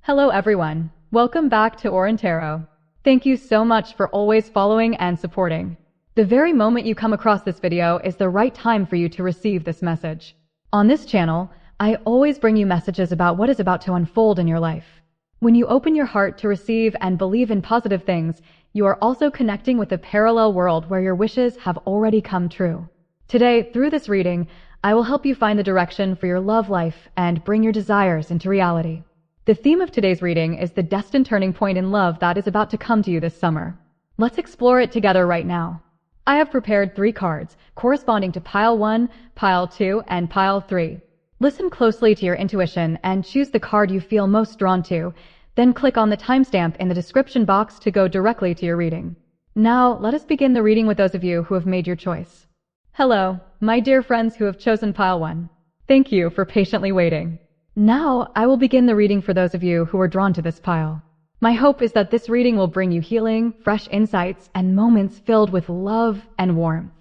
Hello everyone, welcome back to Tarot. Thank you so much for always following and supporting. The very moment you come across this video is the right time for you to receive this message. On this channel, I always bring you messages about what is about to unfold in your life. When you open your heart to receive and believe in positive things, you are also connecting with a parallel world where your wishes have already come true. Today, through this reading, I will help you find the direction for your love life and bring your desires into reality. The theme of today's reading is the destined turning point in love that is about to come to you this summer. Let's explore it together right now. I have prepared 3 cards corresponding to Pile 1, Pile 2, and Pile 3. Listen closely to your intuition and choose the card you feel most drawn to, then click on the timestamp in the description box to go directly to your reading. Now, let us begin the reading with those of you who have made your choice. Hello, my dear friends who have chosen Pile 1. Thank you for patiently waiting. Now, I will begin the reading for those of you who are drawn to this pile. My hope is that this reading will bring you healing, fresh insights, and moments filled with love and warmth.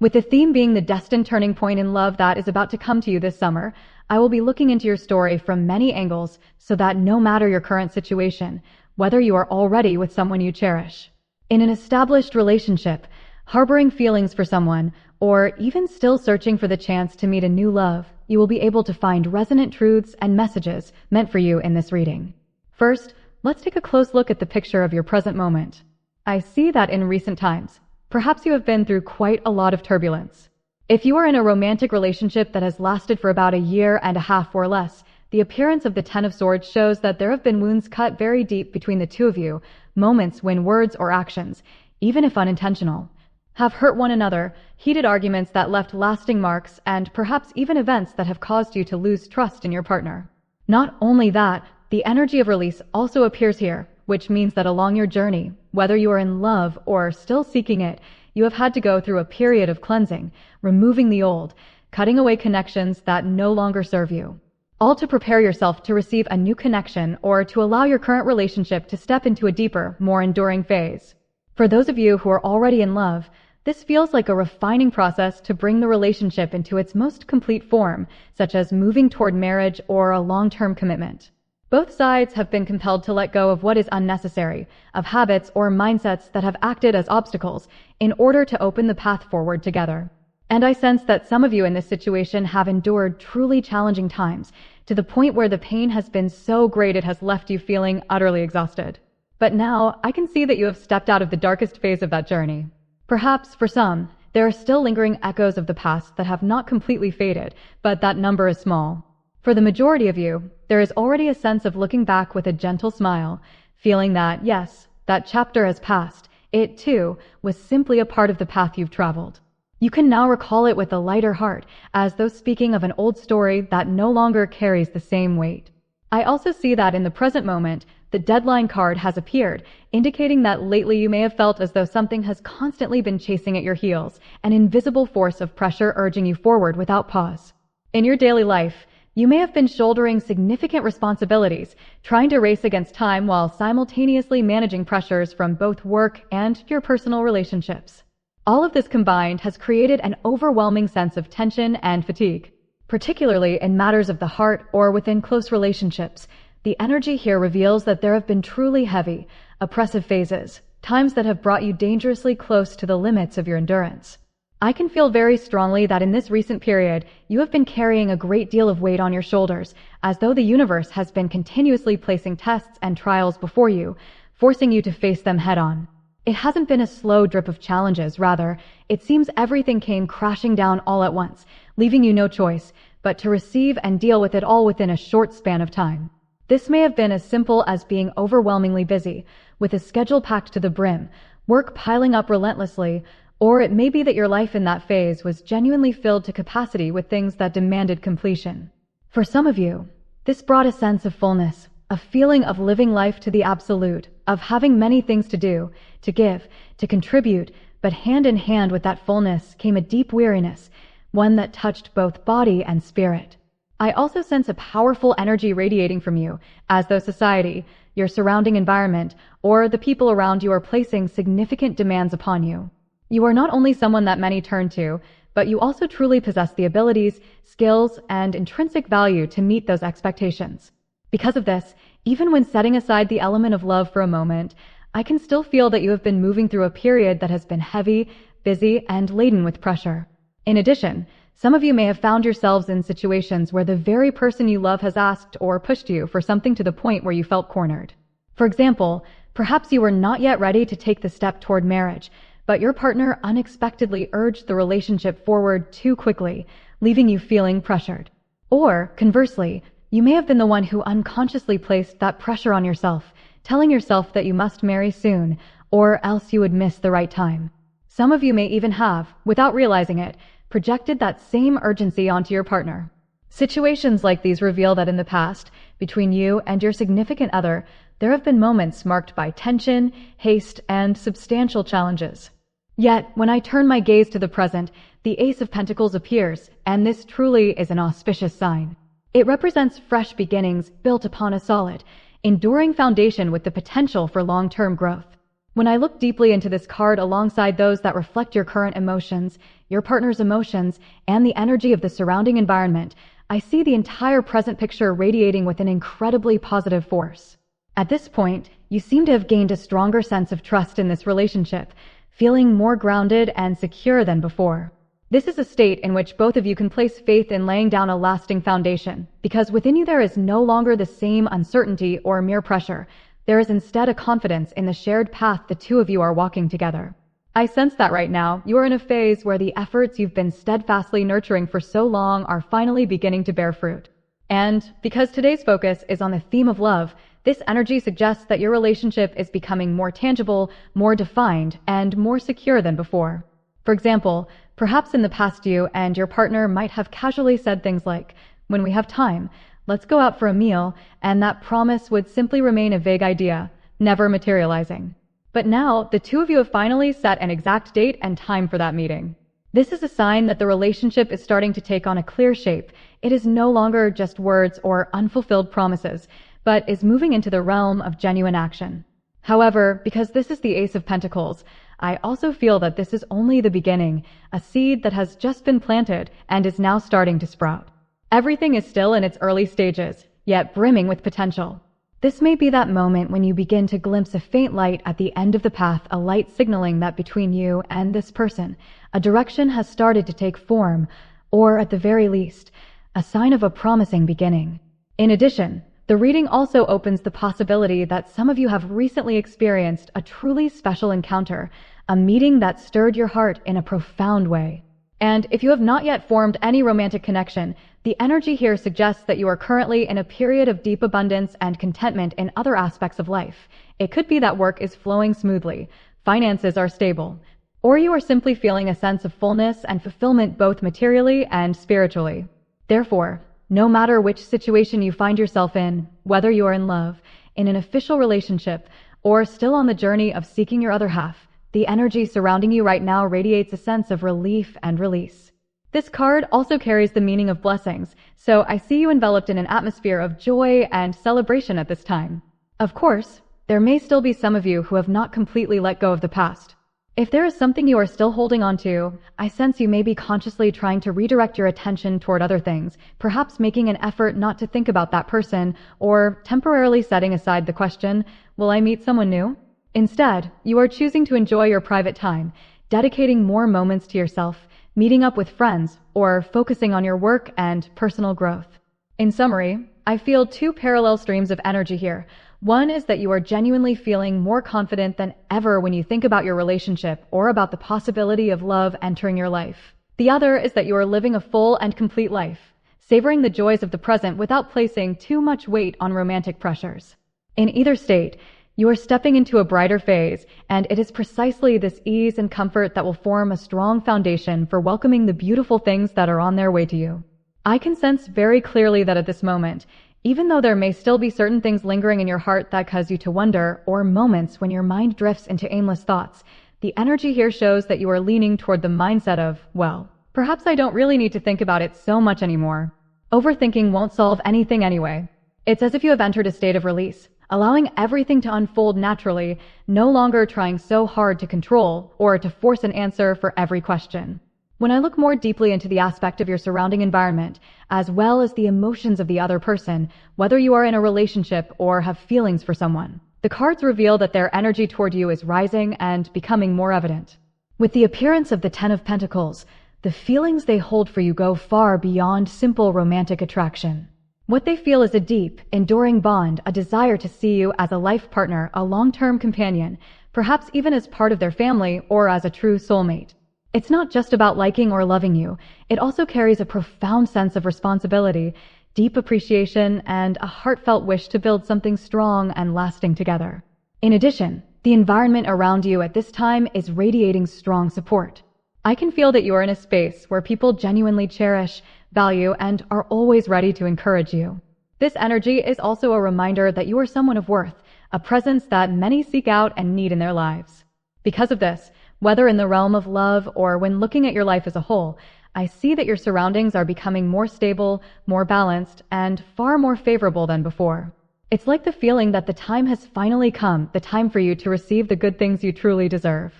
With the theme being the destined turning point in love that is about to come to you this summer, I will be looking into your story from many angles so that no matter your current situation, whether you are already with someone you cherish, in an established relationship, harboring feelings for someone, or even still searching for the chance to meet a new love, you will be able to find resonant truths and messages meant for you in this reading. First, let's take a close look at the picture of your present moment. I see that in recent times, perhaps you have been through quite a lot of turbulence. If you are in a romantic relationship that has lasted for about a year and a half or less, the appearance of the Ten of Swords shows that there have been wounds cut very deep between the two of you, moments when words or actions, even if unintentional, have hurt one another, heated arguments that left lasting marks, and perhaps even events that have caused you to lose trust in your partner. Not only that, the energy of release also appears here, which means that along your journey, whether you are in love or still seeking it, you have had to go through a period of cleansing, removing the old, cutting away connections that no longer serve you. All to prepare yourself to receive a new connection or to allow your current relationship to step into a deeper, more enduring phase. For those of you who are already in love, this feels like a refining process to bring the relationship into its most complete form, such as moving toward marriage or a long-term commitment. Both sides have been compelled to let go of what is unnecessary, of habits or mindsets that have acted as obstacles, in order to open the path forward together. And I sense that some of you in this situation have endured truly challenging times, to the point where the pain has been so great it has left you feeling utterly exhausted. But now, I can see that you have stepped out of the darkest phase of that journey. Perhaps, for some, there are still lingering echoes of the past that have not completely faded, but that number is small. For the majority of you, there is already a sense of looking back with a gentle smile, feeling that, yes, that chapter has passed. It, too, was simply a part of the path you've traveled. You can now recall it with a lighter heart, as though speaking of an old story that no longer carries the same weight. I also see that in the present moment, the deadline card has appeared, indicating that lately you may have felt as though something has constantly been chasing at your heels, an invisible force of pressure urging you forward without pause. In your daily life, you may have been shouldering significant responsibilities, trying to race against time while simultaneously managing pressures from both work and your personal relationships. All of this combined has created an overwhelming sense of tension and fatigue. Particularly in matters of the heart or within close relationships, the energy here reveals that there have been truly heavy, oppressive phases, times that have brought you dangerously close to the limits of your endurance. I can feel very strongly that in this recent period, you have been carrying a great deal of weight on your shoulders, as though the universe has been continuously placing tests and trials before you, forcing you to face them head-on. It hasn't been a slow drip of challenges, rather, it seems everything came crashing down all at once, leaving you no choice but to receive and deal with it all within a short span of time. This may have been as simple as being overwhelmingly busy, with a schedule packed to the brim, work piling up relentlessly, or it may be that your life in that phase was genuinely filled to capacity with things that demanded completion. For some of you, this brought a sense of fullness, a feeling of living life to the absolute, of having many things to do, to give, to contribute, but hand in hand with that fullness came a deep weariness, one that touched both body and spirit. I also sense a powerful energy radiating from you, as though society, your surrounding environment, or the people around you are placing significant demands upon you. You are not only someone that many turn to, but you also truly possess the abilities, skills, and intrinsic value to meet those expectations. Because of this, even when setting aside the element of love for a moment, I can still feel that you have been moving through a period that has been heavy, busy, and laden with pressure. In addition, some of you may have found yourselves in situations where the very person you love has asked or pushed you for something to the point where you felt cornered. For example, perhaps you were not yet ready to take the step toward marriage, but your partner unexpectedly urged the relationship forward too quickly, leaving you feeling pressured. Or, conversely, you may have been the one who unconsciously placed that pressure on yourself, telling yourself that you must marry soon, or else you would miss the right time. Some of you may even have, without realizing it, projected that same urgency onto your partner. Situations like these reveal that in the past, between you and your significant other, there have been moments marked by tension, haste, and substantial challenges. Yet, when I turn my gaze to the present, the Ace of Pentacles appears, and this truly is an auspicious sign. It represents fresh beginnings built upon a solid, enduring foundation with the potential for long-term growth. When I look deeply into this card alongside those that reflect your current emotions, your partner's emotions, and the energy of the surrounding environment, I see the entire present picture radiating with an incredibly positive force. At this point, you seem to have gained a stronger sense of trust in this relationship, feeling more grounded and secure than before. This is a state in which both of you can place faith in laying down a lasting foundation, because within you there is no longer the same uncertainty or mere pressure. There is instead a confidence in the shared path the two of you are walking together. I sense that right now, you are in a phase where the efforts you've been steadfastly nurturing for so long are finally beginning to bear fruit. And because today's focus is on the theme of love, this energy suggests that your relationship is becoming more tangible, more defined, and more secure than before. For example, perhaps in the past you and your partner might have casually said things like, "When we have time, let's go out for a meal," and that promise would simply remain a vague idea, never materializing. But now, the two of you have finally set an exact date and time for that meeting. This is a sign that the relationship is starting to take on a clear shape. It is no longer just words or unfulfilled promises, but is moving into the realm of genuine action. However, because this is the Ace of Pentacles, I also feel that this is only the beginning, a seed that has just been planted and is now starting to sprout. Everything is still in its early stages, yet brimming with potential. This may be that moment when you begin to glimpse a faint light at the end of the path, a light signaling that between you and this person, a direction has started to take form, or at the very least, a sign of a promising beginning. In addition, the reading also opens the possibility that some of you have recently experienced a truly special encounter, a meeting that stirred your heart in a profound way. And if you have not yet formed any romantic connection, the energy here suggests that you are currently in a period of deep abundance and contentment in other aspects of life. It could be that work is flowing smoothly, finances are stable, or you are simply feeling a sense of fullness and fulfillment both materially and spiritually. Therefore, no matter which situation you find yourself in, whether you are in love, in an official relationship, or still on the journey of seeking your other half, the energy surrounding you right now radiates a sense of relief and release. This card also carries the meaning of blessings, so I see you enveloped in an atmosphere of joy and celebration at this time. Of course, there may still be some of you who have not completely let go of the past. If there is something you are still holding on to, I sense you may be consciously trying to redirect your attention toward other things, perhaps making an effort not to think about that person, or temporarily setting aside the question, "Will I meet someone new?" Instead, you are choosing to enjoy your private time, dedicating more moments to yourself, meeting up with friends, or focusing on your work and personal growth. In summary, I feel two parallel streams of energy here. One is that you are genuinely feeling more confident than ever when you think about your relationship or about the possibility of love entering your life. The other is that you are living a full and complete life, savoring the joys of the present without placing too much weight on romantic pressures. In either state, you are stepping into a brighter phase, and it is precisely this ease and comfort that will form a strong foundation for welcoming the beautiful things that are on their way to you. I can sense very clearly that at this moment, even though there may still be certain things lingering in your heart that cause you to wonder, or moments when your mind drifts into aimless thoughts, the energy here shows that you are leaning toward the mindset of, well, perhaps I don't really need to think about it so much anymore. Overthinking won't solve anything anyway. It's as if you have entered a state of release, allowing everything to unfold naturally, no longer trying so hard to control or to force an answer for every question. When I look more deeply into the aspect of your surrounding environment, as well as the emotions of the other person, whether you are in a relationship or have feelings for someone, the cards reveal that their energy toward you is rising and becoming more evident. With the appearance of the Ten of Pentacles, the feelings they hold for you go far beyond simple romantic attraction. What they feel is a deep, enduring bond, a desire to see you as a life partner, a long-term companion, perhaps even as part of their family or as a true soulmate. It's not just about liking or loving you. It also carries a profound sense of responsibility, deep appreciation, and a heartfelt wish to build something strong and lasting together. In addition, the environment around you at this time is radiating strong support. I can feel that you are in a space where people genuinely cherish, value, and are always ready to encourage you. This energy is also a reminder that you are someone of worth, a presence that many seek out and need in their lives. Because of this, whether in the realm of love or when looking at your life as a whole, I see that your surroundings are becoming more stable, more balanced, and far more favorable than before. It's like the feeling that the time has finally come, the time for you to receive the good things you truly deserve.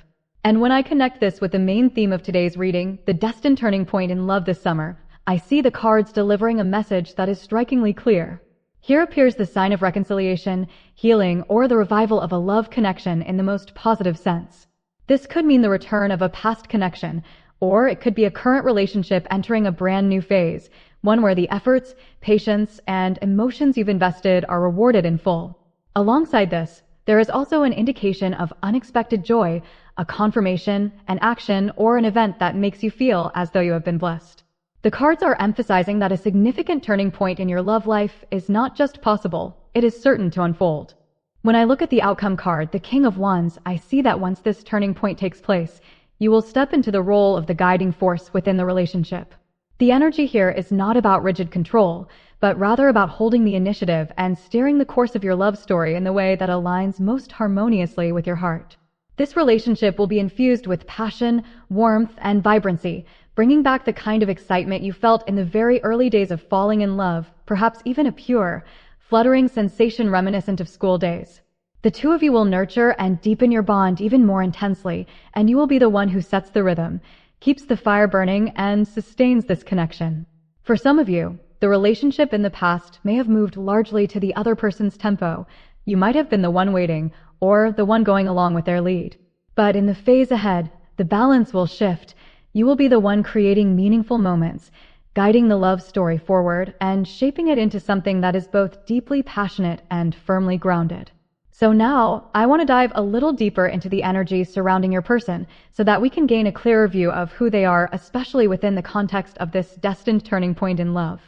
And when I connect this with the main theme of today's reading, the destined turning point in love this summer, I see the cards delivering a message that is strikingly clear. Here appears the sign of reconciliation, healing, or the revival of a love connection in the most positive sense. This could mean the return of a past connection, or it could be a current relationship entering a brand new phase, one where the efforts, patience, and emotions you've invested are rewarded in full. Alongside this, there is also an indication of unexpected joy, a confirmation, an action, or an event that makes you feel as though you have been blessed. The cards are emphasizing that a significant turning point in your love life is not just possible, it is certain to unfold. When I look at the outcome card, the King of Wands, I see that once this turning point takes place, you will step into the role of the guiding force within the relationship. The energy here is not about rigid control, but rather about holding the initiative and steering the course of your love story in the way that aligns most harmoniously with your heart. This relationship will be infused with passion, warmth, and vibrancy, bringing back the kind of excitement you felt in the very early days of falling in love, perhaps even a pure, fluttering sensation reminiscent of school days. The two of you will nurture and deepen your bond even more intensely, and you will be the one who sets the rhythm, keeps the fire burning, and sustains this connection. For some of you, the relationship in the past may have moved largely to the other person's tempo. You might have been the one waiting, or the one going along with their lead. But in the phase ahead, the balance will shift. You will be the one creating meaningful moments, guiding the love story forward and shaping it into something that is both deeply passionate and firmly grounded. So now, I want to dive a little deeper into the energy surrounding your person so that we can gain a clearer view of who they are, especially within the context of this destined turning point in love.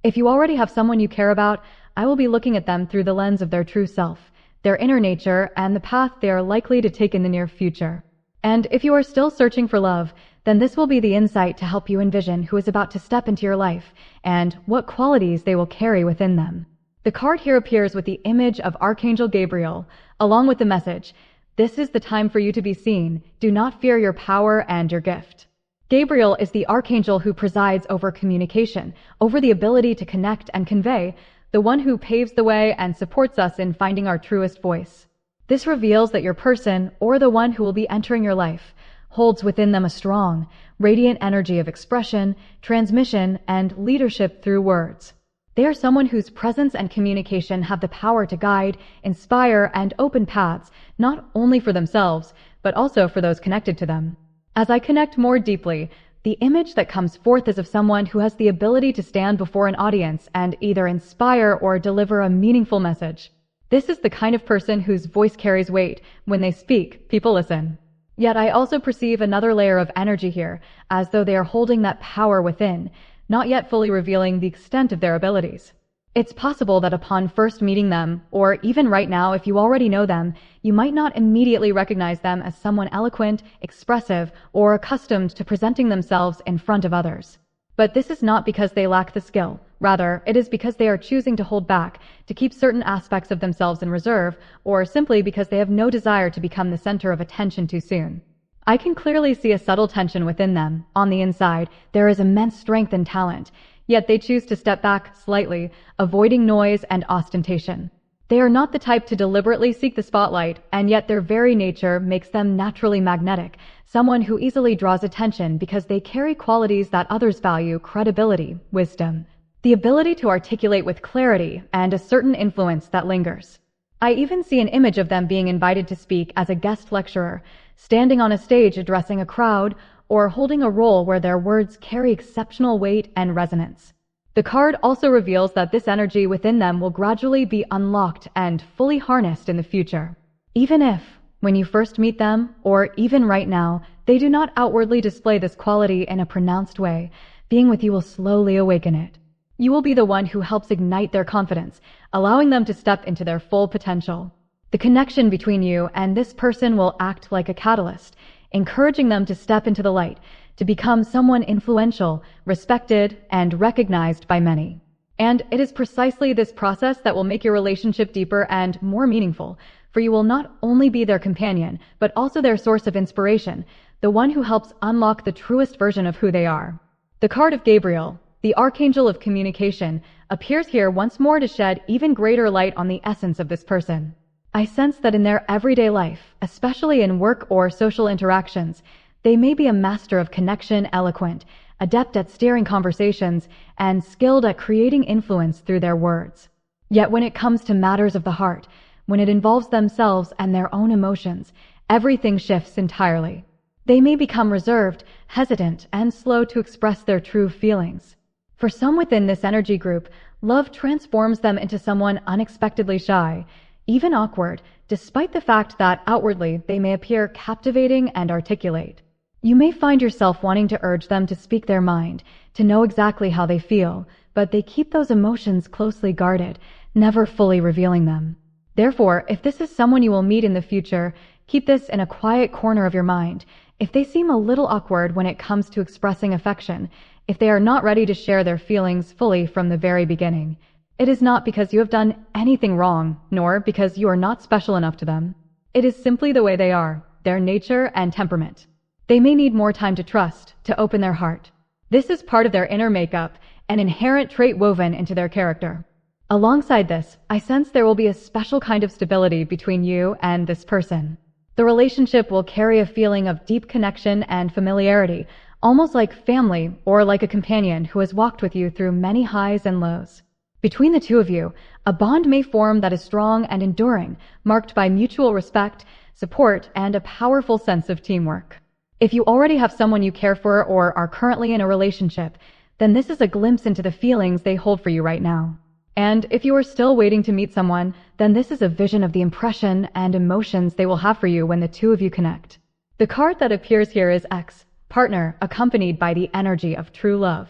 If you already have someone you care about, I will be looking at them through the lens of their true self, their inner nature, and the path they are likely to take in the near future. And if you are still searching for love, then this will be the insight to help you envision who is about to step into your life and what qualities they will carry within them. The card here appears with the image of Archangel Gabriel, along with the message, "This is the time for you to be seen. Do not fear your power and your gift." Gabriel is the archangel who presides over communication, over the ability to connect and convey, the one who paves the way and supports us in finding our truest voice. This reveals that your person, or the one who will be entering your life, holds within them a strong, radiant energy of expression, transmission, and leadership through words. They are someone whose presence and communication have the power to guide, inspire, and open paths, not only for themselves, but also for those connected to them. As I connect more deeply, the image that comes forth is of someone who has the ability to stand before an audience and either inspire or deliver a meaningful message. This is the kind of person whose voice carries weight. When they speak, people listen. Yet I also perceive another layer of energy here, as though they are holding that power within, not yet fully revealing the extent of their abilities. It's possible that upon first meeting them, or even right now if you already know them, you might not immediately recognize them as someone eloquent, expressive, or accustomed to presenting themselves in front of others. But this is not because they lack the skill. Rather, it is because they are choosing to hold back, to keep certain aspects of themselves in reserve, or simply because they have no desire to become the center of attention too soon. I can clearly see a subtle tension within them. On the inside, there is immense strength and talent, yet they choose to step back slightly, avoiding noise and ostentation. They are not the type to deliberately seek the spotlight, and yet their very nature makes them naturally magnetic, someone who easily draws attention because they carry qualities that others value: credibility, wisdom, the ability to articulate with clarity, and a certain influence that lingers. I even see an image of them being invited to speak as a guest lecturer, standing on a stage addressing a crowd, or holding a role where their words carry exceptional weight and resonance. The card also reveals that this energy within them will gradually be unlocked and fully harnessed in the future. Even if, when you first meet them, or even right now, they do not outwardly display this quality in a pronounced way, being with you will slowly awaken it. You will be the one who helps ignite their confidence, allowing them to step into their full potential. The connection between you and this person will act like a catalyst, encouraging them to step into the light, to become someone influential, respected, and recognized by many. And it is precisely this process that will make your relationship deeper and more meaningful, for you will not only be their companion, but also their source of inspiration, the one who helps unlock the truest version of who they are. The card of Gabriel, the archangel of communication, appears here once more to shed even greater light on the essence of this person. I sense that in their everyday life, especially in work or social interactions, they may be a master of connection, eloquent, adept at steering conversations, and skilled at creating influence through their words. Yet when it comes to matters of the heart, when it involves themselves and their own emotions, everything shifts entirely. They may become reserved, hesitant, and slow to express their true feelings. For some within this energy group, love transforms them into someone unexpectedly shy, even awkward, despite the fact that outwardly they may appear captivating and articulate. You may find yourself wanting to urge them to speak their mind, to know exactly how they feel, but they keep those emotions closely guarded, never fully revealing them. Therefore, if this is someone you will meet in the future, keep this in a quiet corner of your mind. If they seem a little awkward when it comes to expressing affection, if they are not ready to share their feelings fully from the very beginning, it is not because you have done anything wrong, nor because you are not special enough to them. It is simply the way they are, their nature and temperament. They may need more time to trust, to open their heart. This is part of their inner makeup, an inherent trait woven into their character. Alongside this, I sense there will be a special kind of stability between you and this person. The relationship will carry a feeling of deep connection and familiarity, almost like family or like a companion who has walked with you through many highs and lows. Between the two of you, a bond may form that is strong and enduring, marked by mutual respect, support, and a powerful sense of teamwork. If you already have someone you care for or are currently in a relationship, then this is a glimpse into the feelings they hold for you right now. And if you are still waiting to meet someone, then this is a vision of the impression and emotions they will have for you when the two of you connect. The card that appears here is X, partner, accompanied by the energy of true love.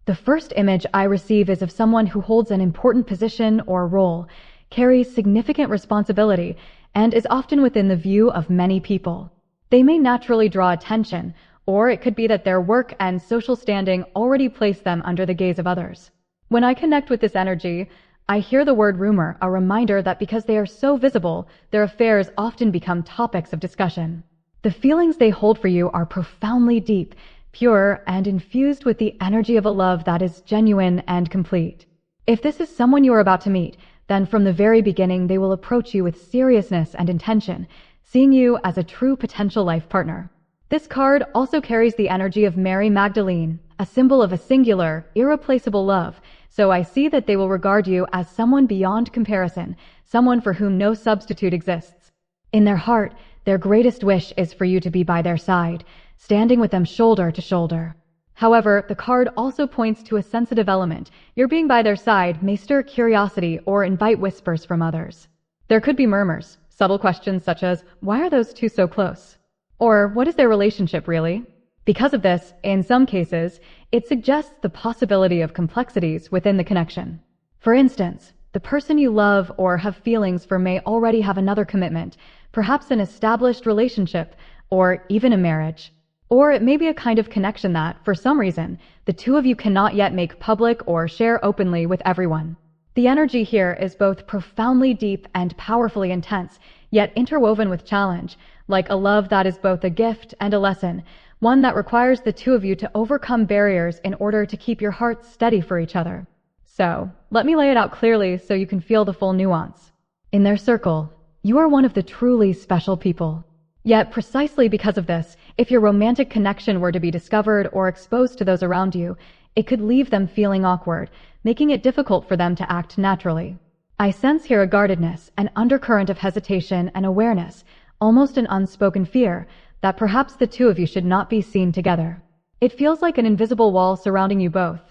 The first image I receive is of someone who holds an important position or role, carries significant responsibility, and is often within the view of many people. They may naturally draw attention, or it could be that their work and social standing already place them under the gaze of others. When I connect with this energy, I hear the word rumor, a reminder that because they are so visible, their affairs often become topics of discussion. The feelings they hold for you are profoundly deep, pure, and infused with the energy of a love that is genuine and complete. If this is someone you are about to meet, then from the very beginning they will approach you with seriousness and intention, seeing you as a true potential life partner. This card also carries the energy of Mary Magdalene, a symbol of a singular, irreplaceable love, so I see that they will regard you as someone beyond comparison, someone for whom no substitute exists. In their heart, their greatest wish is for you to be by their side, standing with them shoulder to shoulder. However, the card also points to a sensitive element. Your being by their side may stir curiosity or invite whispers from others. There could be murmurs, subtle questions such as, why are those two so close? Or, what is their relationship really? Because of this, in some cases, it suggests the possibility of complexities within the connection. For instance, the person you love or have feelings for may already have another commitment, perhaps an established relationship, or even a marriage. Or it may be a kind of connection that, for some reason, the two of you cannot yet make public or share openly with everyone. The energy here is both profoundly deep and powerfully intense, yet interwoven with challenge, like a love that is both a gift and a lesson, one that requires the two of you to overcome barriers in order to keep your hearts steady for each other. So, let me lay it out clearly so you can feel the full nuance. In their circle, you are one of the truly special people. Yet, precisely because of this, if your romantic connection were to be discovered or exposed to those around you, it could leave them feeling awkward, making it difficult for them to act naturally. I sense here a guardedness, an undercurrent of hesitation and awareness, almost an unspoken fear, that perhaps the two of you should not be seen together. It feels like an invisible wall surrounding you both.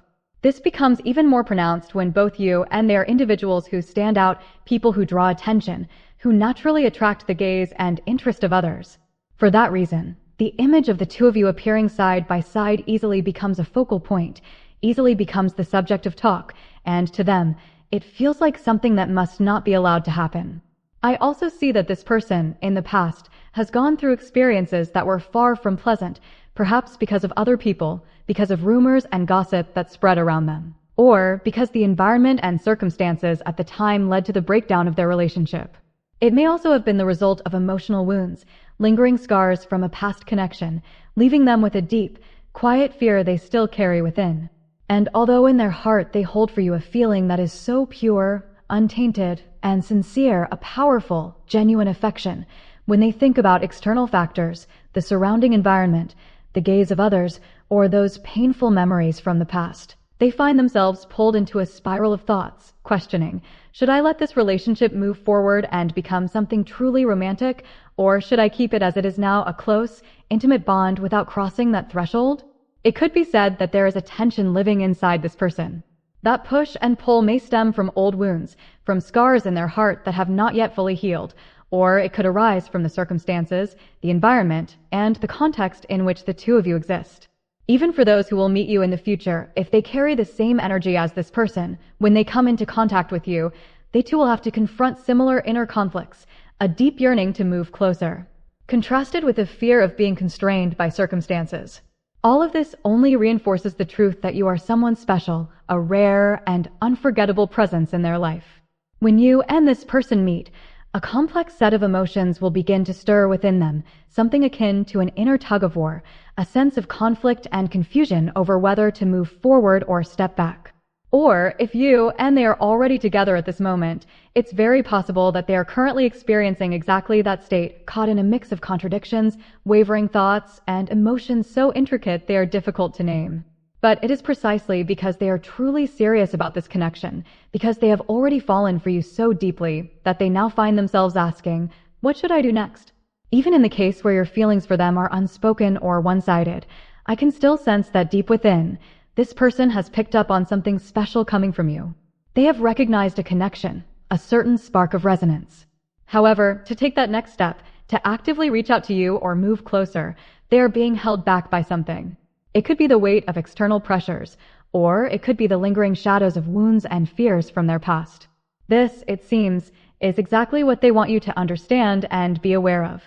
This becomes even more pronounced when both you and they are individuals who stand out, people who draw attention, who naturally attract the gaze and interest of others. For that reason, the image of the two of you appearing side by side easily becomes a focal point, easily becomes the subject of talk, and to them, it feels like something that must not be allowed to happen. I also see that this person, in the past, has gone through experiences that were far from pleasant, perhaps because of other people, because of rumors and gossip that spread around them, or because the environment and circumstances at the time led to the breakdown of their relationship. It may also have been the result of emotional wounds, lingering scars from a past connection, leaving them with a deep, quiet fear they still carry within. And although in their heart they hold for you a feeling that is so pure, untainted, and sincere, a powerful, genuine affection, when they think about external factors, the surrounding environment, the gaze of others, or those painful memories from the past, they find themselves pulled into a spiral of thoughts, questioning, should I let this relationship move forward and become something truly romantic, or should I keep it as it is now, a close, intimate bond without crossing that threshold? It could be said that there is a tension living inside this person. That push and pull may stem from old wounds, from scars in their heart that have not yet fully healed, or it could arise from the circumstances, the environment, and the context in which the two of you exist. Even for those who will meet you in the future, if they carry the same energy as this person, when they come into contact with you, they too will have to confront similar inner conflicts, a deep yearning to move closer, contrasted with a fear of being constrained by circumstances. All of this only reinforces the truth that you are someone special, a rare and unforgettable presence in their life. When you and this person meet, a complex set of emotions will begin to stir within them, something akin to an inner tug-of-war, a sense of conflict and confusion over whether to move forward or step back. Or, if you and they are already together at this moment, it's very possible that they are currently experiencing exactly that state, caught in a mix of contradictions, wavering thoughts, and emotions so intricate they are difficult to name. But it is precisely because they are truly serious about this connection, because they have already fallen for you so deeply, that they now find themselves asking, what should I do next? Even in the case where your feelings for them are unspoken or one-sided, I can still sense that deep within, this person has picked up on something special coming from you. They have recognized a connection, a certain spark of resonance. However, to take that next step, to actively reach out to you or move closer, they are being held back by something. It could be the weight of external pressures, or it could be the lingering shadows of wounds and fears from their past. This, it seems, is exactly what they want you to understand and be aware of.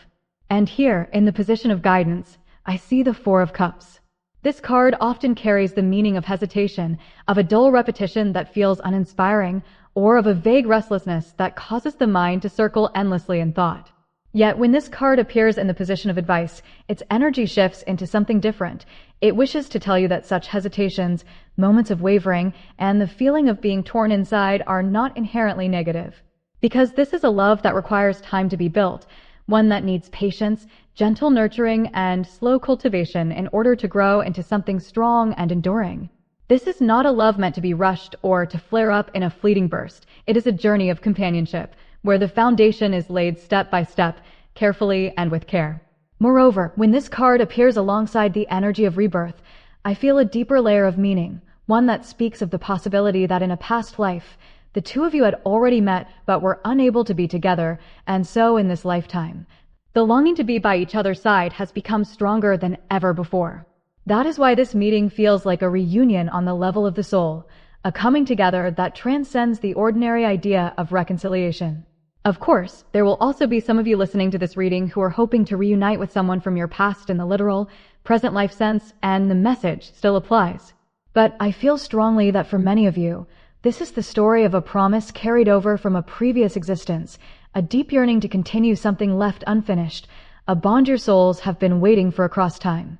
And here, in the position of guidance, I see the Four of Cups. This card often carries the meaning of hesitation, of a dull repetition that feels uninspiring, or of a vague restlessness that causes the mind to circle endlessly in thought. Yet when this card appears in the position of advice, its energy shifts into something different. It wishes to tell you that such hesitations, moments of wavering, and the feeling of being torn inside are not inherently negative. Because this is a love that requires time to be built, one that needs patience, gentle nurturing, and slow cultivation in order to grow into something strong and enduring. This is not a love meant to be rushed or to flare up in a fleeting burst. It is a journey of companionship, where the foundation is laid step by step, carefully and with care. Moreover, when this card appears alongside the energy of rebirth, I feel a deeper layer of meaning, one that speaks of the possibility that in a past life, the two of you had already met but were unable to be together, and so in this lifetime, the longing to be by each other's side has become stronger than ever before. That is why this meeting feels like a reunion on the level of the soul, a coming together that transcends the ordinary idea of reconciliation. Of course, there will also be some of you listening to this reading who are hoping to reunite with someone from your past in the literal, present life sense, and the message still applies. But I feel strongly that for many of you, this is the story of a promise carried over from a previous existence, a deep yearning to continue something left unfinished, a bond your souls have been waiting for across time,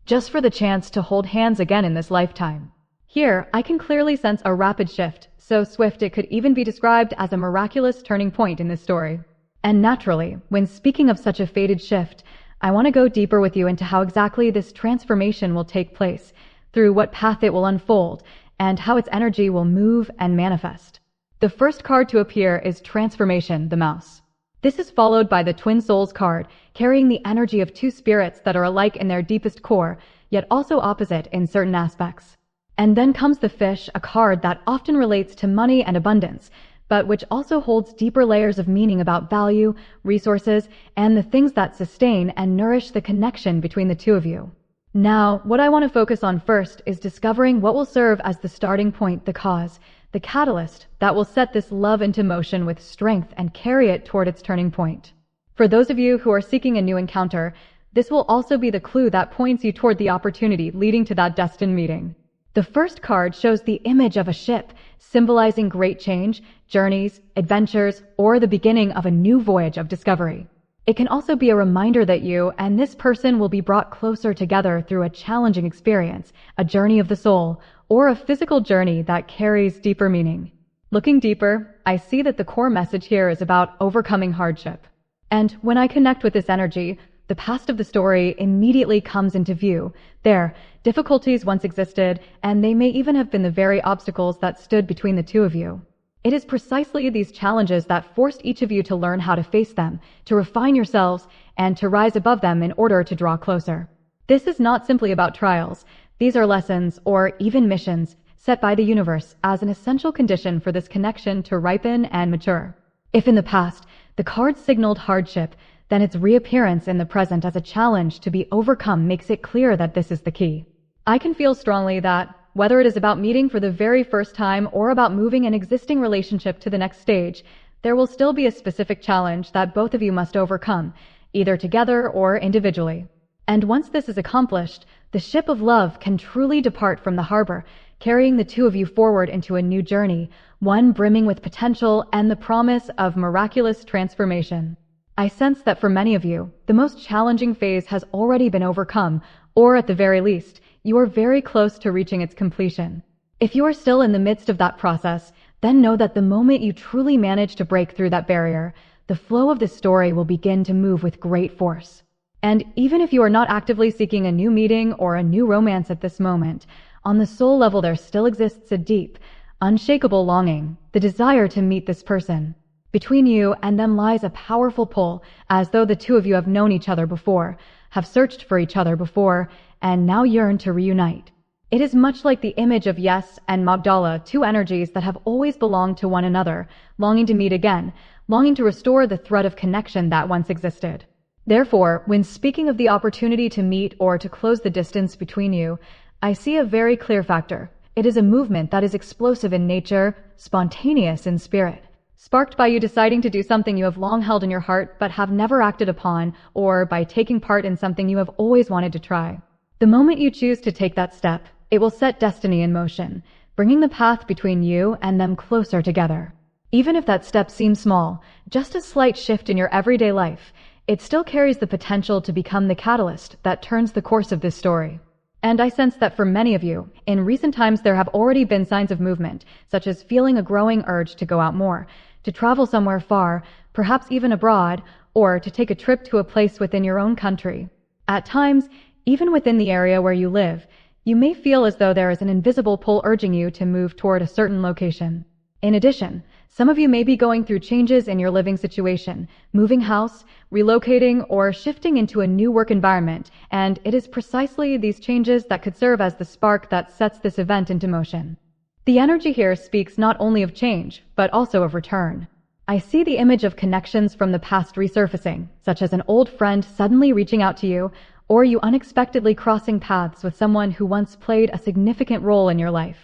just for the chance to hold hands again in this lifetime. Here, I can clearly sense a rapid shift, so swift it could even be described as a miraculous turning point in this story. And naturally, when speaking of such a fated shift, I want to go deeper with you into how exactly this transformation will take place, through what path it will unfold, and how its energy will move and manifest. The first card to appear is Transformation, the Mouse. This is followed by the Twin Souls card, carrying the energy of two spirits that are alike in their deepest core, yet also opposite in certain aspects. And then comes the Fish, a card that often relates to money and abundance, but which also holds deeper layers of meaning about value, resources, and the things that sustain and nourish the connection between the two of you. Now, what I want to focus on first is discovering what will serve as the starting point, the cause, the catalyst that will set this love into motion with strength and carry it toward its turning point. For those of you who are seeking a new encounter, this will also be the clue that points you toward the opportunity leading to that destined meeting. The first card shows the image of a ship, symbolizing great change, journeys, adventures, or the beginning of a new voyage of discovery. It can also be a reminder that you and this person will be brought closer together through a challenging experience, a journey of the soul, or a physical journey that carries deeper meaning. Looking deeper, I see that the core message here is about overcoming hardship. And when I connect with this energy, the past of the story immediately comes into view. There, difficulties once existed, and they may even have been the very obstacles that stood between the two of you. It is precisely these challenges that forced each of you to learn how to face them, to refine yourselves, and to rise above them in order to draw closer. This is not simply about trials. These are lessons, or even missions, set by the universe as an essential condition for this connection to ripen and mature. If in the past, the cards signaled hardship, then its reappearance in the present as a challenge to be overcome makes it clear that this is the key. I can feel strongly that, whether it is about meeting for the very first time or about moving an existing relationship to the next stage, there will still be a specific challenge that both of you must overcome, either together or individually. And once this is accomplished, the ship of love can truly depart from the harbor, carrying the two of you forward into a new journey, one brimming with potential and the promise of miraculous transformation. I sense that for many of you, the most challenging phase has already been overcome, or at the very least, you are very close to reaching its completion. If you are still in the midst of that process, then know that the moment you truly manage to break through that barrier, the flow of the story will begin to move with great force. And even if you are not actively seeking a new meeting or a new romance at this moment, on the soul level there still exists a deep, unshakable longing, the desire to meet this person. Between you and them lies a powerful pull, as though the two of you have known each other before, have searched for each other before, and now yearn to reunite. It is much like the image of Yes and Magdala, two energies that have always belonged to one another, longing to meet again, longing to restore the thread of connection that once existed. Therefore, when speaking of the opportunity to meet or to close the distance between you, I see a very clear factor. It is a movement that is explosive in nature, spontaneous in spirit, sparked by you deciding to do something you have long held in your heart but have never acted upon, or by taking part in something you have always wanted to try. The moment you choose to take that step, it will set destiny in motion, bringing the path between you and them closer together. Even if that step seems small, just a slight shift in your everyday life, it still carries the potential to become the catalyst that turns the course of this story. And I sense that for many of you, in recent times there have already been signs of movement, such as feeling a growing urge to go out more, to travel somewhere far, perhaps even abroad, or to take a trip to a place within your own country. At times, even within the area where you live, you may feel as though there is an invisible pull urging you to move toward a certain location. In addition, some of you may be going through changes in your living situation, moving house, relocating, or shifting into a new work environment, and it is precisely these changes that could serve as the spark that sets this event into motion. The energy here speaks not only of change, but also of return. I see the image of connections from the past resurfacing, such as an old friend suddenly reaching out to you, or you unexpectedly crossing paths with someone who once played a significant role in your life.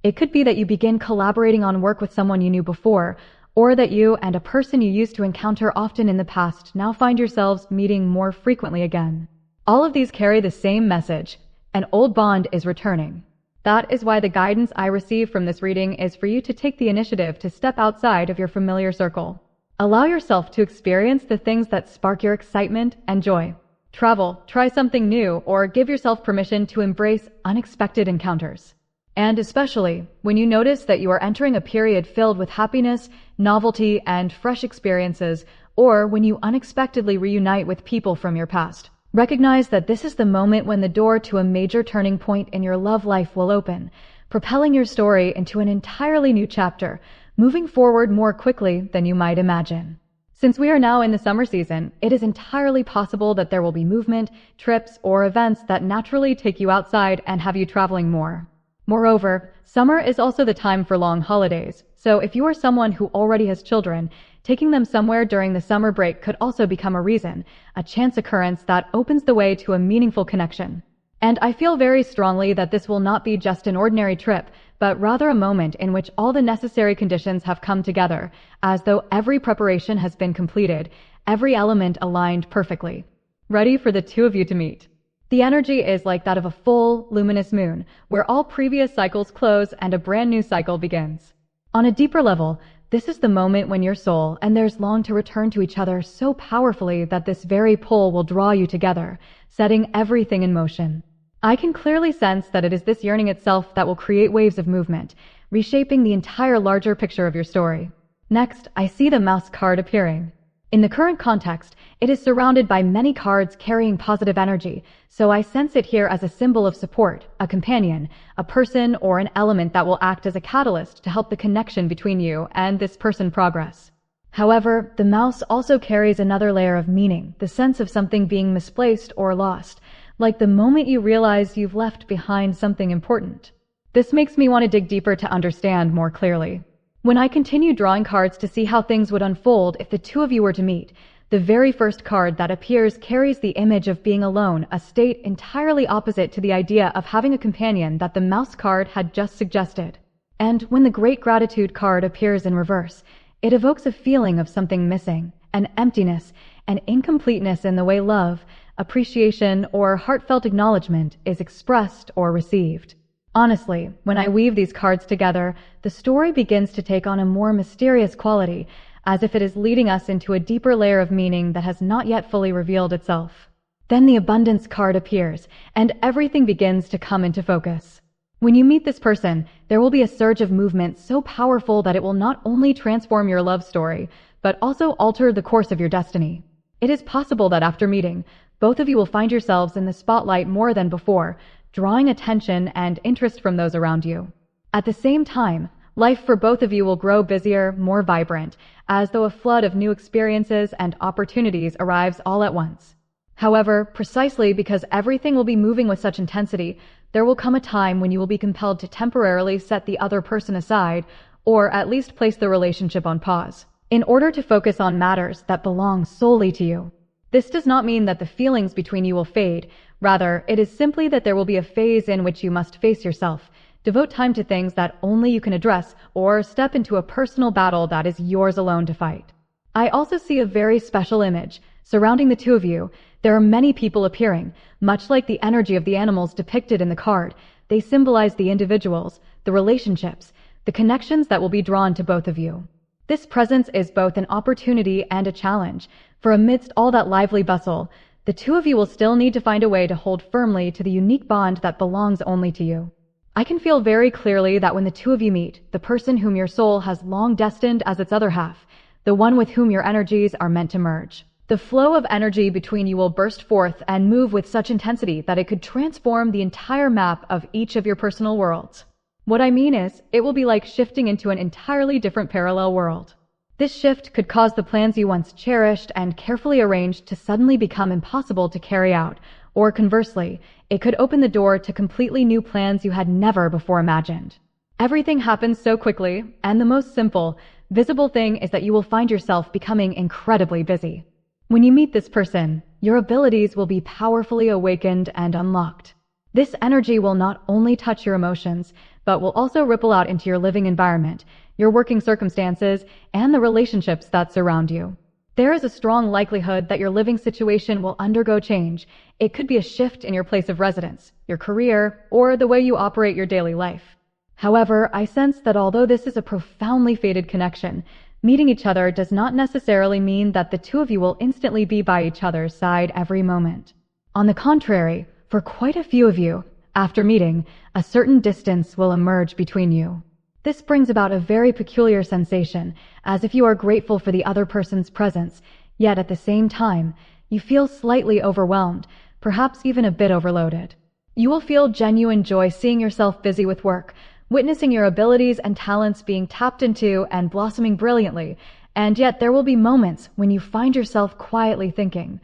It could be that you begin collaborating on work with someone you knew before, or that you and a person you used to encounter often in the past now find yourselves meeting more frequently again. All of these carry the same message: an old bond is returning. That is why the guidance I receive from this reading is for you to take the initiative to step outside of your familiar circle. Allow yourself to experience the things that spark your excitement and joy. Travel, try something new, or give yourself permission to embrace unexpected encounters. And especially when you notice that you are entering a period filled with happiness, novelty, and fresh experiences, or when you unexpectedly reunite with people from your past. Recognize that this is the moment when the door to a major turning point in your love life will open, propelling your story into an entirely new chapter, moving forward more quickly than you might imagine. Since we are now in the summer season, it is entirely possible that there will be movement, trips, or events that naturally take you outside and have you traveling more. Moreover, summer is also the time for long holidays, so if you are someone who already has children, taking them somewhere during the summer break could also become a reason, a chance occurrence that opens the way to a meaningful connection. And I feel very strongly that this will not be just an ordinary trip, but rather a moment in which all the necessary conditions have come together, as though every preparation has been completed, every element aligned perfectly. Ready for the two of you to meet. The energy is like that of a full, luminous moon, where all previous cycles close and a brand new cycle begins. On a deeper level, this is the moment when your soul and theirs long to return to each other so powerfully that this very pull will draw you together, setting everything in motion. I can clearly sense that it is this yearning itself that will create waves of movement, reshaping the entire larger picture of your story. Next, I see the mouse card appearing. In the current context, it is surrounded by many cards carrying positive energy, so I sense it here as a symbol of support, a companion, a person, or an element that will act as a catalyst to help the connection between you and this person progress. However, the mouse also carries another layer of meaning, the sense of something being misplaced or lost, like the moment you realize you've left behind something important. This makes me want to dig deeper to understand more clearly. When I continued drawing cards to see how things would unfold if the two of you were to meet, the very first card that appears carries the image of being alone, a state entirely opposite to the idea of having a companion that the mouse card had just suggested. And when the Great Gratitude card appears in reverse, it evokes a feeling of something missing, an emptiness, an incompleteness in the way love, appreciation, or heartfelt acknowledgement is expressed or received. Honestly, when I weave these cards together, the story begins to take on a more mysterious quality, as if it is leading us into a deeper layer of meaning that has not yet fully revealed itself. Then the Abundance card appears, and everything begins to come into focus. When you meet this person, there will be a surge of movement so powerful that it will not only transform your love story, but also alter the course of your destiny. It is possible that after meeting, both of you will find yourselves in the spotlight more than before, drawing attention and interest from those around you. At the same time, life for both of you will grow busier, more vibrant, as though a flood of new experiences and opportunities arrives all at once. However, precisely because everything will be moving with such intensity, there will come a time when you will be compelled to temporarily set the other person aside, or at least place the relationship on pause, in order to focus on matters that belong solely to you. This does not mean that the feelings between you will fade. Rather, it is simply that there will be a phase in which you must face yourself, devote time to things that only you can address, or step into a personal battle that is yours alone to fight. I also see a very special image. Surrounding the two of you, there are many people appearing, much like the energy of the animals depicted in the card. They symbolize the individuals, the relationships, the connections that will be drawn to both of you. This presence is both an opportunity and a challenge, for amidst all that lively bustle, the two of you will still need to find a way to hold firmly to the unique bond that belongs only to you. I can feel very clearly that when the two of you meet, the person whom your soul has long destined as its other half, the one with whom your energies are meant to merge, the flow of energy between you will burst forth and move with such intensity that it could transform the entire map of each of your personal worlds. What I mean is, it will be like shifting into an entirely different parallel world. This shift could cause the plans you once cherished and carefully arranged to suddenly become impossible to carry out, or conversely, it could open the door to completely new plans you had never before imagined. Everything happens so quickly, and the most simple, visible thing is that you will find yourself becoming incredibly busy. When you meet this person, your abilities will be powerfully awakened and unlocked. This energy will not only touch your emotions, but will also ripple out into your living environment, your working circumstances, and the relationships that surround you. There is a strong likelihood that your living situation will undergo change. It could be a shift in your place of residence, your career, or the way you operate your daily life. However, I sense that although this is a profoundly fated connection, meeting each other does not necessarily mean that the two of you will instantly be by each other's side every moment. On the contrary, for quite a few of you, After meeting, a certain distance will emerge between you. This brings about a very peculiar sensation, as if you are grateful for the other person's presence, yet at the same time, you feel slightly overwhelmed, perhaps even a bit overloaded. You will feel genuine joy seeing yourself busy with work, witnessing your abilities and talents being tapped into and blossoming brilliantly, and yet there will be moments when you find yourself quietly thinking,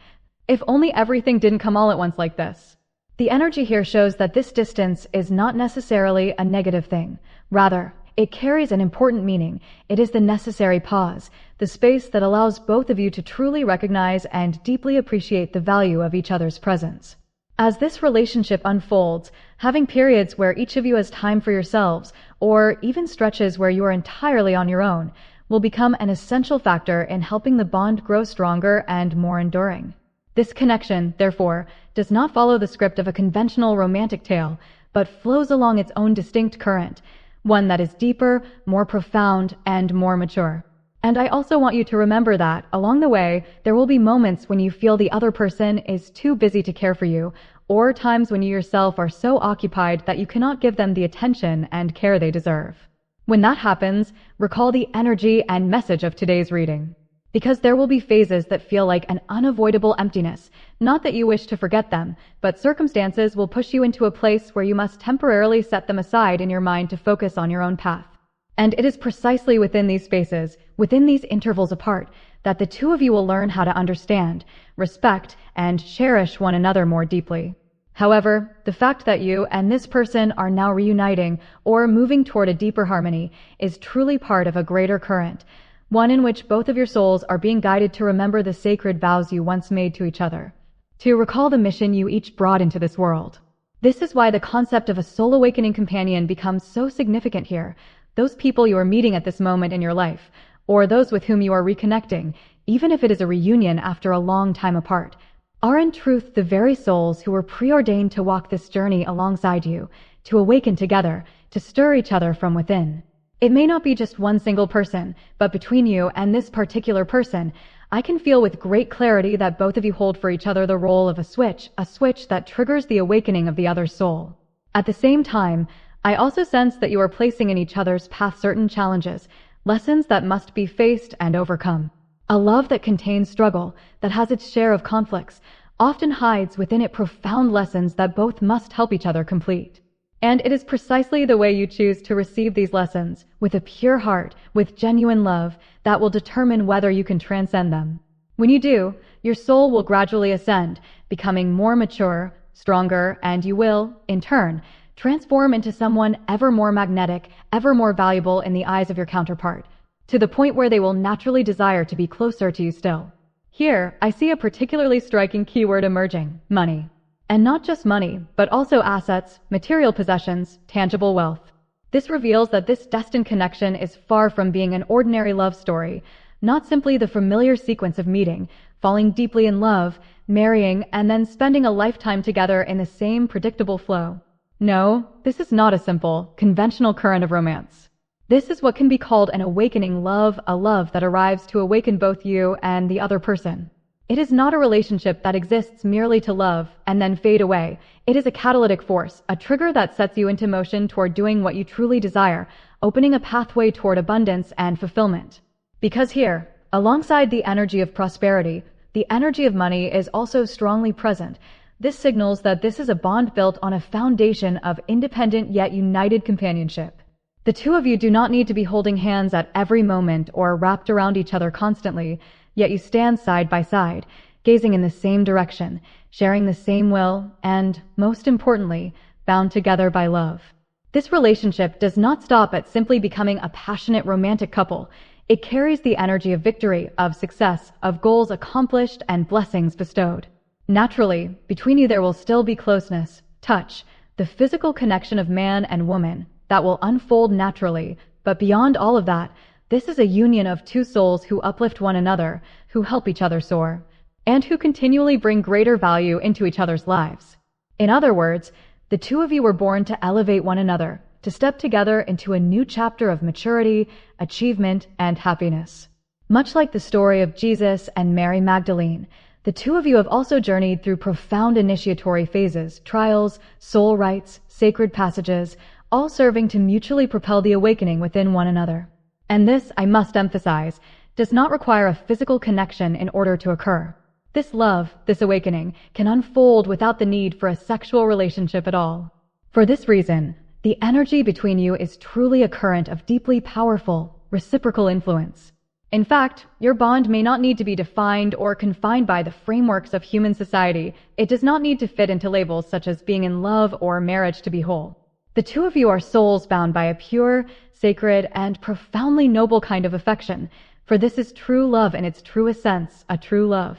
if only everything didn't come all at once like this. The energy here shows that this distance is not necessarily a negative thing. Rather, it carries an important meaning. It is the necessary pause, the space that allows both of you to truly recognize and deeply appreciate the value of each other's presence. As this relationship unfolds, having periods where each of you has time for yourselves, or even stretches where you are entirely on your own, will become an essential factor in helping the bond grow stronger and more enduring. This connection, therefore, does not follow the script of a conventional romantic tale, but flows along its own distinct current, one that is deeper, more profound, and more mature. And I also want you to remember that, along the way, there will be moments when you feel the other person is too busy to care for you, or times when you yourself are so occupied that you cannot give them the attention and care they deserve. When that happens, recall the energy and message of today's reading. Because there will be phases that feel like an unavoidable emptiness, not that you wish to forget them, but circumstances will push you into a place where you must temporarily set them aside in your mind to focus on your own path. And it is precisely within these spaces, within these intervals apart, that the two of you will learn how to understand, respect, and cherish one another more deeply. However, the fact that you and this person are now reuniting or moving toward a deeper harmony is truly part of a greater current, one in which both of your souls are being guided to remember the sacred vows you once made to each other, to recall the mission you each brought into this world. This is why the concept of a soul awakening companion becomes so significant here. Those people you are meeting at this moment in your life, or those with whom you are reconnecting, even if it is a reunion after a long time apart, are in truth the very souls who were preordained to walk this journey alongside you, to awaken together, to stir each other from within. It may not be just one single person, but between you and this particular person, I can feel with great clarity that both of you hold for each other the role of a switch that triggers the awakening of the other's soul. At the same time, I also sense that you are placing in each other's path certain challenges, lessons that must be faced and overcome. A love that contains struggle, that has its share of conflicts, often hides within it profound lessons that both must help each other complete. And it is precisely the way you choose to receive these lessons, with a pure heart, with genuine love, that will determine whether you can transcend them. When you do, your soul will gradually ascend, becoming more mature, stronger, and you will, in turn, transform into someone ever more magnetic, ever more valuable in the eyes of your counterpart, to the point where they will naturally desire to be closer to you still. Here, I see a particularly striking keyword emerging: money. And not just money, but also assets, material possessions, tangible wealth. This reveals that this destined connection is far from being an ordinary love story, not simply the familiar sequence of meeting, falling deeply in love, marrying, and then spending a lifetime together in the same predictable flow. No, this is not a simple, conventional current of romance. This is what can be called an awakening love, a love that arrives to awaken both you and the other person. It is not a relationship that exists merely to love and then fade away. It is a catalytic force, a trigger that sets you into motion toward doing what you truly desire, opening a pathway toward abundance and fulfillment. Because here, alongside the energy of prosperity, the energy of money is also strongly present. This signals that this is a bond built on a foundation of independent yet united companionship. The two of you do not need to be holding hands at every moment or wrapped around each other constantly, yet you stand side by side, gazing in the same direction, sharing the same will, and, most importantly, bound together by love. This relationship does not stop at simply becoming a passionate romantic couple. It carries the energy of victory, of success, of goals accomplished and blessings bestowed. Naturally, between you there will still be closeness, touch, the physical connection of man and woman that will unfold naturally, but beyond all of that, this is a union of two souls who uplift one another, who help each other soar, and who continually bring greater value into each other's lives. In other words, the two of you were born to elevate one another, to step together into a new chapter of maturity, achievement, and happiness. Much like the story of Jesus and Mary Magdalene, The two of you have also journeyed through profound initiatory phases, trials, soul rites, sacred passages, all serving to mutually propel the awakening within one another. And this, I must emphasize, does not require a physical connection in order to occur. This love, this awakening, can unfold without the need for a sexual relationship at all. For this reason, the energy between you is truly a current of deeply powerful, reciprocal influence. In fact, your bond may not need to be defined or confined by the frameworks of human society. It does not need to fit into labels such as being in love or marriage to be whole. The two of you are souls bound by a pure, sacred, and profoundly noble kind of affection, for this is true love in its truest sense, a true love.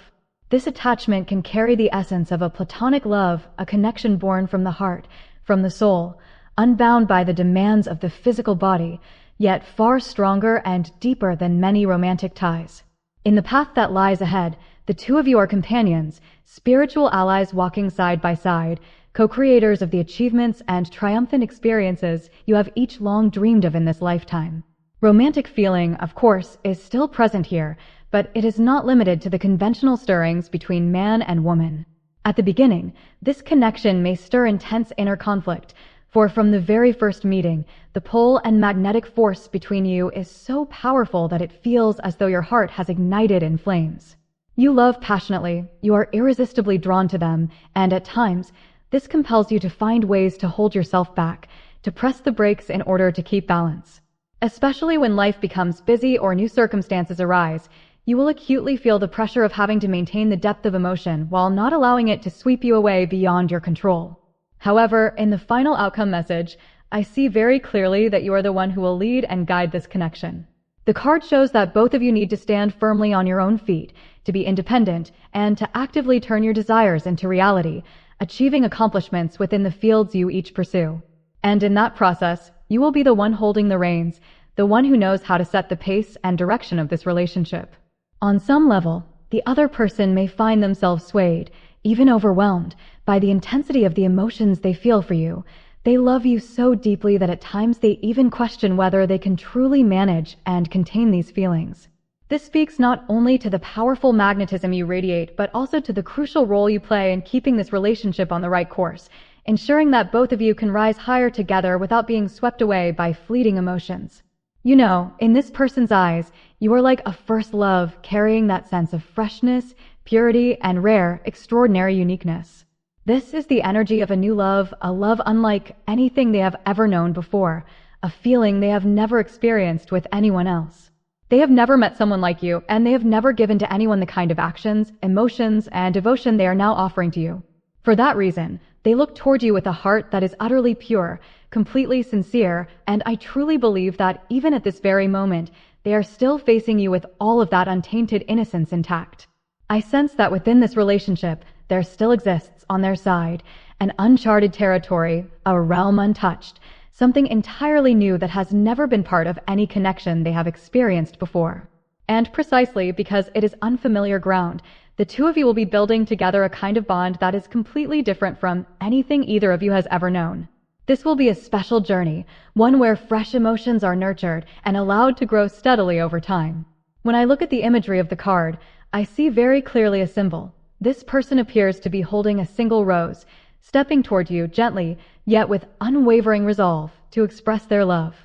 This attachment can carry the essence of a platonic love, a connection born from the heart, from the soul, unbound by the demands of the physical body, yet far stronger and deeper than many romantic ties. In the path that lies ahead, the two of you are companions, spiritual allies walking side by side, co-creators of the achievements and triumphant experiences you have each long dreamed of in this lifetime. Romantic feeling, of course, is still present here, but it is not limited to the conventional stirrings between man and woman. At the beginning, this connection may stir intense inner conflict, for from the very first meeting, the pull and magnetic force between you is so powerful that it feels as though your heart has ignited in flames. You love passionately, you are irresistibly drawn to them, and at times, this compels you to find ways to hold yourself back, to press the brakes in order to keep balance. Especially when life becomes busy or new circumstances arise, you will acutely feel the pressure of having to maintain the depth of emotion while not allowing it to sweep you away beyond your control. However, in the final outcome message, I see very clearly that you are the one who will lead and guide this connection. The card shows that both of you need to stand firmly on your own feet, to be independent, and to actively turn your desires into reality, achieving accomplishments within the fields you each pursue. And in that process, you will be the one holding the reins, the one who knows how to set the pace and direction of this relationship. On some level, the other person may find themselves swayed, even overwhelmed, by the intensity of the emotions they feel for you. They love you so deeply that at times they even question whether they can truly manage and contain these feelings. This speaks not only to the powerful magnetism you radiate, but also to the crucial role you play in keeping this relationship on the right course, ensuring that both of you can rise higher together without being swept away by fleeting emotions. You know, in this person's eyes, you are like a first love, carrying that sense of freshness, purity, and rare, extraordinary uniqueness. This is the energy of a new love, a love unlike anything they have ever known before, a feeling they have never experienced with anyone else. They have never met someone like you, and they have never given to anyone the kind of actions, emotions, and devotion they are now offering to you. For that reason, they look toward you with a heart that is utterly pure, completely sincere, and I truly believe that even at this very moment, they are still facing you with all of that untainted innocence intact. I sense that within this relationship, there still exists on their side an uncharted territory, a realm untouched, something entirely new that has never been part of any connection they have experienced before. And precisely because it is unfamiliar ground, the two of you will be building together a kind of bond that is completely different from anything either of you has ever known. This will be a special journey, one where fresh emotions are nurtured and allowed to grow steadily over time. When I look at the imagery of the card, I see very clearly a symbol. This person appears to be holding a single rose, stepping toward you gently, yet with unwavering resolve, to express their love.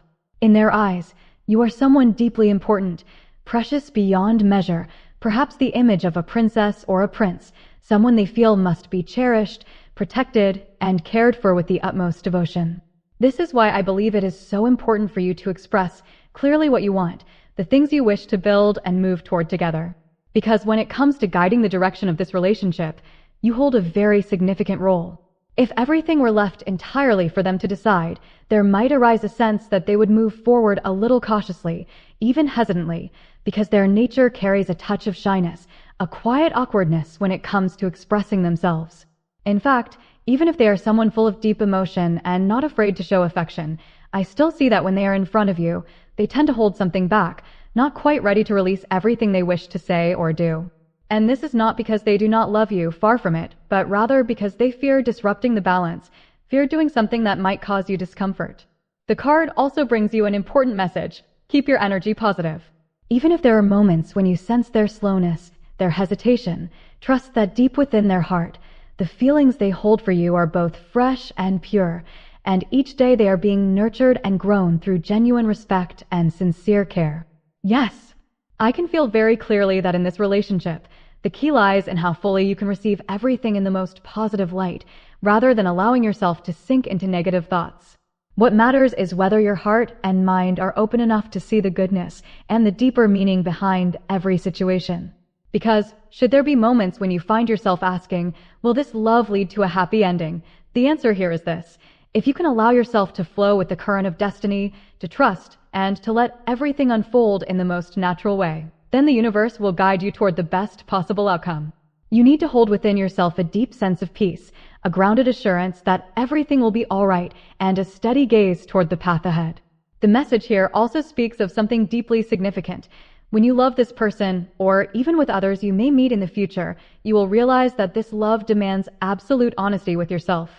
In their eyes, you are someone deeply important, precious beyond measure, perhaps the image of a princess or a prince, someone they feel must be cherished, protected, and cared for with the utmost devotion. This is why I believe it is so important for you to express clearly what you want, the things you wish to build and move toward together. Because when it comes to guiding the direction of this relationship, you hold a very significant role. If everything were left entirely for them to decide, there might arise a sense that they would move forward a little cautiously, even hesitantly, because their nature carries a touch of shyness, a quiet awkwardness when it comes to expressing themselves. In fact, even if they are someone full of deep emotion and not afraid to show affection, I still see that when they are in front of you, they tend to hold something back, not quite ready to release everything they wish to say or do. And this is not because they do not love you, far from it, but rather because they fear disrupting the balance, fear doing something that might cause you discomfort. The card also brings you an important message. Keep your energy positive. Even if there are moments when you sense their slowness, their hesitation, trust that deep within their heart, the feelings they hold for you are both fresh and pure, and each day they are being nurtured and grown through genuine respect and sincere care. Yes, I can feel very clearly that in this relationship, the key lies in how fully you can receive everything in the most positive light, rather than allowing yourself to sink into negative thoughts. What matters is whether your heart and mind are open enough to see the goodness and the deeper meaning behind every situation. Because, should there be moments when you find yourself asking, will this love lead to a happy ending? The answer here is this. If you can allow yourself to flow with the current of destiny, to trust, and to let everything unfold in the most natural way, then the universe will guide you toward the best possible outcome. You need to hold within yourself a deep sense of peace, a grounded assurance that everything will be all right, and a steady gaze toward the path ahead. The message here also speaks of something deeply significant. When you love this person, or even with others you may meet in the future, you will realize that this love demands absolute honesty with yourself.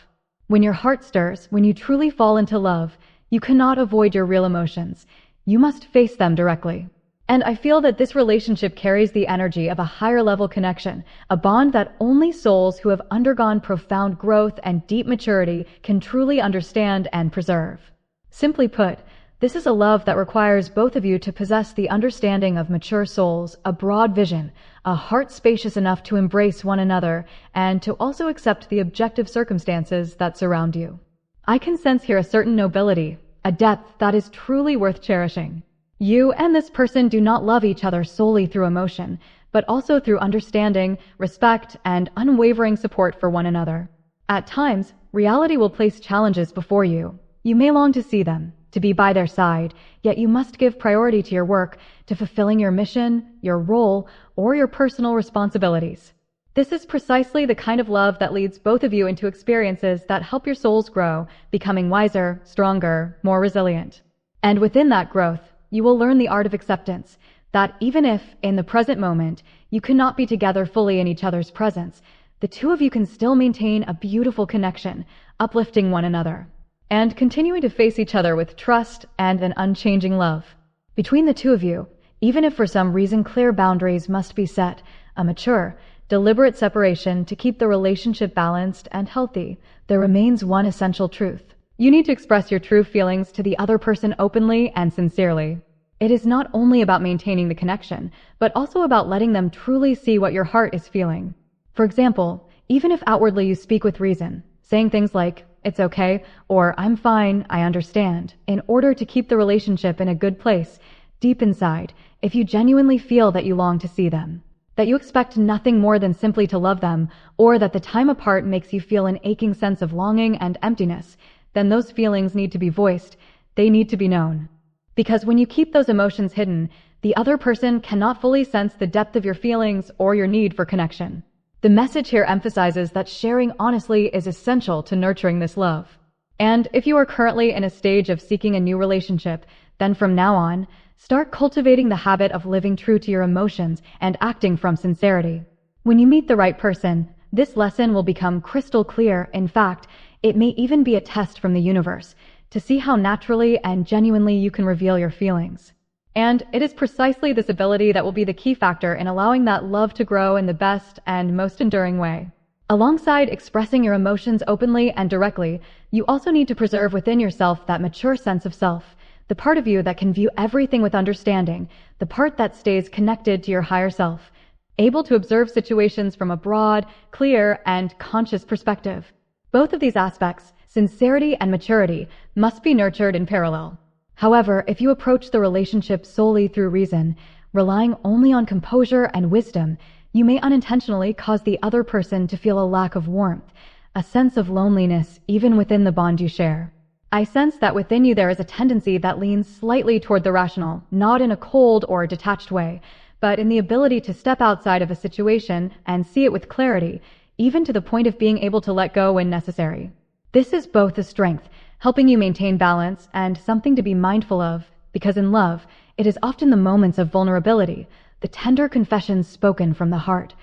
When your heart stirs, when you truly fall into love, you cannot avoid your real emotions. You must face them directly. And I feel that this relationship carries the energy of a higher level connection, a bond that only souls who have undergone profound growth and deep maturity can truly understand and preserve. Simply put, this is a love that requires both of you to possess the understanding of mature souls, a broad vision, a heart spacious enough to embrace one another, and to also accept the objective circumstances that surround you. I can sense here a certain nobility, a depth that is truly worth cherishing. You and this person do not love each other solely through emotion, but also through understanding, respect, and unwavering support for one another. At times, reality will place challenges before you. You may long to see them, to be by their side, yet you must give priority to your work, to fulfilling your mission, your role, or your personal responsibilities. This is precisely the kind of love that leads both of you into experiences that help your souls grow, becoming wiser, stronger, more resilient. And within that growth, you will learn the art of acceptance, that even if, in the present moment, you cannot be together fully in each other's presence, the two of you can still maintain a beautiful connection, uplifting one another, and continuing to face each other with trust and an unchanging love. Between the two of you, even if for some reason clear boundaries must be set, a mature, deliberate separation to keep the relationship balanced and healthy, there remains one essential truth. You need to express your true feelings to the other person openly and sincerely. It is not only about maintaining the connection, but also about letting them truly see what your heart is feeling. For example, even if outwardly you speak with reason, saying things like, "It's okay," or "I'm fine, I understand," in order to keep the relationship in a good place, deep inside, if you genuinely feel that you long to see them, that you expect nothing more than simply to love them, or that the time apart makes you feel an aching sense of longing and emptiness, then those feelings need to be voiced. They need to be known. Because when you keep those emotions hidden, the other person cannot fully sense the depth of your feelings or your need for connection. The message here emphasizes that sharing honestly is essential to nurturing this love. And if you are currently in a stage of seeking a new relationship, then from now on, start cultivating the habit of living true to your emotions and acting from sincerity. When you meet the right person, this lesson will become crystal clear. In fact, it may even be a test from the universe to see how naturally and genuinely you can reveal your feelings. And it is precisely this ability that will be the key factor in allowing that love to grow in the best and most enduring way. Alongside expressing your emotions openly and directly, you also need to preserve within yourself that mature sense of self, the part of you that can view everything with understanding, the part that stays connected to your higher self, able to observe situations from a broad, clear, and conscious perspective. Both of these aspects, sincerity and maturity, must be nurtured in parallel. However, if you approach the relationship solely through reason, relying only on composure and wisdom, you may unintentionally cause the other person to feel a lack of warmth, a sense of loneliness even within the bond you share. I sense that within you there is a tendency that leans slightly toward the rational, not in a cold or detached way, but in the ability to step outside of a situation and see it with clarity, even to the point of being able to let go when necessary. This is both a strength, helping you maintain balance, and something to be mindful of, because in love, it is often the moments of vulnerability, the tender confessions spoken from the heart,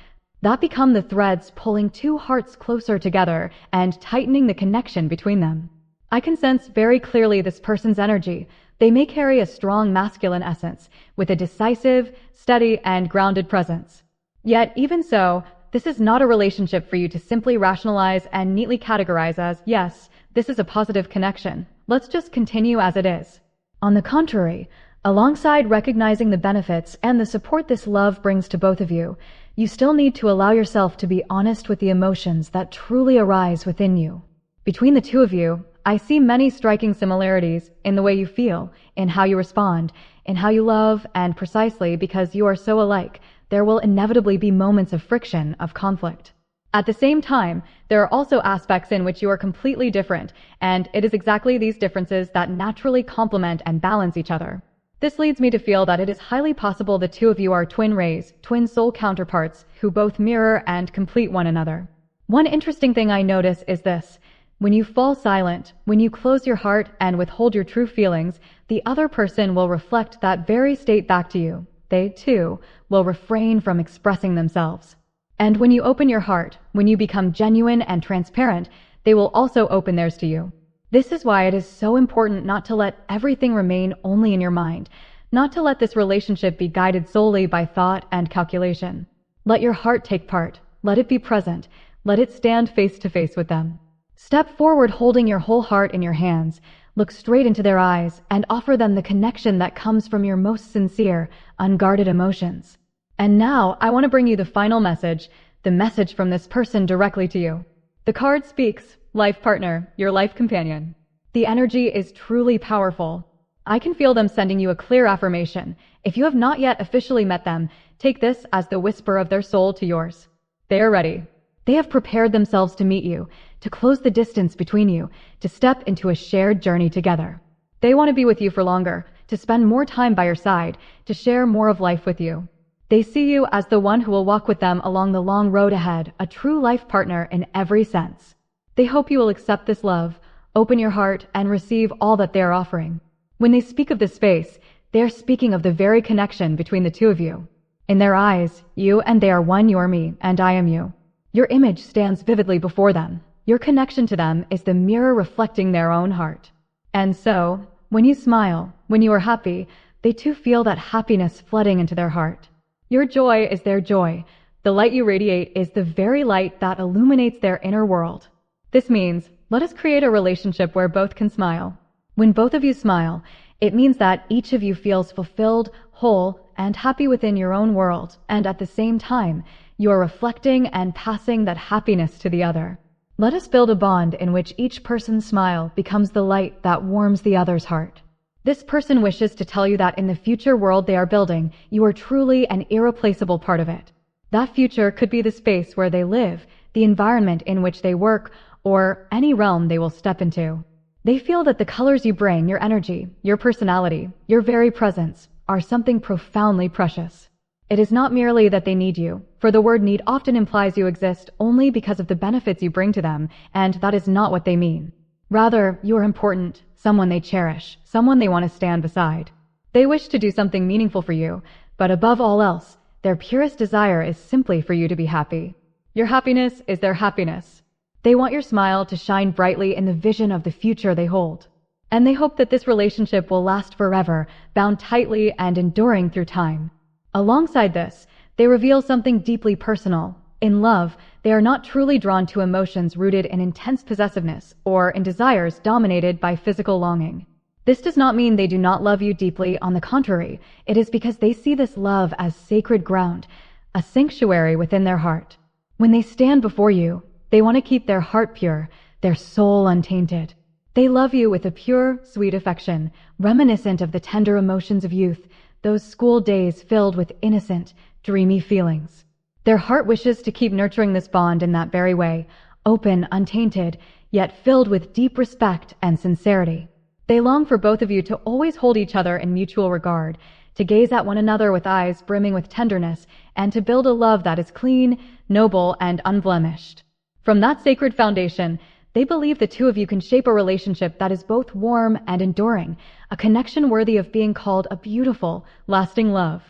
that become the threads pulling two hearts closer together and tightening the connection between them. I can sense very clearly this person's energy. They may carry a strong masculine essence, with a decisive, steady, and grounded presence. Yet, even so, this is not a relationship for you to simply rationalize and neatly categorize as, yes, this is a positive connection. Let's just continue as it is. On the contrary, alongside recognizing the benefits and the support this love brings to both of you, you still need to allow yourself to be honest with the emotions that truly arise within you. Between the two of you, I see many striking similarities in the way you feel, in how you respond, in how you love, and precisely because you are so alike, there will inevitably be moments of friction, of conflict. At the same time, there are also aspects in which you are completely different, and it is exactly these differences that naturally complement and balance each other. This leads me to feel that it is highly possible the two of you are twin rays, twin soul counterparts, who both mirror and complete one another. One interesting thing I notice is this. When you fall silent, when you close your heart and withhold your true feelings, the other person will reflect that very state back to you. They, too, will refrain from expressing themselves. And when you open your heart, when you become genuine and transparent, they will also open theirs to you. This is why it is so important not to let everything remain only in your mind, not to let this relationship be guided solely by thought and calculation. Let your heart take part. Let it be present. Let it stand face to face with them. Step forward holding your whole heart in your hands. Look straight into their eyes and offer them the connection that comes from your most sincere, unguarded emotions. And now, I want to bring you the final message, the message from this person directly to you. The card speaks, life partner, your life companion. The energy is truly powerful. I can feel them sending you a clear affirmation. If you have not yet officially met them, take this as the whisper of their soul to yours. They are ready. They have prepared themselves to meet you, to close the distance between you, to step into a shared journey together. They want to be with you for longer, to spend more time by your side, to share more of life with you. They see you as the one who will walk with them along the long road ahead, a true life partner in every sense. They hope you will accept this love, open your heart, and receive all that they are offering. When they speak of this space, they are speaking of the very connection between the two of you. In their eyes, you and they are one, you are me, and I am you. Your image stands vividly before them. Your connection to them is the mirror reflecting their own heart. And so, when you smile, when you are happy, they too feel that happiness flooding into their heart. Your joy is their joy. The light you radiate is the very light that illuminates their inner world. This means, let us create a relationship where both can smile. When both of you smile, it means that each of you feels fulfilled, whole, and happy within your own world, and at the same time, you are reflecting and passing that happiness to the other. Let us build a bond in which each person's smile becomes the light that warms the other's heart. This person wishes to tell you that in the future world they are building, you are truly an irreplaceable part of it. That future could be the space where they live, the environment in which they work, or any realm they will step into. They feel that the colors you bring, your energy, your personality, your very presence, are something profoundly precious. It is not merely that they need you, for the word need often implies you exist only because of the benefits you bring to them, and that is not what they mean. Rather, you are important, someone they cherish, someone they want to stand beside. They wish to do something meaningful for you, but above all else, their purest desire is simply for you to be happy. Your happiness is their happiness. They want your smile to shine brightly in the vision of the future they hold. And they hope that this relationship will last forever, bound tightly and enduring through time. Alongside this, they reveal something deeply personal. In love, they are not truly drawn to emotions rooted in intense possessiveness or in desires dominated by physical longing. This does not mean they do not love you deeply. On the contrary, it is because they see this love as sacred ground, a sanctuary within their heart. When they stand before you, they want to keep their heart pure, their soul untainted. They love you with a pure, sweet affection, reminiscent of the tender emotions of youth, those school days filled with innocent, dreamy feelings. Their heart wishes to keep nurturing this bond in that very way, open, untainted, yet filled with deep respect and sincerity. They long for both of you to always hold each other in mutual regard, to gaze at one another with eyes brimming with tenderness, and to build a love that is clean, noble, and unblemished. From that sacred foundation, they believe the two of you can shape a relationship that is both warm and enduring, a connection worthy of being called a beautiful, lasting love.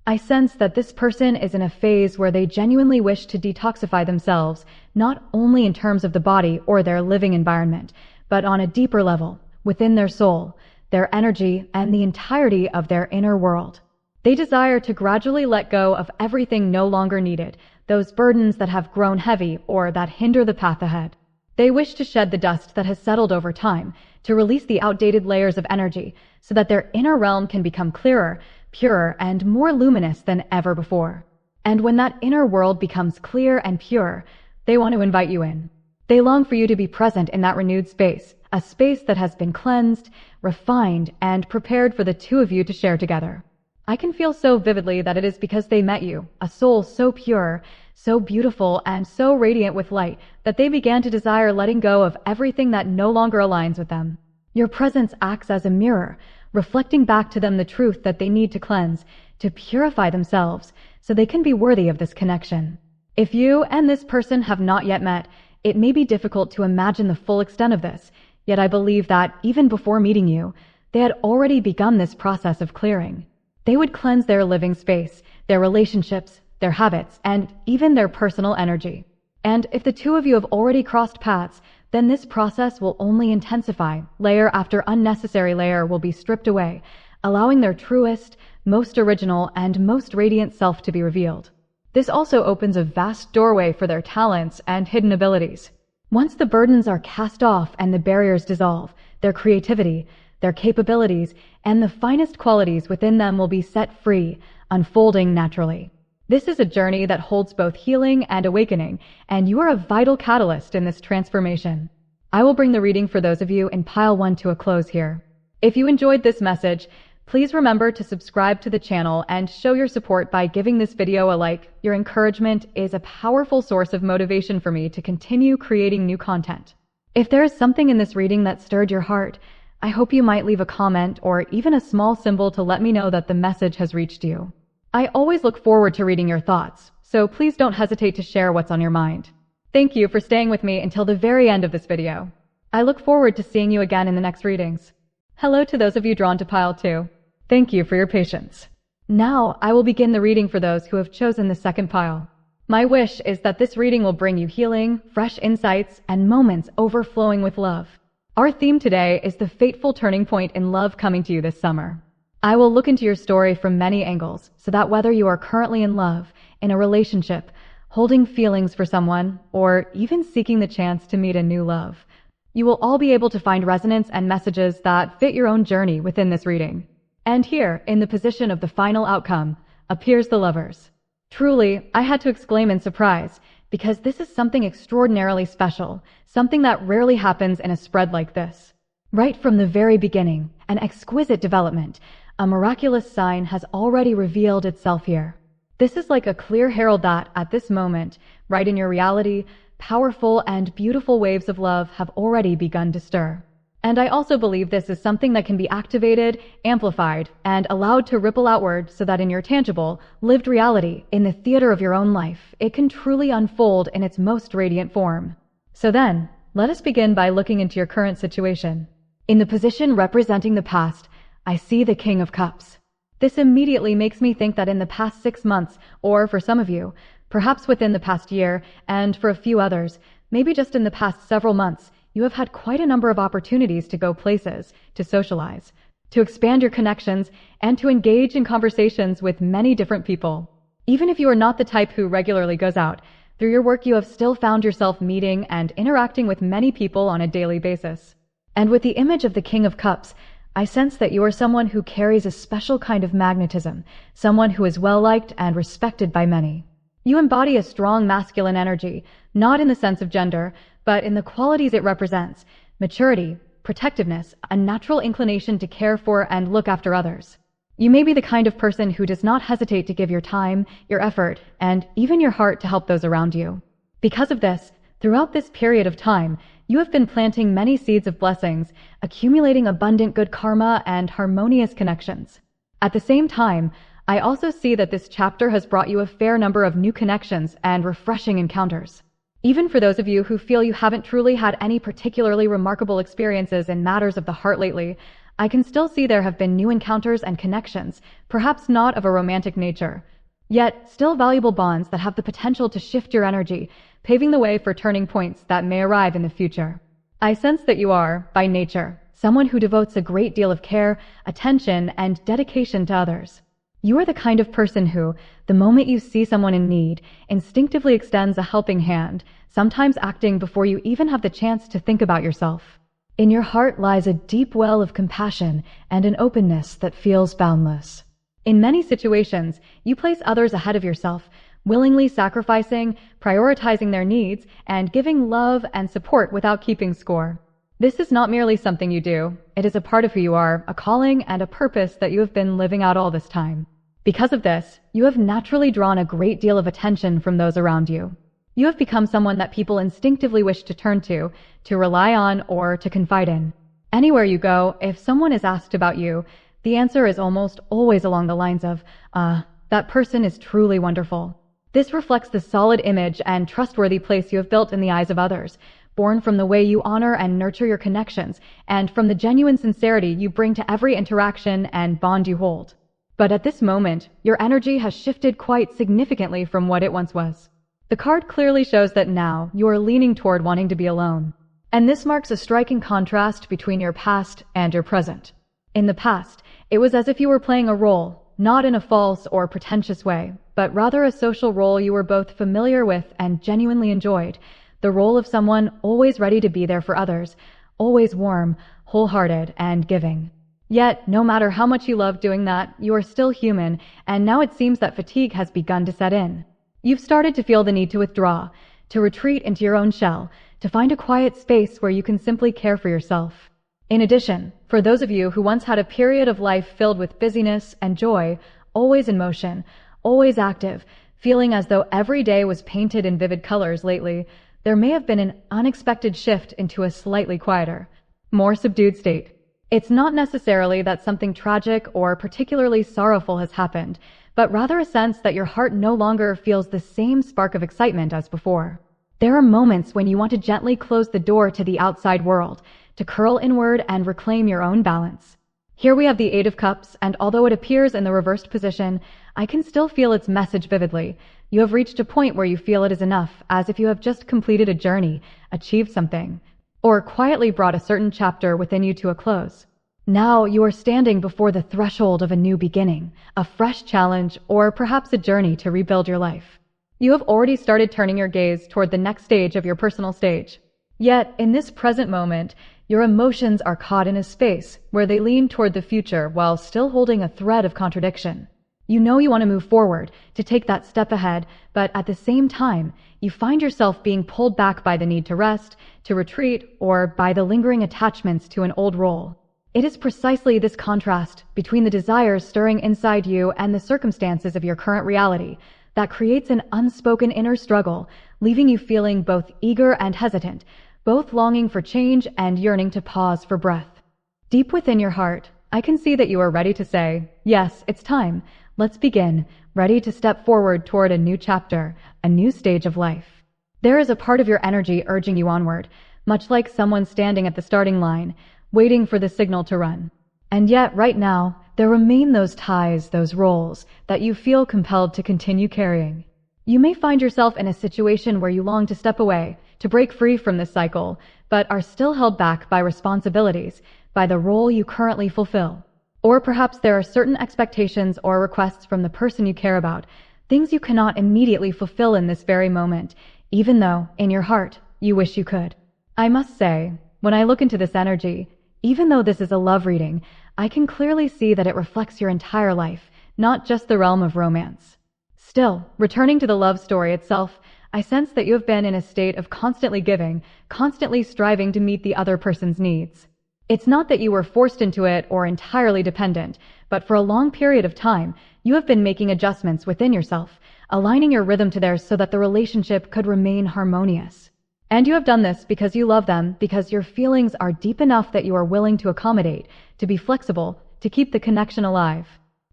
I sense that this person is in a phase where they genuinely wish to detoxify themselves, not only in terms of the body or their living environment, but on a deeper level, within their soul, their energy, and the entirety of their inner world. They desire to gradually let go of everything no longer needed, those burdens that have grown heavy or that hinder the path ahead. They wish to shed the dust that has settled over time, to release the outdated layers of energy, so that their inner realm can become clearer, purer, and more luminous than ever before. And when that inner world becomes clear and pure, they want to invite you in. They long for you to be present in that renewed space, a space that has been cleansed, refined, and prepared for the two of you to share together. I can feel so vividly that it is because they met you, a soul so pure, so beautiful, and so radiant with light that they began to desire letting go of everything that no longer aligns with them. Your presence acts as a mirror, reflecting back to them the truth that they need to cleanse, to purify themselves, so they can be worthy of this connection. If you and this person have not yet met, it may be difficult to imagine the full extent of this, yet I believe that even before meeting you, they had already begun this process of clearing. They would cleanse their living space, their relationships, their habits, and even their personal energy. And if the two of you have already crossed paths, then this process will only intensify. Layer after unnecessary layer will be stripped away, allowing their truest, most original, and most radiant self to be revealed. This also opens a vast doorway for their talents and hidden abilities. Once the burdens are cast off and the barriers dissolve, their creativity, their capabilities, and the finest qualities within them will be set free, unfolding naturally. This is a journey that holds both healing and awakening, and you are a vital catalyst in this transformation. I will bring the reading for those of you in Pile 1 to a close here. If you enjoyed this message, please remember to subscribe to the channel and show your support by giving this video a like. Your encouragement is a powerful source of motivation for me to continue creating new content. If there is something in this reading that stirred your heart, I hope you might leave a comment or even a small symbol to let me know that the message has reached you. I always look forward to reading your thoughts, so please don't hesitate to share what's on your mind. Thank you for staying with me until the very end of this video. I look forward to seeing you again in the next readings. Hello to those of you drawn to Pile 2. Thank you for your patience. Now I will begin the reading for those who have chosen the second pile. My wish is that this reading will bring you healing, fresh insights, and moments overflowing with love. Our theme today is the fateful turning point in love coming to you this summer. I will look into your story from many angles so that whether you are currently in love, in a relationship, holding feelings for someone, or even seeking the chance to meet a new love, you will all be able to find resonance and messages that fit your own journey within this reading. And here, in the position of the final outcome, appears the Lovers. Truly, I had to exclaim in surprise, because this is something extraordinarily special, something that rarely happens in a spread like this. Right from the very beginning, an exquisite development, a miraculous sign has already revealed itself here. This is like a clear herald that, at this moment, right in your reality, powerful and beautiful waves of love have already begun to stir. And I also believe this is something that can be activated, amplified, and allowed to ripple outward so that in your tangible, lived reality, in the theater of your own life, it can truly unfold in its most radiant form. So then, let us begin by looking into your current situation. In the position representing the past, I see the King of Cups. This immediately makes me think that in the past 6 months, or for some of you, perhaps within the past year, and for a few others, maybe just in the past several months, you have had quite a number of opportunities to go places, to socialize, to expand your connections, and to engage in conversations with many different people. Even if you are not the type who regularly goes out, through your work you have still found yourself meeting and interacting with many people on a daily basis. And with the image of the King of Cups, I sense that you are someone who carries a special kind of magnetism, someone who is well-liked and respected by many. You embody a strong masculine energy, not in the sense of gender, but in the qualities it represents: maturity, protectiveness, a natural inclination to care for and look after others. You may be the kind of person who does not hesitate to give your time, your effort, and even your heart to help those around you. Because of this, throughout this period of time, you have been planting many seeds of blessings, accumulating abundant good karma and harmonious connections. At the same time, I also see that this chapter has brought you a fair number of new connections and refreshing encounters. Even for those of you who feel you haven't truly had any particularly remarkable experiences in matters of the heart lately, I can still see there have been new encounters and connections, perhaps not of a romantic nature, yet still valuable bonds that have the potential to shift your energy, paving the way for turning points that may arrive in the future. I sense that you are, by nature, someone who devotes a great deal of care, attention, and dedication to others. You are the kind of person who, the moment you see someone in need, instinctively extends a helping hand, sometimes acting before you even have the chance to think about yourself. In your heart lies a deep well of compassion and an openness that feels boundless. In many situations, you place others ahead of yourself, willingly sacrificing, prioritizing their needs, and giving love and support without keeping score. This is not merely something you do. It is a part of who you are, a calling and a purpose that you have been living out all this time. Because of this, you have naturally drawn a great deal of attention from those around you. You have become someone that people instinctively wish to turn to rely on, or to confide in. Anywhere you go, if someone is asked about you, the answer is almost always along the lines of, that person is truly wonderful. This reflects the solid image and trustworthy place you have built in the eyes of others, born from the way you honor and nurture your connections, and from the genuine sincerity you bring to every interaction and bond you hold. But at this moment, your energy has shifted quite significantly from what it once was. The card clearly shows that now you are leaning toward wanting to be alone. And this marks a striking contrast between your past and your present. In the past, it was as if you were playing a role, not in a false or pretentious way, but rather a social role you were both familiar with and genuinely enjoyed. The role of someone always ready to be there for others, always warm, wholehearted, and giving. Yet, no matter how much you love doing that, you are still human, and now it seems that fatigue has begun to set in. You've started to feel the need to withdraw, to retreat into your own shell, to find a quiet space where you can simply care for yourself. In addition, for those of you who once had a period of life filled with busyness and joy, always in motion, always active, feeling as though every day was painted in vivid colors lately, there may have been an unexpected shift into a slightly quieter, more subdued state. It's not necessarily that something tragic or particularly sorrowful has happened, but rather a sense that your heart no longer feels the same spark of excitement as before. There are moments when you want to gently close the door to the outside world, to curl inward and reclaim your own balance. Here we have the Eight of Cups, and although it appears in the reversed position, I can still feel its message vividly. You have reached a point where you feel it is enough, as if you have just completed a journey, achieved something, or quietly brought a certain chapter within you to a close. Now you are standing before the threshold of a new beginning, a fresh challenge, or perhaps a journey to rebuild your life. You have already started turning your gaze toward the next stage of your personal stage. Yet, in this present moment, your emotions are caught in a space where they lean toward the future while still holding a thread of contradiction. You know you want to move forward, to take that step ahead, but at the same time, you find yourself being pulled back by the need to rest, to retreat, or by the lingering attachments to an old role. It is precisely this contrast between the desires stirring inside you and the circumstances of your current reality that creates an unspoken inner struggle, leaving you feeling both eager and hesitant, both longing for change and yearning to pause for breath. Deep within your heart, I can see that you are ready to say, yes, it's time. Let's begin, ready to step forward toward a new chapter, a new stage of life. There is a part of your energy urging you onward, much like someone standing at the starting line, waiting for the signal to run. And yet, right now, there remain those ties, those roles, that you feel compelled to continue carrying. You may find yourself in a situation where you long to step away, to break free from this cycle, but are still held back by responsibilities, by the role you currently fulfill. Or perhaps there are certain expectations or requests from the person you care about, things you cannot immediately fulfill in this very moment, even though, in your heart, you wish you could. I must say, when I look into this energy, even though this is a love reading, I can clearly see that it reflects your entire life, not just the realm of romance. Still, returning to the love story itself, I sense that you have been in a state of constantly giving, constantly striving to meet the other person's needs. It's not that you were forced into it or entirely dependent, but for a long period of time, you have been making adjustments within yourself, aligning your rhythm to theirs so that the relationship could remain harmonious. And you have done this because you love them, because your feelings are deep enough that you are willing to accommodate, to be flexible, to keep the connection alive.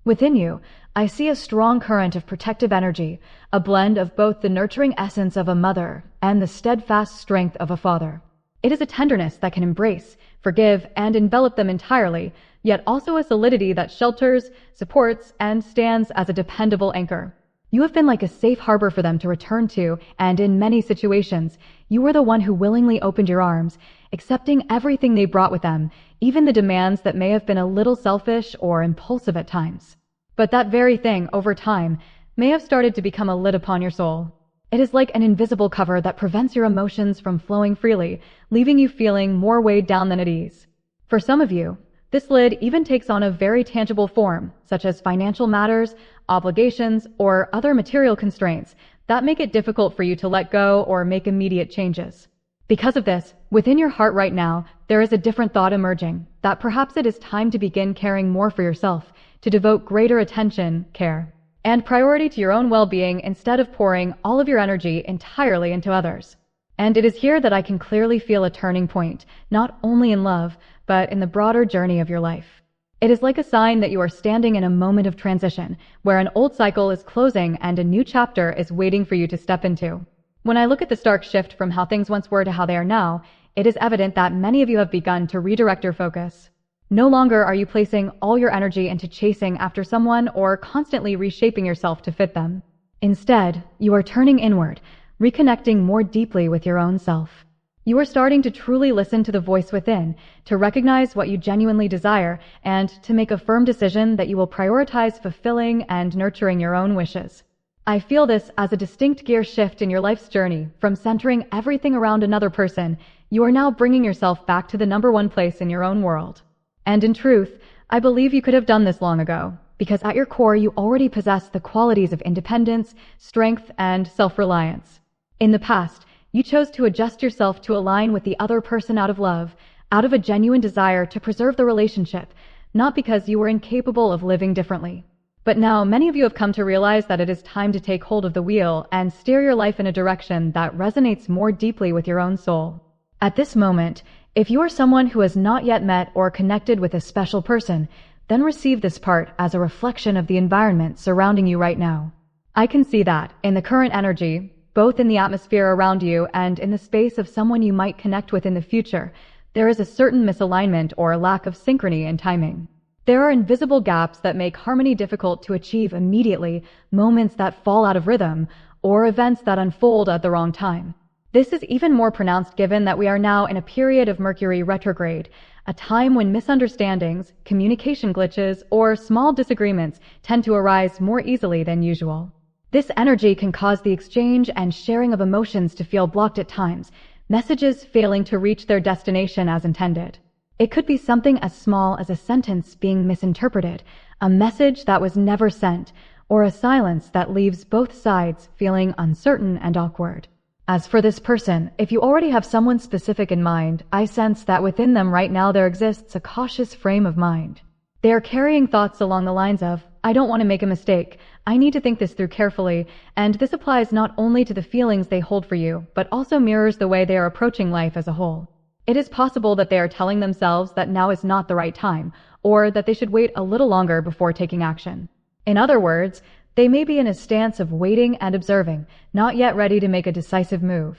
Within you, I see a strong current of protective energy, a blend of both the nurturing essence of a mother and the steadfast strength of a father. It is a tenderness that can embrace, forgive, and envelop them entirely, yet also a solidity that shelters, supports, and stands as a dependable anchor. You have been like a safe harbor for them to return to, and in many situations, you were the one who willingly opened your arms, accepting everything they brought with them, even the demands that may have been a little selfish or impulsive at times. But that very thing, over time, may have started to become a lid upon your soul. It is like an invisible cover that prevents your emotions from flowing freely, leaving you feeling more weighed down than at ease. For some of you, this lid even takes on a very tangible form, such as financial matters, obligations, or other material constraints that make it difficult for you to let go or make immediate changes. Because of this, within your heart right now, there is a different thought emerging, that perhaps it is time to begin caring more for yourself, to devote greater attention, care, and priority to your own well-being instead of pouring all of your energy entirely into others. And it is here that I can clearly feel a turning point, not only in love, but in the broader journey of your life. It is like a sign that you are standing in a moment of transition, where an old cycle is closing and a new chapter is waiting for you to step into. When I look at the stark shift from how things once were to how they are now, it is evident that many of you have begun to redirect your focus. No longer are you placing all your energy into chasing after someone or constantly reshaping yourself to fit them. Instead, you are turning inward, reconnecting more deeply with your own self. You are starting to truly listen to the voice within, to recognize what you genuinely desire, and to make a firm decision that you will prioritize fulfilling and nurturing your own wishes. I feel this as a distinct gear shift in your life's journey. From centering everything around another person, you are now bringing yourself back to the number one place in your own world. And in truth, I believe you could have done this long ago, because at your core you already possess the qualities of independence, strength, and self-reliance. In the past, you chose to adjust yourself to align with the other person out of love, out of a genuine desire to preserve the relationship, not because you were incapable of living differently. But now many of you have come to realize that it is time to take hold of the wheel and steer your life in a direction that resonates more deeply with your own soul. At this moment, if you are someone who has not yet met or connected with a special person, then receive this part as a reflection of the environment surrounding you right now. I can see that, in the current energy, both in the atmosphere around you and in the space of someone you might connect with in the future, there is a certain misalignment or lack of synchrony in timing. There are invisible gaps that make harmony difficult to achieve immediately, moments that fall out of rhythm, or events that unfold at the wrong time. This is even more pronounced given that we are now in a period of Mercury retrograde, a time when misunderstandings, communication glitches, or small disagreements tend to arise more easily than usual. This energy can cause the exchange and sharing of emotions to feel blocked at times, messages failing to reach their destination as intended. It could be something as small as a sentence being misinterpreted, a message that was never sent, or a silence that leaves both sides feeling uncertain and awkward. As for this person, if you already have someone specific in mind, I sense that within them right now there exists a cautious frame of mind. They are carrying thoughts along the lines of, I don't want to make a mistake, I need to think this through carefully, and this applies not only to the feelings they hold for you, but also mirrors the way they are approaching life as a whole. It is possible that they are telling themselves that now is not the right time, or that they should wait a little longer before taking action. In other words, they may be in a stance of waiting and observing, not yet ready to make a decisive move.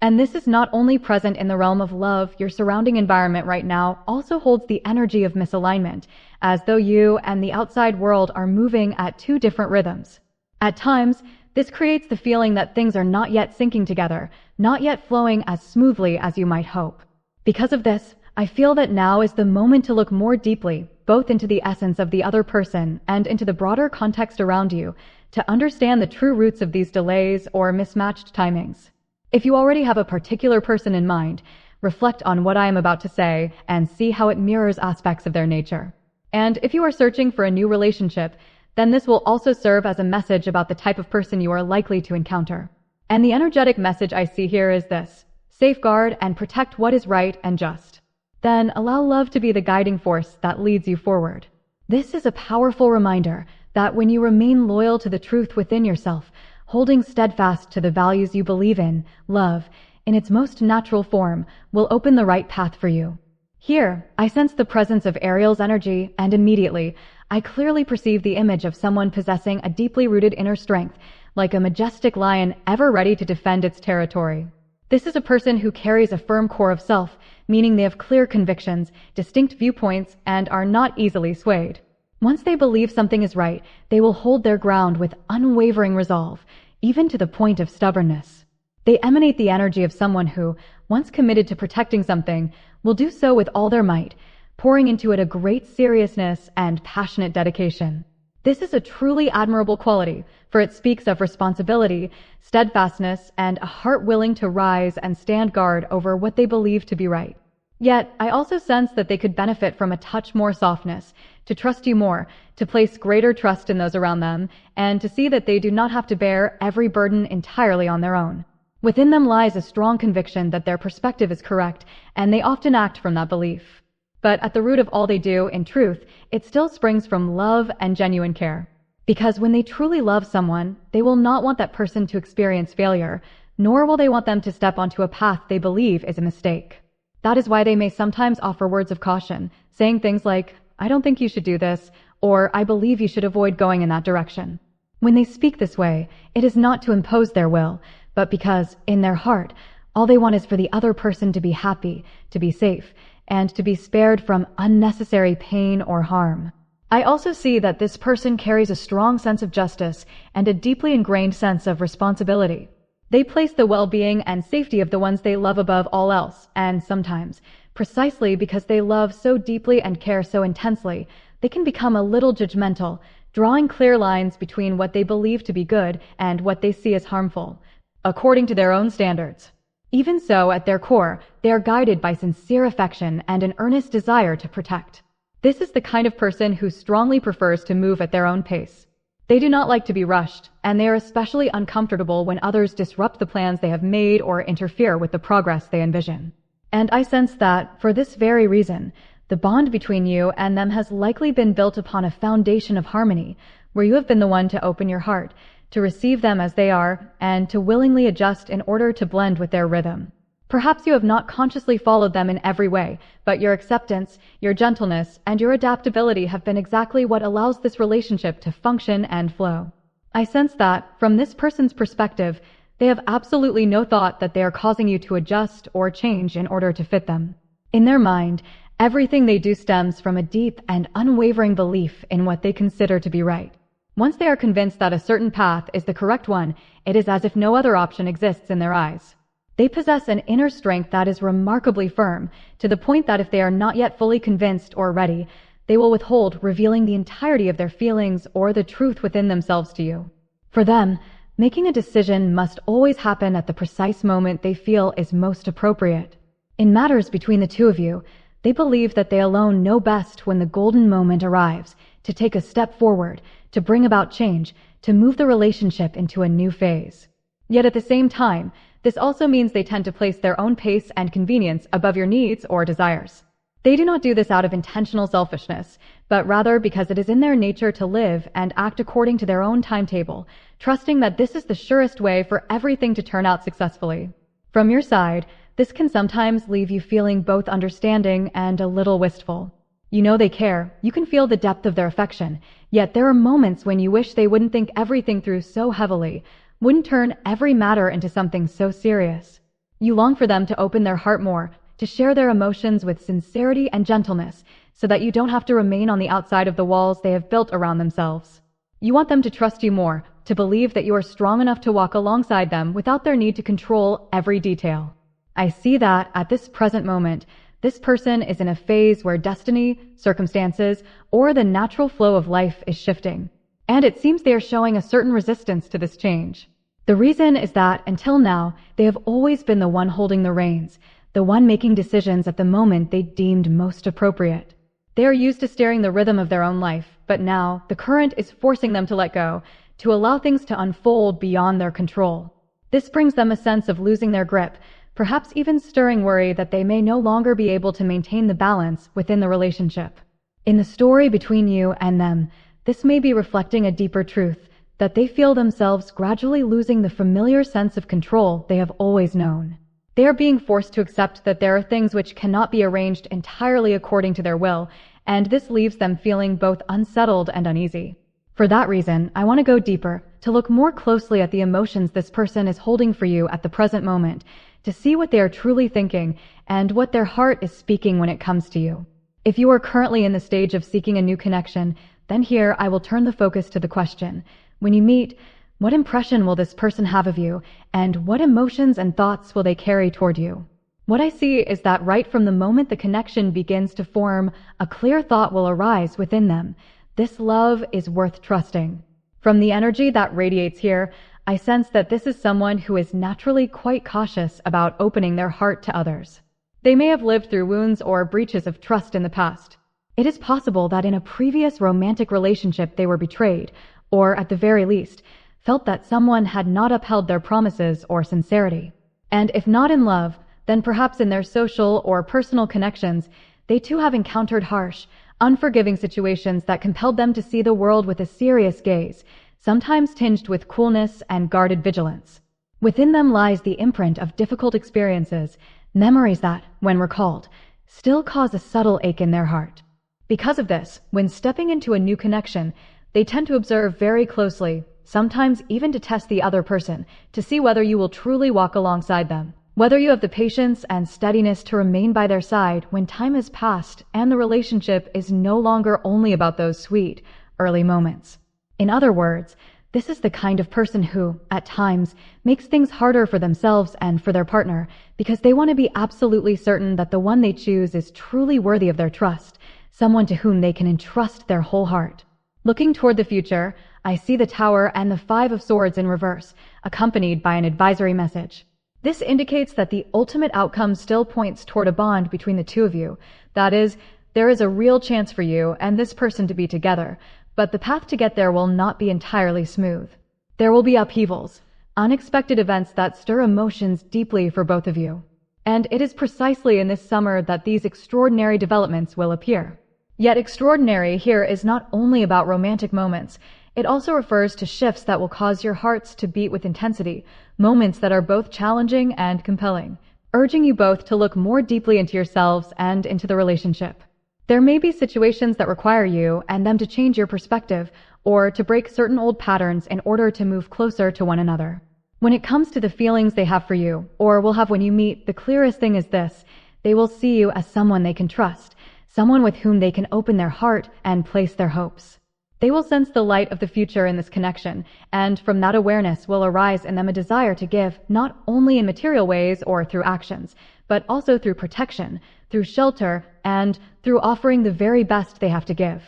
And this is not only present in the realm of love, your surrounding environment right now also holds the energy of misalignment, as though you and the outside world are moving at two different rhythms. At times, this creates the feeling that things are not yet syncing together, not yet flowing as smoothly as you might hope. Because of this, I feel that now is the moment to look more deeply, both into the essence of the other person and into the broader context around you, to understand the true roots of these delays or mismatched timings. If you already have a particular person in mind, reflect on what I am about to say and see how it mirrors aspects of their nature. And if you are searching for a new relationship, then this will also serve as a message about the type of person you are likely to encounter. And the energetic message I see here is this: safeguard and protect what is right and just. Then allow love to be the guiding force that leads you forward. This is a powerful reminder that when you remain loyal to the truth within yourself, holding steadfast to the values you believe in, love, in its most natural form, will open the right path for you. Here, I sense the presence of Ariel's energy, and immediately, I clearly perceive the image of someone possessing a deeply rooted inner strength, like a majestic lion ever ready to defend its territory. This is a person who carries a firm core of self, meaning they have clear convictions, distinct viewpoints, and are not easily swayed. Once they believe something is right, they will hold their ground with unwavering resolve, even to the point of stubbornness. They emanate the energy of someone who, once committed to protecting something, will do so with all their might, pouring into it a great seriousness and passionate dedication. This is a truly admirable quality, for it speaks of responsibility, steadfastness, and a heart willing to rise and stand guard over what they believe to be right. Yet, I also sense that they could benefit from a touch more softness, to trust you more, to place greater trust in those around them, and to see that they do not have to bear every burden entirely on their own. Within them lies a strong conviction that their perspective is correct, and they often act from that belief. But at the root of all they do, in truth, it still springs from love and genuine care. Because when they truly love someone, they will not want that person to experience failure, nor will they want them to step onto a path they believe is a mistake. That is why they may sometimes offer words of caution, saying things like, "I don't think you should do this," or "I believe you should avoid going in that direction." When they speak this way, it is not to impose their will, but because, in their heart, all they want is for the other person to be happy, to be safe, and to be spared from unnecessary pain or harm. I also see that this person carries a strong sense of justice and a deeply ingrained sense of responsibility. They place the well-being and safety of the ones they love above all else, and sometimes, precisely because they love so deeply and care so intensely, they can become a little judgmental, drawing clear lines between what they believe to be good and what they see as harmful, according to their own standards. Even so, at their core, they are guided by sincere affection and an earnest desire to protect. This is the kind of person who strongly prefers to move at their own pace. They do not like to be rushed, and they are especially uncomfortable when others disrupt the plans they have made or interfere with the progress they envision. And I sense that, for this very reason, the bond between you and them has likely been built upon a foundation of harmony, where you have been the one to open your heart, to receive them as they are, and to willingly adjust in order to blend with their rhythm. Perhaps you have not consciously followed them in every way, but your acceptance, your gentleness, and your adaptability have been exactly what allows this relationship to function and flow. I sense that, from this person's perspective, they have absolutely no thought that they are causing you to adjust or change in order to fit them. In their mind, everything they do stems from a deep and unwavering belief in what they consider to be right. Once they are convinced that a certain path is the correct one, it is as if no other option exists in their eyes. They possess an inner strength that is remarkably firm, to the point that if they are not yet fully convinced or ready, they will withhold revealing the entirety of their feelings or the truth within themselves to you. For them, making a decision must always happen at the precise moment they feel is most appropriate. In matters between the two of you, they believe that they alone know best when the golden moment arrives, to take a step forward, to bring about change, to move the relationship into a new phase. Yet at the same time, this also means they tend to place their own pace and convenience above your needs or desires. They do not do this out of intentional selfishness, but rather because it is in their nature to live and act according to their own timetable, trusting that this is the surest way for everything to turn out successfully. From your side, this can sometimes leave you feeling both understanding and a little wistful. You know they care, you can feel the depth of their affection, yet there are moments when you wish they wouldn't think everything through so heavily, wouldn't turn every matter into something so serious. You long for them to open their heart more, to share their emotions with sincerity and gentleness, so that you don't have to remain on the outside of the walls they have built around themselves. You want them to trust you more, to believe that you are strong enough to walk alongside them without their need to control every detail. I see that, at this present moment, this person is in a phase where destiny, circumstances, or the natural flow of life is shifting. And it seems they are showing a certain resistance to this change. The reason is that, until now, they have always been the one holding the reins, the one making decisions at the moment they deemed most appropriate. They are used to steering the rhythm of their own life, but now the current is forcing them to let go, to allow things to unfold beyond their control. This brings them a sense of losing their grip, perhaps even stirring worry that they may no longer be able to maintain the balance within the relationship. In the story between you and them, this may be reflecting a deeper truth, that they feel themselves gradually losing the familiar sense of control they have always known. They are being forced to accept that there are things which cannot be arranged entirely according to their will, and this leaves them feeling both unsettled and uneasy. For that reason, I want to go deeper, to look more closely at the emotions this person is holding for you at the present moment, to see what they are truly thinking and what their heart is speaking when it comes to you. If you are currently in the stage of seeking a new connection, then here I will turn the focus to the question: when you meet, what impression will this person have of you, and what emotions and thoughts will they carry toward you? What I see is that right from the moment the connection begins to form, a clear thought will arise within them, This love is worth trusting. From the energy that radiates here, I sense that this is someone who is naturally quite cautious about opening their heart to others. They may have lived through wounds or breaches of trust in the past. It is possible that in a previous romantic relationship they were betrayed, or at the very least, felt that someone had not upheld their promises or sincerity. And if not in love, then perhaps in their social or personal connections, they too have encountered harsh, unforgiving situations that compelled them to see the world with a serious gaze, sometimes tinged with coolness and guarded vigilance. Within them lies the imprint of difficult experiences, memories that, when recalled, still cause a subtle ache in their heart. Because of this, when stepping into a new connection, they tend to observe very closely, sometimes even to test the other person, to see whether you will truly walk alongside them, whether you have the patience and steadiness to remain by their side when time has passed and the relationship is no longer only about those sweet, early moments. In other words, this is the kind of person who, at times, makes things harder for themselves and for their partner because they want to be absolutely certain that the one they choose is truly worthy of their trust, someone to whom they can entrust their whole heart. Looking toward the future, I see the Tower and the Five of Swords in reverse, accompanied by an advisory message. This indicates that the ultimate outcome still points toward a bond between the two of you. That is, there is a real chance for you and this person to be together, but the path to get there will not be entirely smooth. There will be upheavals, unexpected events that stir emotions deeply for both of you. And it is precisely in this summer that these extraordinary developments will appear. Yet extraordinary here is not only about romantic moments. It also refers to shifts that will cause your hearts to beat with intensity, moments that are both challenging and compelling, urging you both to look more deeply into yourselves and into the relationship. There may be situations that require you and them to change your perspective or to break certain old patterns in order to move closer to one another. When it comes to the feelings they have for you, or will have when you meet, the clearest thing is this: they will see you as someone they can trust, someone with whom they can open their heart and place their hopes. They will sense the light of the future in this connection, and from that awareness will arise in them a desire to give, not only in material ways or through actions, but also through protection, through shelter, and through offering the very best they have to give.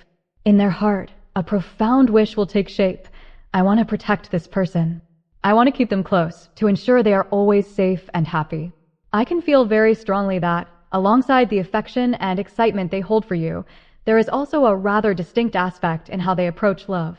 In their heart, a profound wish will take shape. I want to protect this person. I want to keep them close, to ensure they are always safe and happy. I can feel very strongly that, alongside the affection and excitement they hold for you, there is also a rather distinct aspect in how they approach love.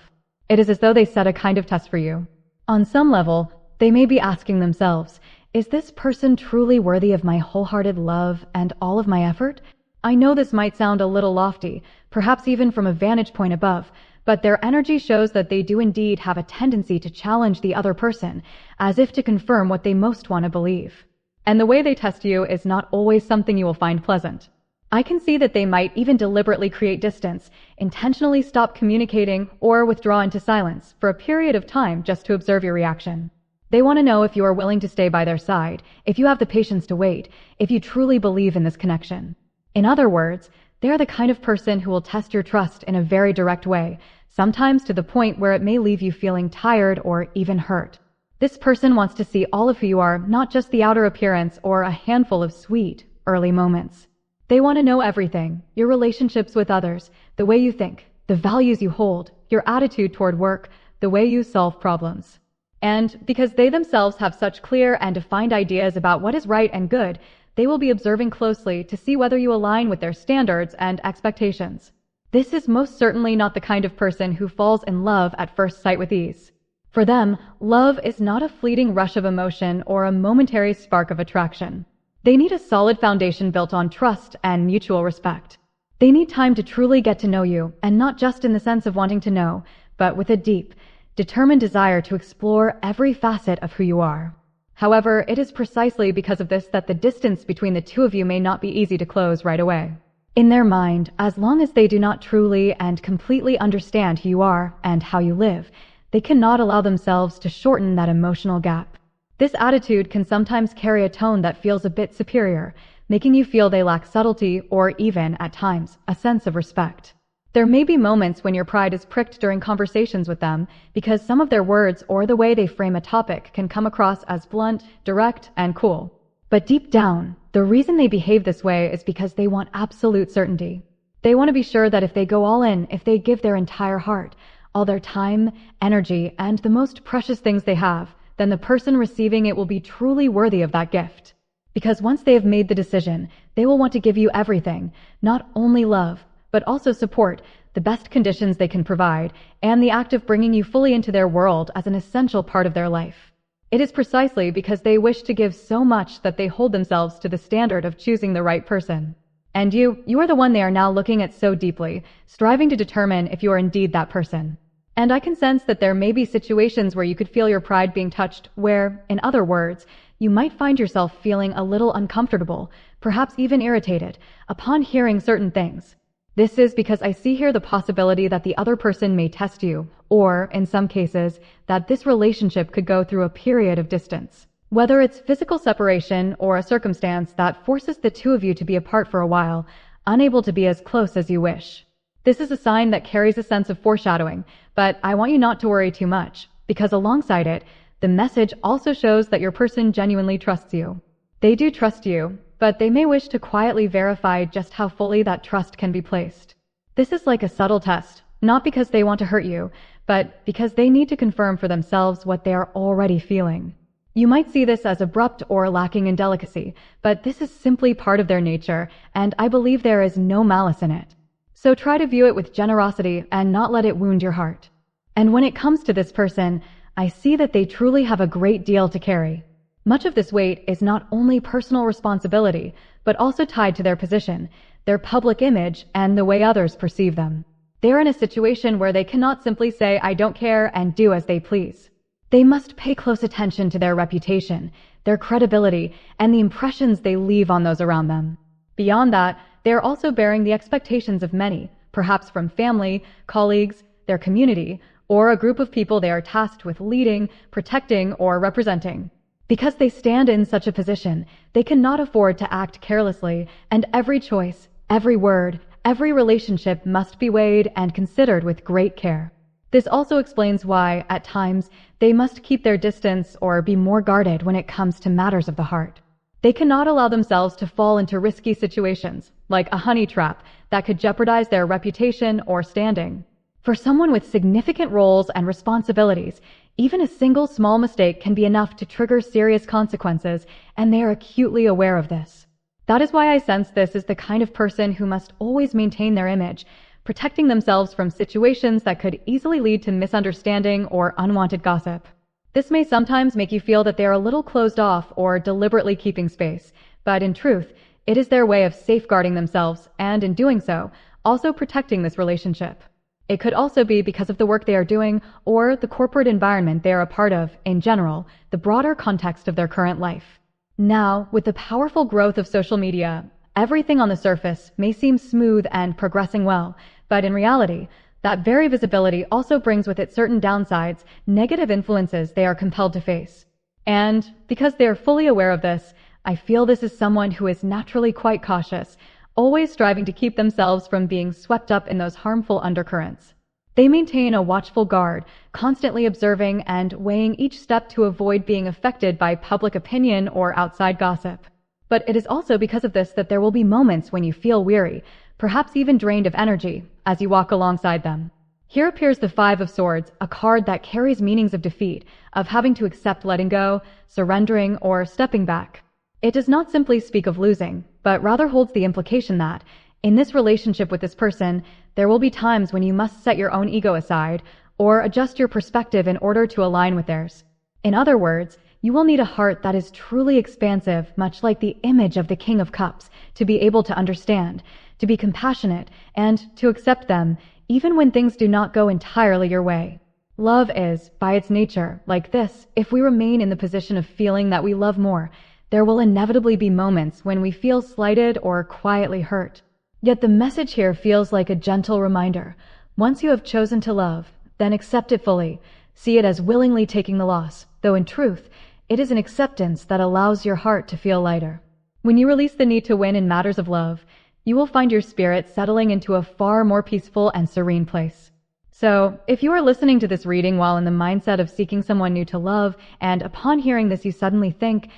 It is as though they set a kind of test for you. On some level, they may be asking themselves, is this person truly worthy of my wholehearted love and all of my effort? I know this might sound a little lofty, perhaps even from a vantage point above, but their energy shows that they do indeed have a tendency to challenge the other person, as if to confirm what they most want to believe. And the way they test you is not always something you will find pleasant. I can see that they might even deliberately create distance, intentionally stop communicating, or withdraw into silence for a period of time just to observe your reaction. They want to know if you are willing to stay by their side, if you have the patience to wait, if you truly believe in this connection. In other words, they are the kind of person who will test your trust in a very direct way, sometimes to the point where it may leave you feeling tired or even hurt. This person wants to see all of who you are, not just the outer appearance or a handful of sweet, early moments. They want to know everything: your relationships with others, the way you think, the values you hold, your attitude toward work, the way you solve problems. And because they themselves have such clear and defined ideas about what is right and good, they will be observing closely to see whether you align with their standards and expectations. This is most certainly not the kind of person who falls in love at first sight with ease. For them, love is not a fleeting rush of emotion or a momentary spark of attraction. They need a solid foundation built on trust and mutual respect. They need time to truly get to know you, and not just in the sense of wanting to know, but with a deep, determined desire to explore every facet of who you are. However, it is precisely because of this that the distance between the two of you may not be easy to close right away. In their mind, as long as they do not truly and completely understand who you are and how you live, they cannot allow themselves to shorten that emotional gap. This attitude can sometimes carry a tone that feels a bit superior, making you feel they lack subtlety or even, at times, a sense of respect. There may be moments when your pride is pricked during conversations with them because some of their words or the way they frame a topic can come across as blunt, direct, and cool. But deep down, the reason they behave this way is because they want absolute certainty. They want to be sure that if they go all in, if they give their entire heart, all their time, energy, and the most precious things they have, then the person receiving it will be truly worthy of that gift. Because once they have made the decision, they will want to give you everything, not only love, but also support, the best conditions they can provide, and the act of bringing you fully into their world as an essential part of their life. It is precisely because they wish to give so much that they hold themselves to the standard of choosing the right person. And you are the one they are now looking at so deeply, striving to determine if you are indeed that person. And I can sense that there may be situations where you could feel your pride being touched, where, in other words, you might find yourself feeling a little uncomfortable, perhaps even irritated, upon hearing certain things. This is because I see here the possibility that the other person may test you, or, in some cases, that this relationship could go through a period of distance. Whether it's physical separation or a circumstance that forces the two of you to be apart for a while, unable to be as close as you wish. This is a sign that carries a sense of foreshadowing, but I want you not to worry too much, because alongside it, the message also shows that your person genuinely trusts you. They do trust you, but they may wish to quietly verify just how fully that trust can be placed. This is like a subtle test, not because they want to hurt you, but because they need to confirm for themselves what they are already feeling. You might see this as abrupt or lacking in delicacy, but this is simply part of their nature, and I believe there is no malice in it. So try to view it with generosity and not let it wound your heart. And when it comes to this person, I see that they truly have a great deal to carry. Much of this weight is not only personal responsibility, but also tied to their position, their public image, and the way others perceive them. They're in a situation where they cannot simply say, "I don't care," and do as they please. They must pay close attention to their reputation, their credibility, and the impressions they leave on those around them. Beyond that, they are also bearing the expectations of many, perhaps from family, colleagues, their community, or a group of people they are tasked with leading, protecting, or representing. Because they stand in such a position, they cannot afford to act carelessly, and every choice, every word, every relationship must be weighed and considered with great care. This also explains why, at times, they must keep their distance or be more guarded when it comes to matters of the heart. They cannot allow themselves to fall into risky situations, like a honey trap, that could jeopardize their reputation or standing. For someone with significant roles and responsibilities, even a single small mistake can be enough to trigger serious consequences, and they are acutely aware of this. That is why I sense this is the kind of person who must always maintain their image, protecting themselves from situations that could easily lead to misunderstanding or unwanted gossip. This may sometimes make you feel that they are a little closed off or deliberately keeping space, but in truth, it is their way of safeguarding themselves and, in doing so, also protecting this relationship. It could also be because of the work they are doing or the corporate environment they are a part of, in general, the broader context of their current life. Now, with the powerful growth of social media, everything on the surface may seem smooth and progressing well, but in reality, that very visibility also brings with it certain downsides, negative influences they are compelled to face. And because they are fully aware of this, I feel this is someone who is naturally quite cautious, always striving to keep themselves from being swept up in those harmful undercurrents. They maintain a watchful guard, constantly observing and weighing each step to avoid being affected by public opinion or outside gossip. But it is also because of this that there will be moments when you feel weary, perhaps even drained of energy, as you walk alongside them. Here appears the Five of Swords, a card that carries meanings of defeat, of having to accept letting go, surrendering, or stepping back. It does not simply speak of losing, but rather holds the implication that, in this relationship with this person, there will be times when you must set your own ego aside, or adjust your perspective in order to align with theirs. In other words, you will need a heart that is truly expansive, much like the image of the King of Cups, to be able to understand, to be compassionate, and to accept them, even when things do not go entirely your way. Love is, by its nature, like this. If we remain in the position of feeling that we love more, there will inevitably be moments when we feel slighted or quietly hurt. Yet the message here feels like a gentle reminder. Once you have chosen to love, then accept it fully. See it as willingly taking the loss, though in truth, it is an acceptance that allows your heart to feel lighter. When you release the need to win in matters of love, you will find your spirit settling into a far more peaceful and serene place. So, if you are listening to this reading while in the mindset of seeking someone new to love, and upon hearing this you suddenly think,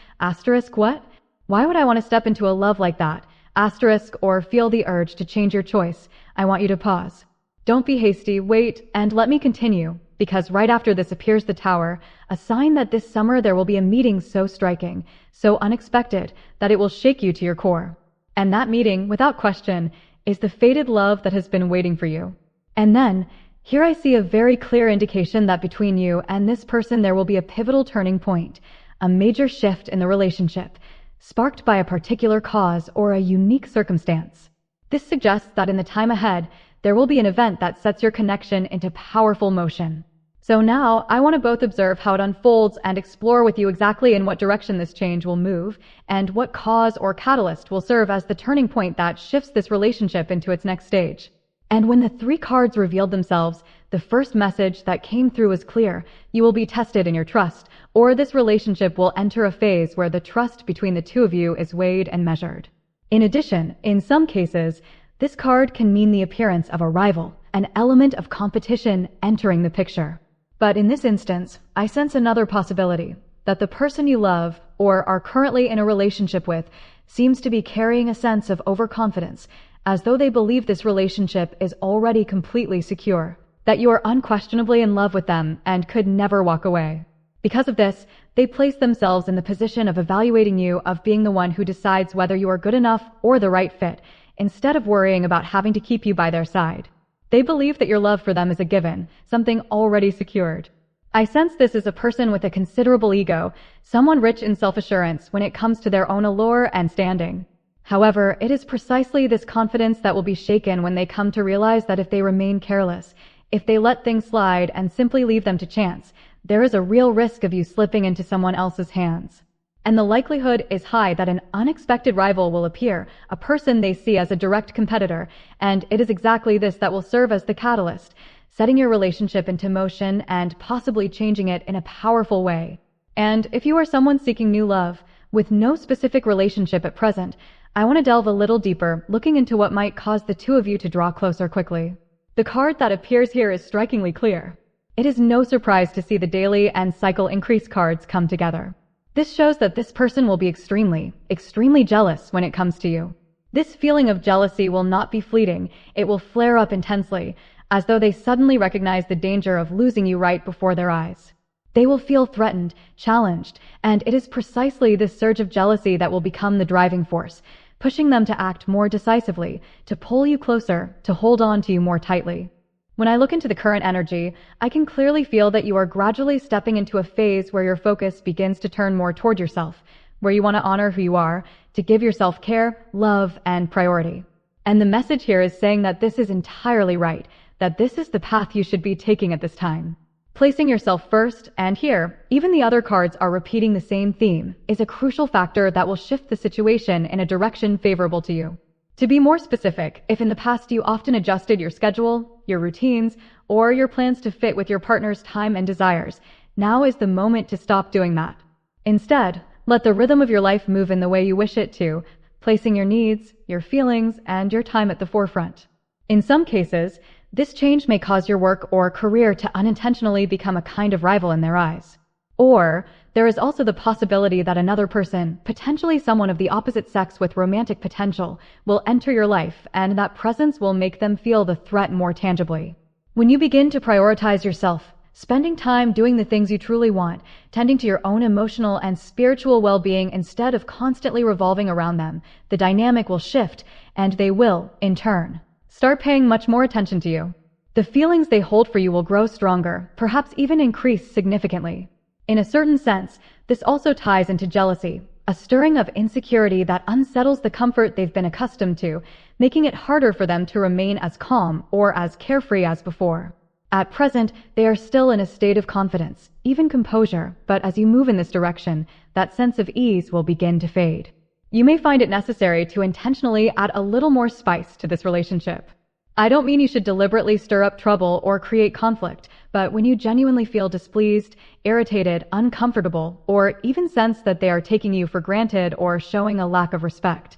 *what? Why would I want to step into a love like that? asterisk, or feel the urge to change your choice, I want you to pause. Don't be hasty, wait, and let me continue, because right after this appears the Tower, a sign that this summer there will be a meeting so striking, so unexpected, that it will shake you to your core. And that meeting, without question, is the fated love that has been waiting for you. And then, here I see a very clear indication that between you and this person there will be a pivotal turning point, a major shift in the relationship, sparked by a particular cause or a unique circumstance. This suggests that in the time ahead, there will be an event that sets your connection into powerful motion. So now, I want to both observe how it unfolds and explore with you exactly in what direction this change will move, and what cause or catalyst will serve as the turning point that shifts this relationship into its next stage. And when the 3 cards revealed themselves, the first message that came through was clear: you will be tested in your trust, or this relationship will enter a phase where the trust between the two of you is weighed and measured. In addition, in some cases, this card can mean the appearance of a rival, an element of competition entering the picture. But in this instance, I sense another possibility, that the person you love, or are currently in a relationship with, seems to be carrying a sense of overconfidence, as though they believe this relationship is already completely secure, that you are unquestionably in love with them and could never walk away. Because of this, they place themselves in the position of evaluating you, of being the one who decides whether you are good enough or the right fit, instead of worrying about having to keep you by their side. They believe that your love for them is a given, something already secured. I sense this as a person with a considerable ego, someone rich in self-assurance when it comes to their own allure and standing. However, it is precisely this confidence that will be shaken when they come to realize that if they remain careless, if they let things slide and simply leave them to chance, there is a real risk of you slipping into someone else's hands. And the likelihood is high that an unexpected rival will appear, a person they see as a direct competitor, and it is exactly this that will serve as the catalyst, setting your relationship into motion and possibly changing it in a powerful way. And if you are someone seeking new love, with no specific relationship at present, I want to delve a little deeper, looking into what might cause the two of you to draw closer quickly. The card that appears here is strikingly clear. It is no surprise to see the daily and cycle increase cards come together. This shows that this person will be extremely jealous when it comes to you. This feeling of jealousy will not be fleeting, it will flare up intensely, as though they suddenly recognize the danger of losing you right before their eyes. They will feel threatened, challenged, and it is precisely this surge of jealousy that will become the driving force, pushing them to act more decisively, to pull you closer, to hold on to you more tightly. When I look into the current energy, I can clearly feel that you are gradually stepping into a phase where your focus begins to turn more toward yourself, where you want to honor who you are, to give yourself care, love, and priority. And the message here is saying that this is entirely right, that this is the path you should be taking at this time. Placing yourself first, and here, even the other cards are repeating the same theme, is a crucial factor that will shift the situation in a direction favorable to you. To be more specific, if in the past you often adjusted your schedule, your routines, or your plans to fit with your partner's time and desires, now is the moment to stop doing that. Instead, let the rhythm of your life move in the way you wish it to, placing your needs, your feelings, and your time at the forefront. In some cases, this change may cause your work or career to unintentionally become a kind of rival in their eyes. Or, there is also the possibility that another person, potentially someone of the opposite sex with romantic potential, will enter your life, and that presence will make them feel the threat more tangibly. When you begin to prioritize yourself, spending time doing the things you truly want, tending to your own emotional and spiritual well-being instead of constantly revolving around them, the dynamic will shift, and they will, in turn, start paying much more attention to you. The feelings they hold for you will grow stronger, perhaps even increase significantly. In a certain sense, this also ties into jealousy, a stirring of insecurity that unsettles the comfort they've been accustomed to, making it harder for them to remain as calm or as carefree as before. At present, they are still in a state of confidence, even composure, but as you move in this direction, that sense of ease will begin to fade. You may find it necessary to intentionally add a little more spice to this relationship. I don't mean you should deliberately stir up trouble or create conflict, but when you genuinely feel displeased, irritated, uncomfortable, or even sense that they are taking you for granted or showing a lack of respect,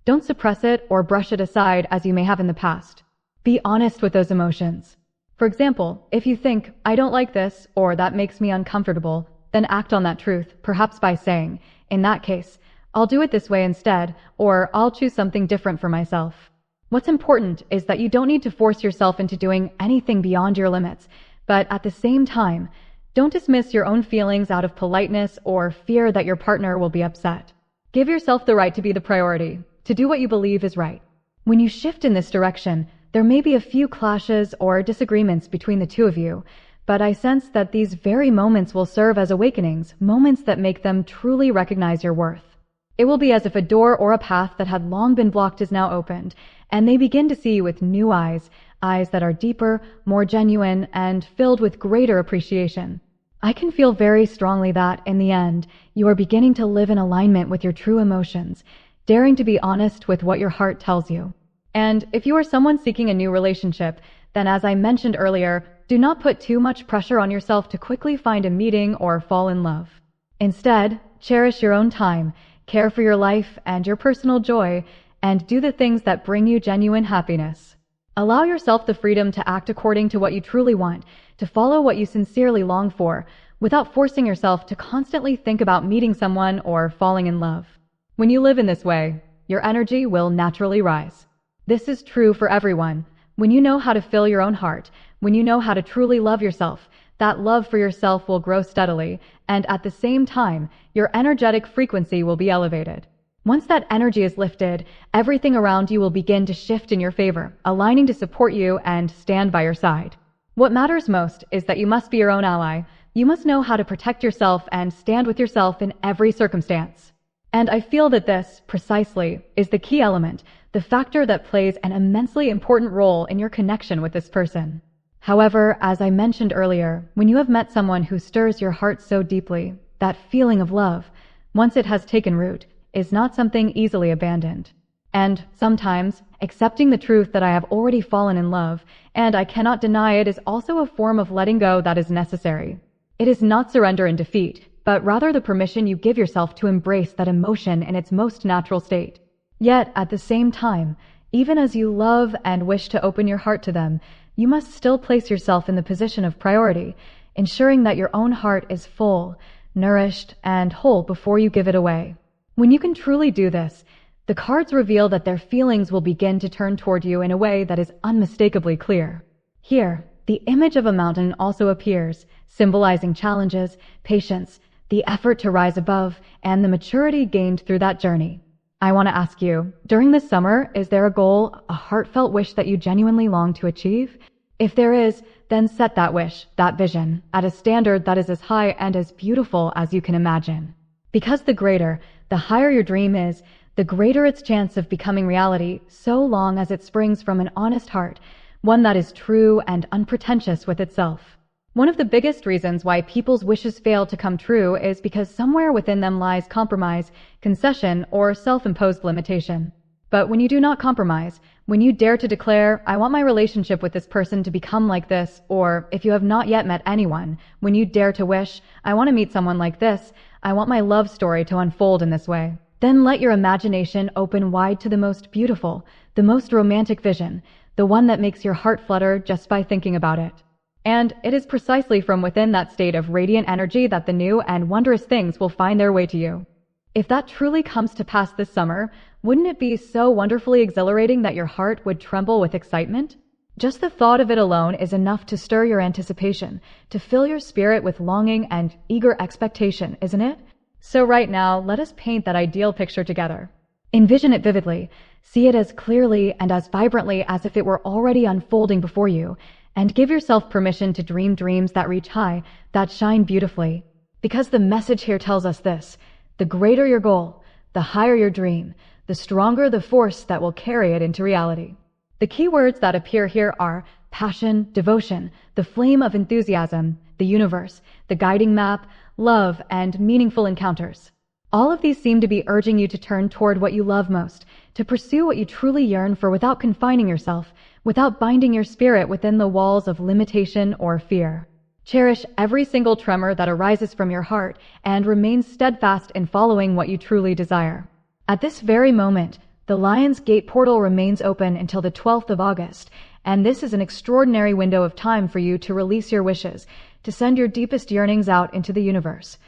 don't suppress it or brush it aside as you may have in the past. Be honest with those emotions. For example, if you think, "I don't like this," or "that makes me uncomfortable," then act on that truth, perhaps by saying, "In that case, I'll do it this way instead, or I'll choose something different for myself. What's important is that you don't need to force yourself into doing anything beyond your limits, but at the same time, don't dismiss your own feelings out of politeness or fear that your partner will be upset. Give yourself the right to be the priority, to do what you believe is right. When you shift in this direction, there may be a few clashes or disagreements between the two of you, but I sense that these very moments will serve as awakenings, moments that make them truly recognize your worth. It will be as if a door or a path that had long been blocked is now opened, and they begin to see you with new eyes, eyes that are deeper, more genuine, and filled with greater appreciation. I can feel very strongly that, in the end, you are beginning to live in alignment with your true emotions, daring to be honest with what your heart tells you. And if you are someone seeking a new relationship, then as I mentioned earlier, do not put too much pressure on yourself to quickly find a meeting or fall in love. Instead, cherish your own time, care for your life and your personal joy, and do the things that bring you genuine happiness. Allow yourself the freedom to act according to what you truly want, to follow what you sincerely long for, without forcing yourself to constantly think about meeting someone or falling in love. When you live in this way, your energy will naturally rise. This is true for everyone. When you know how to fill your own heart, when you know how to truly love yourself, that love for yourself will grow steadily, and at the same time, your energetic frequency will be elevated. Once that energy is lifted, everything around you will begin to shift in your favor, aligning to support you and stand by your side. What matters most is that you must be your own ally. You must know how to protect yourself and stand with yourself in every circumstance. And I feel that this, precisely, is the key element, the factor that plays an immensely important role in your connection with this person. However, as I mentioned earlier, when you have met someone who stirs your heart so deeply, that feeling of love, once it has taken root, is not something easily abandoned. And sometimes, accepting the truth that I have already fallen in love, and I cannot deny it, is also a form of letting go that is necessary. It is not surrender and defeat, but rather the permission you give yourself to embrace that emotion in its most natural state. Yet, at the same time, even as you love and wish to open your heart to them, you must still place yourself in the position of priority, ensuring that your own heart is full, nourished, and whole before you give it away. When you can truly do this, the cards reveal that their feelings will begin to turn toward you in a way that is unmistakably clear. Here, the image of a mountain also appears, symbolizing challenges, patience, the effort to rise above, and the maturity gained through that journey. I want to ask you, during this summer, is there a goal, a heartfelt wish that you genuinely long to achieve? If there is, then set that wish, that vision, at a standard that is as high and as beautiful as you can imagine. Because the greater, the higher your dream is, the greater its chance of becoming reality, so long as it springs from an honest heart, one that is true and unpretentious with itself. One of the biggest reasons why people's wishes fail to come true is because somewhere within them lies compromise, concession, or self-imposed limitation. But when you do not compromise, when you dare to declare, I want my relationship with this person to become like this, or if you have not yet met anyone, when you dare to wish, I want to meet someone like this, I want my love story to unfold in this way, then let your imagination open wide to the most beautiful, the most romantic vision, the one that makes your heart flutter just by thinking about it. And it is precisely from within that state of radiant energy that the new and wondrous things will find their way to you. If that truly comes to pass this summer, wouldn't it be so wonderfully exhilarating that your heart would tremble with excitement? Just the thought of it alone is enough to stir your anticipation, to fill your spirit with longing and eager expectation, isn't it? So right now, let us paint that ideal picture together. Envision it vividly, see it as clearly and as vibrantly as if it were already unfolding before you, and give yourself permission to dream dreams that reach high, that shine beautifully. Because the message here tells us this: the greater your goal, the higher your dream, the stronger the force that will carry it into reality. The key words that appear here are passion, devotion, the flame of enthusiasm, the universe, the guiding map, love, and meaningful encounters. All of these seem to be urging you to turn toward what you love most, to pursue what you truly yearn for without confining yourself, without binding your spirit within the walls of limitation or fear. Cherish every single tremor that arises from your heart and remain steadfast in following what you truly desire. At this very moment, the Lion's Gate portal remains open until the 12th of August, and this is an extraordinary window of time for you to release your wishes, to send your deepest yearnings out into the universe.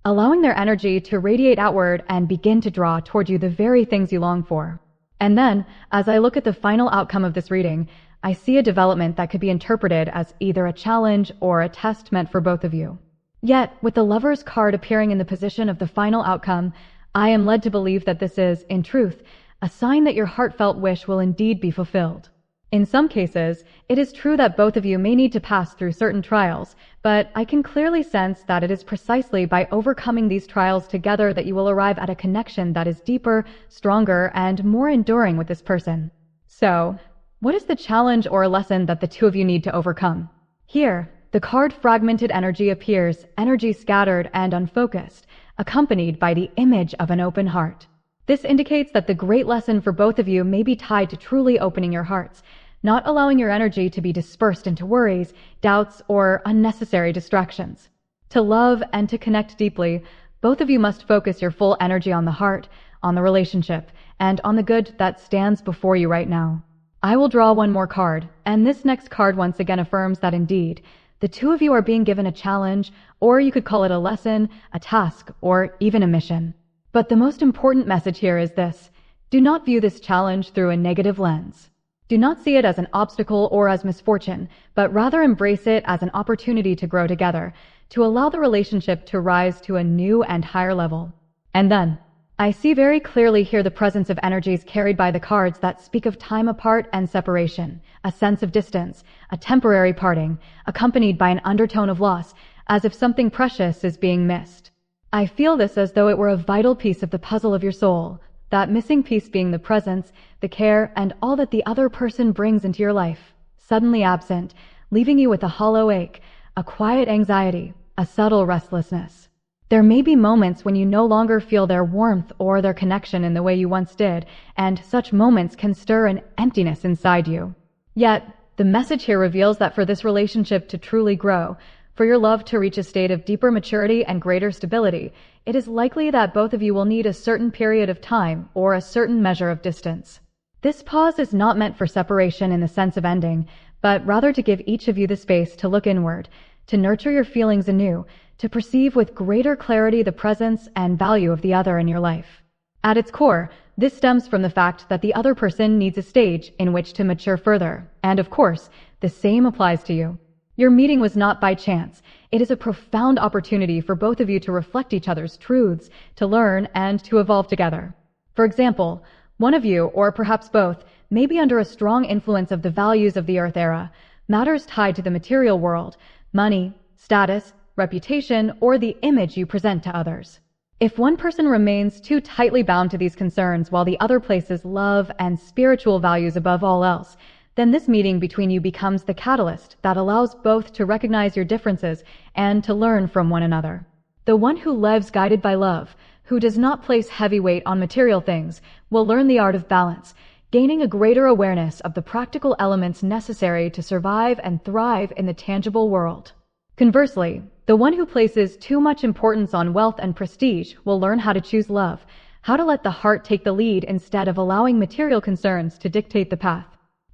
allowing their energy to radiate outward and begin to draw toward you the very things you long for. And then, as I look at the final outcome of this reading, I see a development that could be interpreted as either a challenge or a test meant for both of you. Yet, with the Lover's card appearing in the position of the final outcome, I am led to believe that this is, in truth, a sign that your heartfelt wish will indeed be fulfilled. In some cases, it is true that both of you may need to pass through certain trials, but I can clearly sense that it is precisely by overcoming these trials together that you will arrive at a connection that is deeper, stronger, and more enduring with this person. So, what is the challenge or lesson that the two of you need to overcome? Here, the card Fragmented Energy appears, energy scattered and unfocused, accompanied by the image of an open heart. This indicates that the great lesson for both of you may be tied to truly opening your hearts, not allowing your energy to be dispersed into worries, doubts, or unnecessary distractions. To love and to connect deeply, both of you must focus your full energy on the heart, on the relationship, and on the good that stands before you right now. I will draw one more card, and this next card once again affirms that indeed, the two of you are being given a challenge, or you could call it a lesson, a task, or even a mission. But the most important message here is this: do not view this challenge through a negative lens. Do not see it as an obstacle or as misfortune, but rather embrace it as an opportunity to grow together, to allow the relationship to rise to a new and higher level. And then, I see very clearly here the presence of energies carried by the cards that speak of time apart and separation, a sense of distance, a temporary parting, accompanied by an undertone of loss, as if something precious is being missed. I feel this as though it were a vital piece of the puzzle of your soul, that missing piece being the presence, the care, and all that the other person brings into your life, suddenly absent, leaving you with a hollow ache, a quiet anxiety, a subtle restlessness. There may be moments when you no longer feel their warmth or their connection in the way you once did, and such moments can stir an emptiness inside you. Yet, the message here reveals that for this relationship to truly grow, for your love to reach a state of deeper maturity and greater stability, it is likely that both of you will need a certain period of time or a certain measure of distance. This pause is not meant for separation in the sense of ending, but rather to give each of you the space to look inward, to nurture your feelings anew, to perceive with greater clarity the presence and value of the other in your life. At its core, this stems from the fact that the other person needs a stage in which to mature further, and of course, the same applies to you. Your meeting was not by chance. It is a profound opportunity for both of you to reflect each other's truths, to learn, and to evolve together. For example, one of you, or perhaps both, may be under a strong influence of the values of the Earth era, matters tied to the material world, money, status, reputation, or the image you present to others. If one person remains too tightly bound to these concerns while the other places love and spiritual values above all else, then this meeting between you becomes the catalyst that allows both to recognize your differences and to learn from one another. The one who lives guided by love, who does not place heavy weight on material things, will learn the art of balance, gaining a greater awareness of the practical elements necessary to survive and thrive in the tangible world. Conversely, the one who places too much importance on wealth and prestige will learn how to choose love, how to let the heart take the lead instead of allowing material concerns to dictate the path.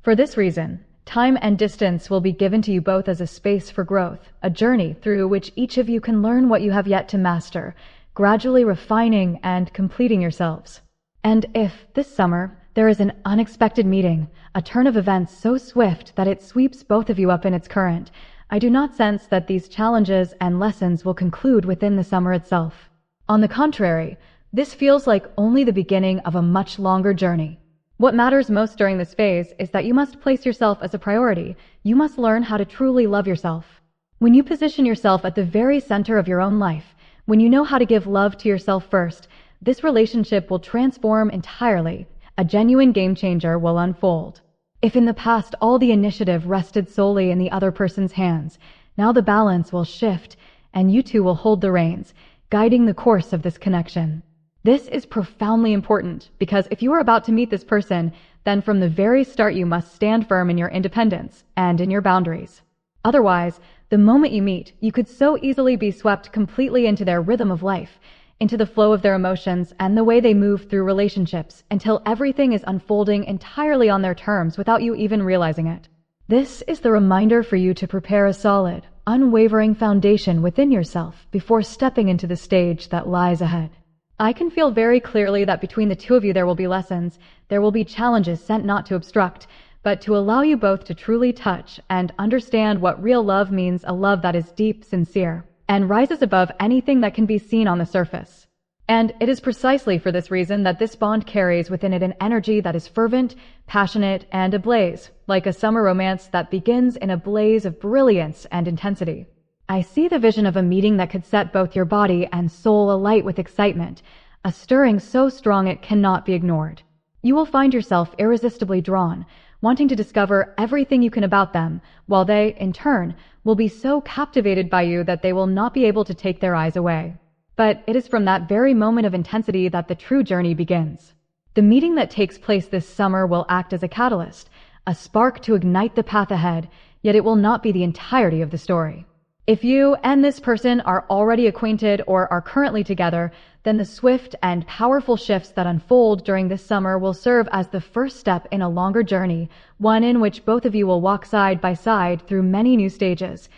For this reason, time and distance will be given to you both as a space for growth, a journey through which each of you can learn what you have yet to master, gradually refining and completing yourselves. And if, this summer, there is an unexpected meeting, a turn of events so swift that it sweeps both of you up in its current, I do not sense that these challenges and lessons will conclude within the summer itself. On the contrary, this feels like only the beginning of a much longer journey. What matters most during this phase is that you must place yourself as a priority. You must learn how to truly love yourself. When you position yourself at the very center of your own life, when you know how to give love to yourself first, this relationship will transform entirely. A genuine game changer will unfold. If in the past all the initiative rested solely in the other person's hands, now the balance will shift and you two will hold the reins, guiding the course of this connection. This is profoundly important because if you are about to meet this person, then from the very start you must stand firm in your independence and in your boundaries. Otherwise, the moment you meet, you could so easily be swept completely into their rhythm of life, into the flow of their emotions and the way they move through relationships until everything is unfolding entirely on their terms without you even realizing it. This is the reminder for you to prepare a solid, unwavering foundation within yourself before stepping into the stage that lies ahead. I can feel very clearly that between the two of you there will be lessons, there will be challenges sent not to obstruct, but to allow you both to truly touch and understand what real love means, a love that is deep, sincere, and rises above anything that can be seen on the surface. And it is precisely for this reason that this bond carries within it an energy that is fervent, passionate, and ablaze, like a summer romance that begins in a blaze of brilliance and intensity. I see the vision of a meeting that could set both your body and soul alight with excitement, a stirring so strong it cannot be ignored. You will find yourself irresistibly drawn, wanting to discover everything you can about them, while they, in turn, will be so captivated by you that they will not be able to take their eyes away. But it is from that very moment of intensity that the true journey begins. The meeting that takes place this summer will act as a catalyst, a spark to ignite the path ahead, yet it will not be the entirety of the story. If you and this person are already acquainted or are currently together, then the swift and powerful shifts that unfold during this summer will serve as the first step in a longer journey, one in which both of you will walk side by side through many new stages,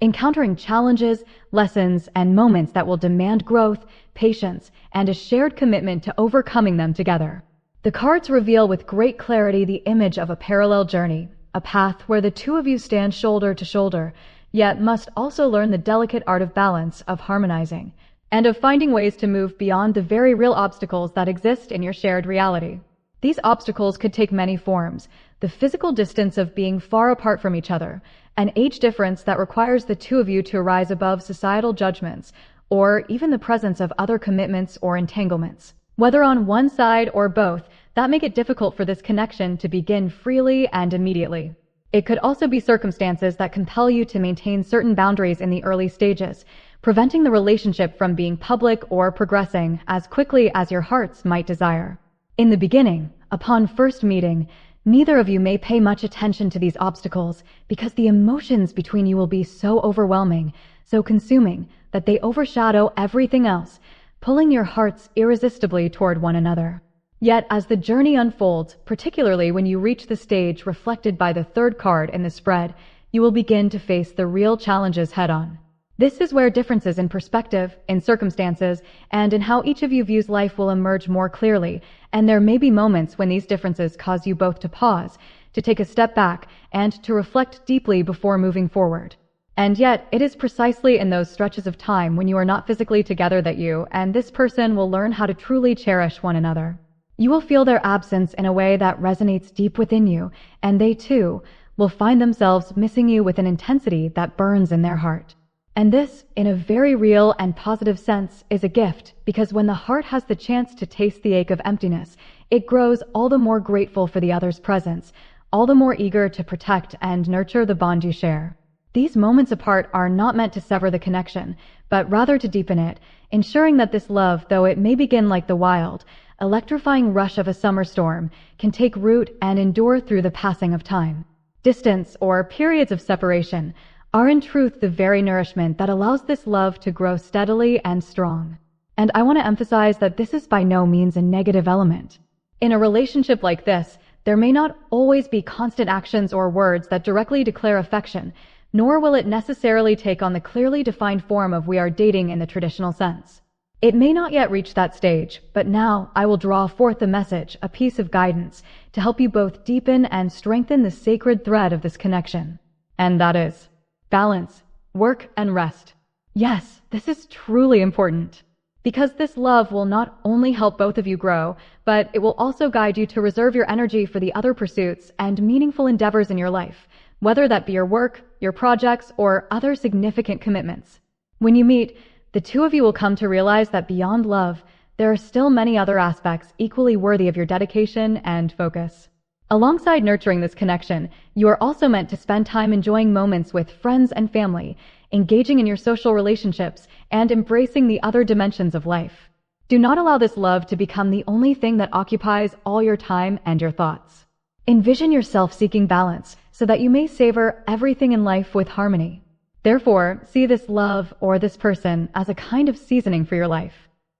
encountering challenges, lessons, and moments that will demand growth, patience, and a shared commitment to overcoming them together. The cards reveal with great clarity the image of a parallel journey, a path where the two of you stand shoulder to shoulder, yet must also learn the delicate art of balance, of harmonizing, and of finding ways to move beyond the very real obstacles that exist in your shared reality. These obstacles could take many forms: the physical distance of being far apart from each other, an age difference that requires the two of you to rise above societal judgments, or even the presence of other commitments or entanglements, whether on one side or both, that make it difficult for this connection to begin freely and immediately. It could also be circumstances that compel you to maintain certain boundaries in the early stages, preventing the relationship from being public or progressing as quickly as your hearts might desire. In the beginning, upon first meeting, neither of you may pay much attention to these obstacles because the emotions between you will be so overwhelming, so consuming, that they overshadow everything else, pulling your hearts irresistibly toward one another. Yet as the journey unfolds, particularly when you reach the stage reflected by the third card in the spread, you will begin to face the real challenges head-on. This is where differences in perspective, in circumstances, and in how each of you views life will emerge more clearly, and there may be moments when these differences cause you both to pause, to take a step back, and to reflect deeply before moving forward. And yet, it is precisely in those stretches of time when you are not physically together that you and this person will learn how to truly cherish one another. You will feel their absence in a way that resonates deep within you, and they too will find themselves missing you with an intensity that burns in their heart. And this, in a very real and positive sense, is a gift, because when the heart has the chance to taste the ache of emptiness, it grows all the more grateful for the other's presence, all the more eager to protect and nurture the bond you share. These moments apart are not meant to sever the connection, but rather to deepen it, ensuring that this love, though it may begin like the wild, electrifying rush of a summer storm, can take root and endure through the passing of time. Distance, or periods of separation, are in truth the very nourishment that allows this love to grow steadily and strong. And I want to emphasize that this is by no means a negative element. In a relationship like this, there may not always be constant actions or words that directly declare affection, nor will it necessarily take on the clearly defined form of "we are dating" in the traditional sense. It may not yet reach that stage, but now I will draw forth a message, a piece of guidance, to help you both deepen and strengthen the sacred thread of this connection. And that is balance, work, and rest. Yes, this is truly important, because this love will not only help both of you grow, but it will also guide you to reserve your energy for the other pursuits and meaningful endeavors in your life, whether that be your work, your projects, or other significant commitments. When you meet, the two of you will come to realize that beyond love, there are still many other aspects equally worthy of your dedication and focus. Alongside nurturing this connection, you are also meant to spend time enjoying moments with friends and family, engaging in your social relationships, and embracing the other dimensions of life. Do not allow this love to become the only thing that occupies all your time and your thoughts. Envision yourself seeking balance so that you may savor everything in life with harmony. Therefore, see this love or this person as a kind of seasoning for your life.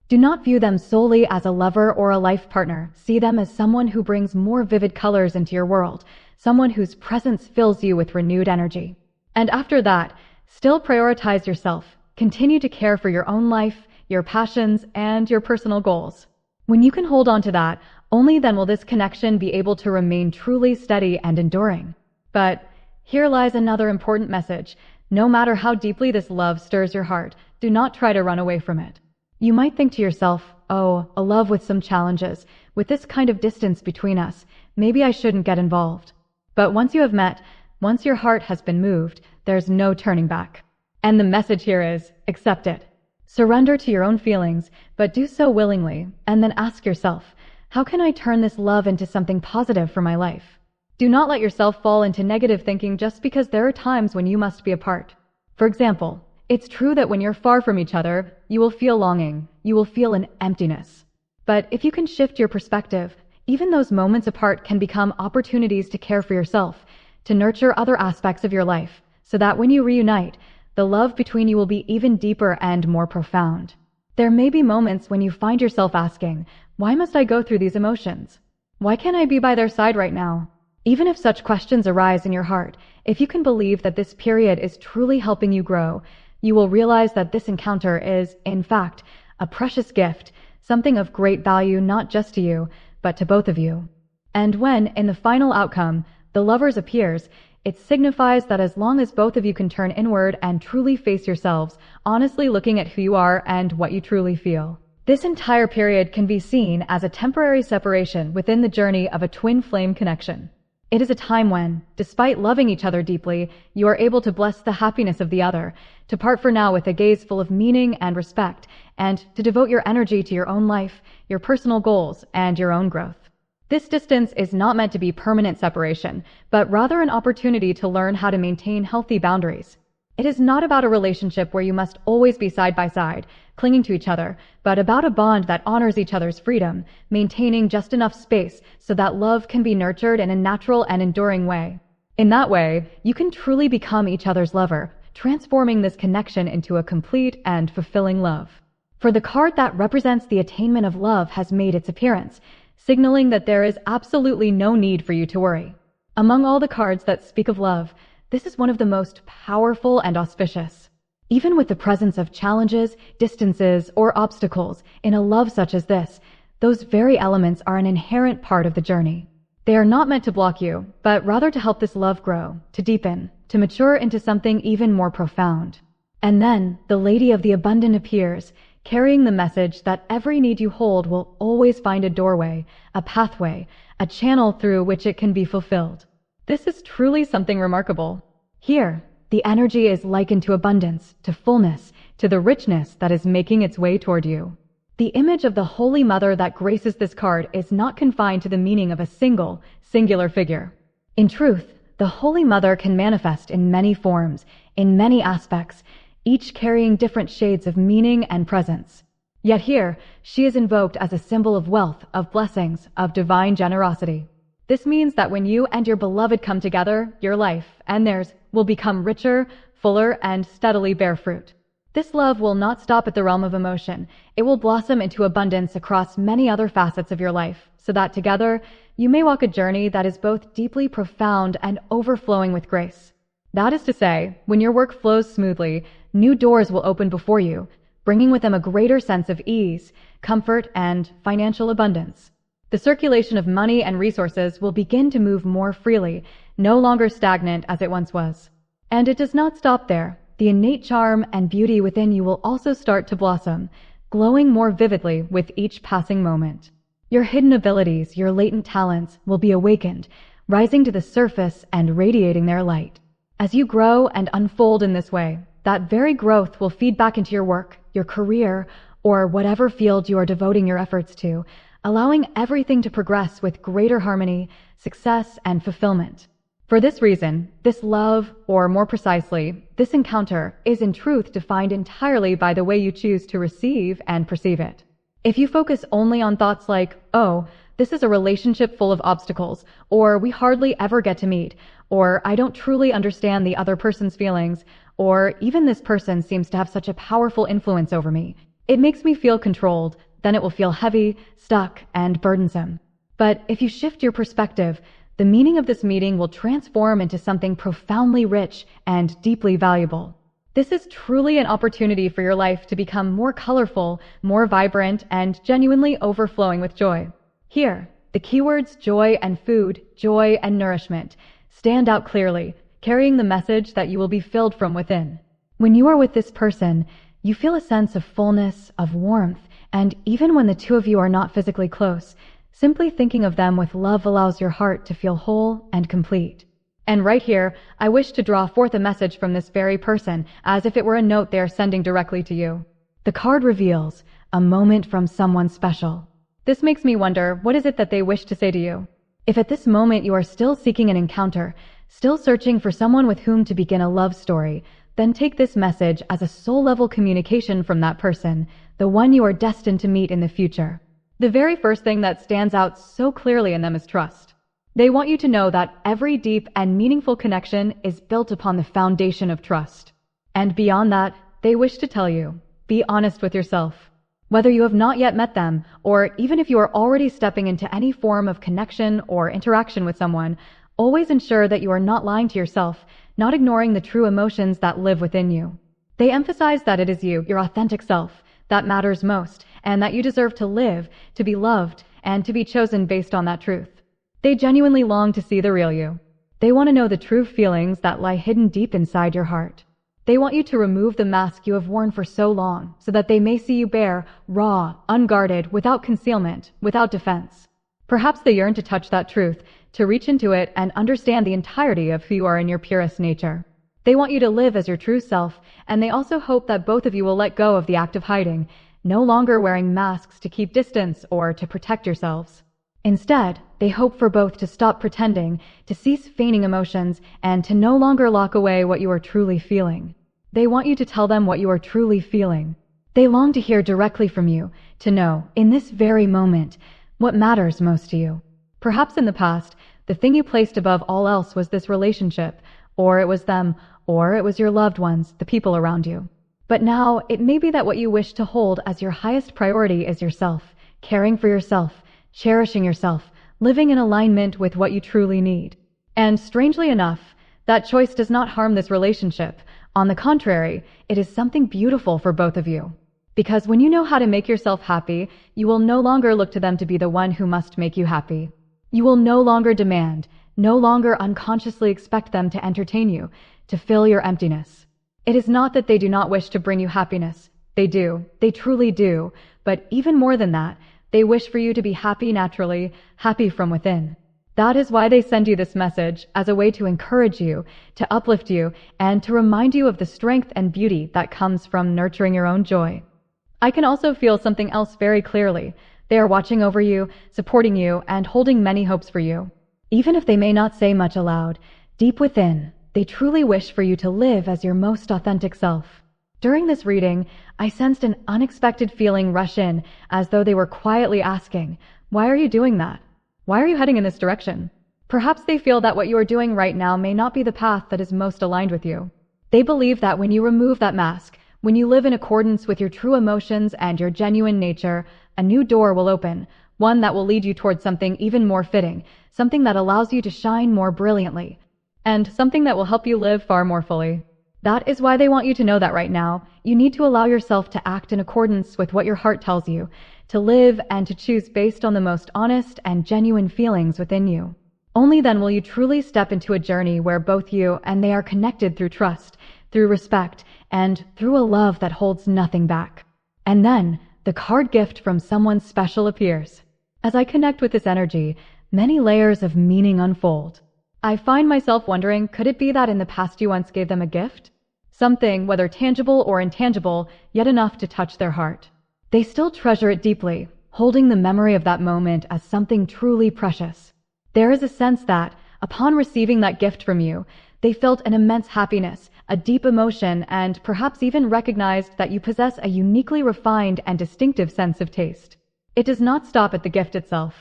Do not view them solely as a lover or a life partner. See them as someone who brings more vivid colors into your world, someone whose presence fills you with renewed energy. And after that, still prioritize yourself. Continue to care for your own life, your passions, and your personal goals. When you can hold on to that, only then will this connection be able to remain truly steady and enduring. But here lies another important message. No matter how deeply this love stirs your heart, do not try to run away from it. You might think to yourself, oh, a love with some challenges, with this kind of distance between us, maybe I shouldn't get involved. But once you have met, once your heart has been moved, there's no turning back. And the message here is, accept it. Surrender to your own feelings, but do so willingly, and then ask yourself, how can I turn this love into something positive for my life? Do not let yourself fall into negative thinking just because there are times when you must be apart. For example, it's true that when you're far from each other, you will feel longing, you will feel an emptiness. But if you can shift your perspective, even those moments apart can become opportunities to care for yourself, to nurture other aspects of your life, so that when you reunite, the love between you will be even deeper and more profound. There may be moments when you find yourself asking, why must I go through these emotions? Why can't I be by their side right now? Even if such questions arise in your heart, if you can believe that this period is truly helping you grow, you will realize that this encounter is, in fact, a precious gift, something of great value not just to you, but to both of you. And when, in the final outcome, the lovers appears, it signifies that as long as both of you can turn inward and truly face yourselves, honestly looking at who you are and what you truly feel, this entire period can be seen as a temporary separation within the journey of a twin flame connection. It is a time when, despite loving each other deeply, you are able to bless the happiness of the other, to part for now with a gaze full of meaning and respect, and to devote your energy to your own life, your personal goals, and your own growth. This distance is not meant to be permanent separation, but rather an opportunity to learn how to maintain healthy boundaries. It is not about a relationship where you must always be side by side, clinging to each other, but about a bond that honors each other's freedom, maintaining just enough space so that love can be nurtured in a natural and enduring way. In that way, you can truly become each other's lover, transforming this connection into a complete and fulfilling love. For the card that represents the attainment of love has made its appearance, signaling that there is absolutely no need for you to worry. Among all the cards that speak of love, this is one of the most powerful and auspicious. Even with the presence of challenges, distances, or obstacles in a love such as this, those very elements are an inherent part of the journey. They are not meant to block you, but rather to help this love grow, to deepen, to mature into something even more profound. And then, the Lady of the Abundant appears, carrying the message that every need you hold will always find a doorway, a pathway, a channel through which it can be fulfilled. This is truly something remarkable. Here, the energy is likened to abundance, to fullness, to the richness that is making its way toward you. The image of the Holy Mother that graces this card is not confined to the meaning of a singular figure. In truth, the Holy Mother can manifest in many forms, in many aspects, each carrying different shades of meaning and presence. Yet here, she is invoked as a symbol of wealth, of blessings, of divine generosity. This means that when you and your beloved come together, your life and theirs will become richer, fuller, and steadily bear fruit. This love will not stop at the realm of emotion. It will blossom into abundance across many other facets of your life, so that together you may walk a journey that is both deeply profound and overflowing with grace. That is to say, when your work flows smoothly, new doors will open before you, bringing with them a greater sense of ease, comfort, and financial abundance. The circulation of money and resources will begin to move more freely, no longer stagnant as it once was. And it does not stop there. The innate charm and beauty within you will also start to blossom, glowing more vividly with each passing moment. Your hidden abilities, your latent talents will be awakened, rising to the surface and radiating their light. As you grow and unfold in this way, that very growth will feed back into your work, your career, or whatever field you are devoting your efforts to, allowing everything to progress with greater harmony, success, and fulfillment. For this reason, this love, or more precisely, this encounter, is in truth defined entirely by the way you choose to receive and perceive it. If you focus only on thoughts like, oh, this is a relationship full of obstacles, or we hardly ever get to meet, or I don't truly understand the other person's feelings, or even this person seems to have such a powerful influence over me, it makes me feel controlled, then it will feel heavy, stuck, and burdensome. But if you shift your perspective, the meaning of this meeting will transform into something profoundly rich and deeply valuable. This is truly an opportunity for your life to become more colorful, more vibrant, and genuinely overflowing with joy. Here, the keywords joy and food, joy and nourishment stand out clearly, carrying the message that you will be filled from within. When you are with this person, you feel a sense of fullness, of warmth, and even when the two of you are not physically close, simply thinking of them with love allows your heart to feel whole and complete. And right here, I wish to draw forth a message from this very person, as if it were a note they are sending directly to you. The card reveals a moment from someone special. This makes me wonder, what is it that they wish to say to you? If at this moment you are still seeking an encounter, still searching for someone with whom to begin a love story, then take this message as a soul-level communication from that person, the one you are destined to meet in the future. The very first thing that stands out so clearly in them is trust. They want you to know that every deep and meaningful connection is built upon the foundation of trust. And beyond that, they wish to tell you, be honest with yourself. Whether you have not yet met them, or even if you are already stepping into any form of connection or interaction with someone, always ensure that you are not lying to yourself, not ignoring the true emotions that live within you. They emphasize that it is you, your authentic self, that matters most, and that you deserve to live, to be loved, and to be chosen based on that truth. They genuinely long to see the real you. They want to know the true feelings that lie hidden deep inside your heart. They want you to remove the mask you have worn for so long, so that they may see you bare, raw, unguarded, without concealment, without defense. Perhaps they yearn to touch that truth, to reach into it and understand the entirety of who you are in your purest nature. They want you to live as your true self, and they also hope that both of you will let go of the act of hiding, no longer wearing masks to keep distance or to protect yourselves. Instead, they hope for both to stop pretending, to cease feigning emotions, and to no longer lock away what you are truly feeling. They want you to tell them what you are truly feeling. They long to hear directly from you, to know, in this very moment, what matters most to you. Perhaps in the past, the thing you placed above all else was this relationship, or it was them, or it was your loved ones, the people around you. But now, it may be that what you wish to hold as your highest priority is yourself, caring for yourself, cherishing yourself, living in alignment with what you truly need. And strangely enough, that choice does not harm this relationship. On the contrary, it is something beautiful for both of you. Because when you know how to make yourself happy, you will no longer look to them to be the one who must make you happy. You will no longer demand, no longer unconsciously expect them to entertain you, to fill your emptiness. It is not that they do not wish to bring you happiness. They do. They truly do. But even more than that, they wish for you to be happy naturally, happy from within. That is why they send you this message, as a way to encourage you, to uplift you, and to remind you of the strength and beauty that comes from nurturing your own joy. I can also feel something else very clearly. They are watching over you, supporting you, and holding many hopes for you. Even if they may not say much aloud, deep within, they truly wish for you to live as your most authentic self. During this reading, I sensed an unexpected feeling rush in, as though they were quietly asking, why are you doing that? Why are you heading in this direction? Perhaps they feel that what you are doing right now may not be the path that is most aligned with you. They believe that when you remove that mask, when you live in accordance with your true emotions and your genuine nature, a new door will open, one that will lead you towards something even more fitting, something that allows you to shine more brilliantly, and something that will help you live far more fully. That is why they want you to know that right now, you need to allow yourself to act in accordance with what your heart tells you, to live and to choose based on the most honest and genuine feelings within you. Only then will you truly step into a journey where both you and they are connected through trust, through respect, and through a love that holds nothing back. And then, the card gift from someone special appears. As I connect with this energy, many layers of meaning unfold. I find myself wondering, could it be that in the past you once gave them a gift? Something, whether tangible or intangible, yet enough to touch their heart. They still treasure it deeply, holding the memory of that moment as something truly precious. There is a sense that, upon receiving that gift from you, they felt an immense happiness, a deep emotion, and perhaps even recognized that you possess a uniquely refined and distinctive sense of taste. It does not stop at the gift itself.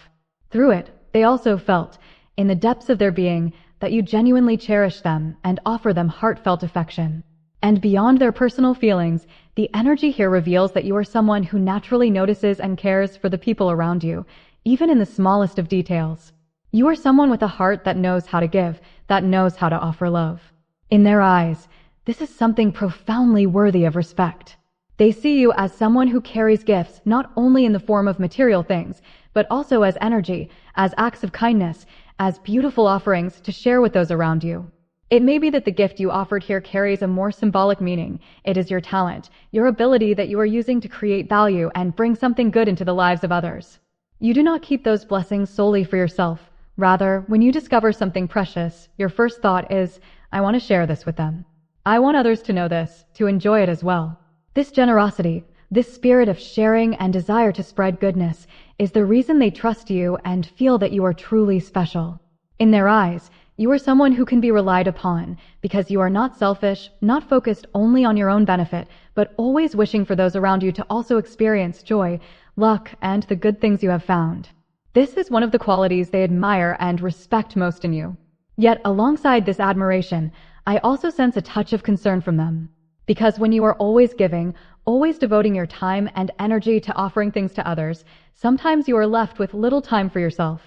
Through it, they also felt, in the depths of their being, that you genuinely cherish them and offer them heartfelt affection. And beyond their personal feelings, the energy here reveals that you are someone who naturally notices and cares for the people around you, even in the smallest of details. You are someone with a heart that knows how to give, that knows how to offer love. In their eyes, This is something profoundly worthy of respect. They see you as someone who carries gifts not only in the form of material things, but also as energy, as acts of kindness, as beautiful offerings to share with those around you. It may be that the gift you offered here carries a more symbolic meaning. It is your talent, your ability that you are using to create value and bring something good into the lives of others. You do not keep those blessings solely for yourself. Rather, when you discover something precious, your first thought is, I want to share this with them. I want others to know this, to enjoy it as well. This generosity, this spirit of sharing and desire to spread goodness is the reason they trust you and feel that you are truly special. In their eyes, you are someone who can be relied upon because you are not selfish, not focused only on your own benefit, but always wishing for those around you to also experience joy, luck, and the good things you have found. This is one of the qualities they admire and respect most in you. Yet, alongside this admiration, I also sense a touch of concern from them. Because when you are always giving, always devoting your time and energy to offering things to others, sometimes you are left with little time for yourself.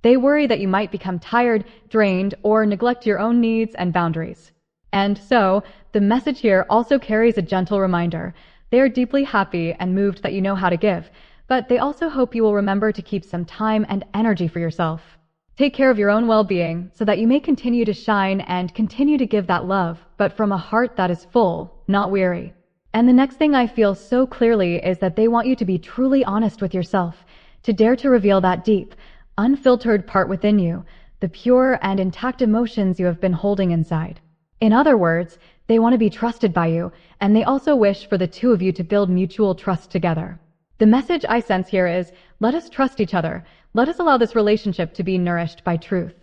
They worry that you might become tired, drained, or neglect your own needs and boundaries. And so, the message here also carries a gentle reminder. They are deeply happy and moved that you know how to give, but they also hope you will remember to keep some time and energy for yourself. Take care of your own well-being so that you may continue to shine and continue to give that love, but from a heart that is full, not weary. And the next thing I feel so clearly is that they want you to be truly honest with yourself, to dare to reveal that deep, unfiltered part within you, the pure and intact emotions you have been holding inside. In other words, they want to be trusted by you, and they also wish for the two of you to build mutual trust together. The message I sense here is, let us trust each other. Let us allow this relationship to be nourished by truth.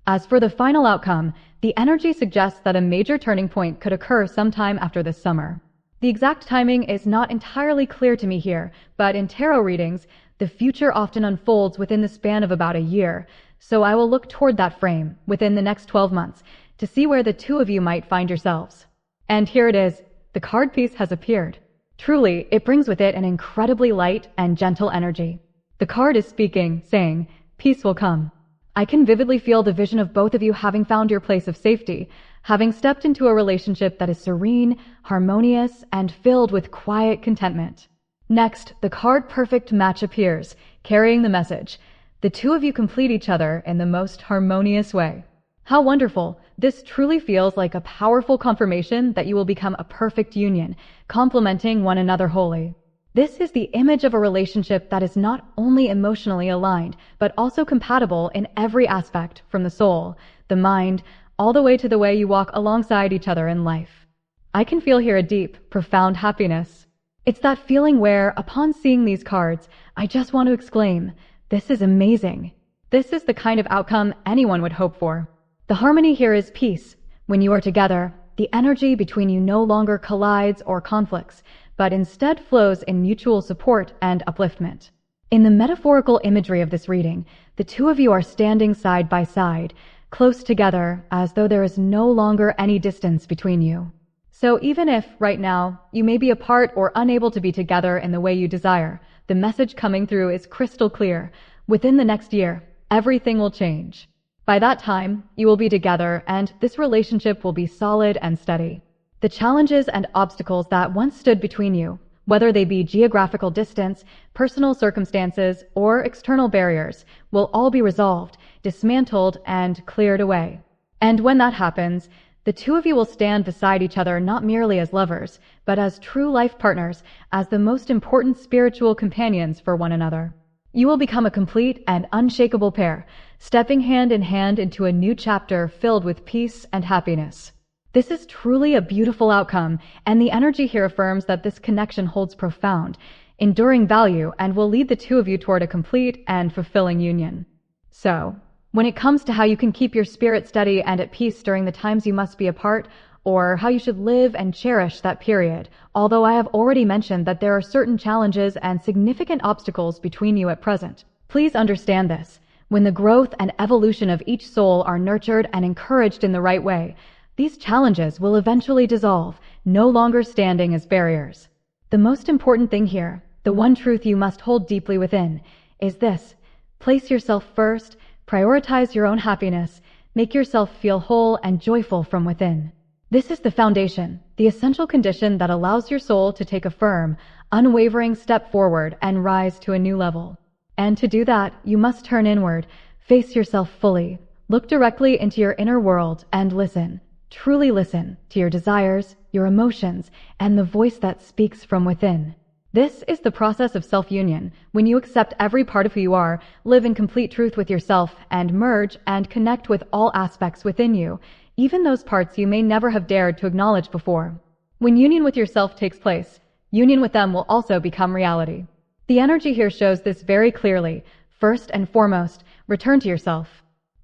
As for the final outcome, the energy suggests that a major turning point could occur sometime after this summer. The exact timing is not entirely clear to me here, but in tarot readings, the future often unfolds within the span of about a year, so I will look toward that frame, within the next 12 months, to see where the two of you might find yourselves. And here it is, the card piece has appeared. Truly, it brings with it an incredibly light and gentle energy. The card is speaking, saying, peace will come. I can vividly feel the vision of both of you having found your place of safety, having stepped into a relationship that is serene, harmonious, and filled with quiet contentment. Next, the card perfect match appears, carrying the message. The two of you complete each other in the most harmonious way. How wonderful! This truly feels like a powerful confirmation that you will become a perfect union, complementing one another wholly. This is the image of a relationship that is not only emotionally aligned, but also compatible in every aspect, from the soul, the mind, all the way to the way you walk alongside each other in life. I can feel here a deep, profound happiness. It's that feeling where, upon seeing these cards, I just want to exclaim, this is amazing. This is the kind of outcome anyone would hope for. The harmony here is peace. When you are together, the energy between you no longer collides or conflicts, but instead flows in mutual support and upliftment. In the metaphorical imagery of this reading, the two of you are standing side by side, close together, as though there is no longer any distance between you. So even if, right now, you may be apart or unable to be together in the way you desire, the message coming through is crystal clear. Within the next year, everything will change. By that time, you will be together and this relationship will be solid and steady. The challenges and obstacles that once stood between you, whether they be geographical distance, personal circumstances, or external barriers, will all be resolved, dismantled, and cleared away. And when that happens, the two of you will stand beside each other not merely as lovers, but as true life partners, as the most important spiritual companions for one another. You will become a complete and unshakable pair, stepping hand in hand into a new chapter filled with peace and happiness. This is truly a beautiful outcome, and the energy here affirms that this connection holds profound, enduring value and will lead the two of you toward a complete and fulfilling union. So, when it comes to how you can keep your spirit steady and at peace during the times you must be apart, or how you should live and cherish that period, although I have already mentioned that there are certain challenges and significant obstacles between you at present, please understand this. When the growth and evolution of each soul are nurtured and encouraged in the right way, these challenges will eventually dissolve, no longer standing as barriers. The most important thing here, the one truth you must hold deeply within, is this: place yourself first, prioritize your own happiness, make yourself feel whole and joyful from within. This is the foundation, the essential condition that allows your soul to take a firm, unwavering step forward and rise to a new level. And to do that, you must turn inward, face yourself fully, look directly into your inner world and listen, truly listen to your desires, your emotions, and the voice that speaks from within. This is the process of self-union, when you accept every part of who you are, live in complete truth with yourself, and merge and connect with all aspects within you, even those parts you may never have dared to acknowledge before. When union with yourself takes place, union with them will also become reality. The energy here shows this very clearly. First and foremost, return to yourself.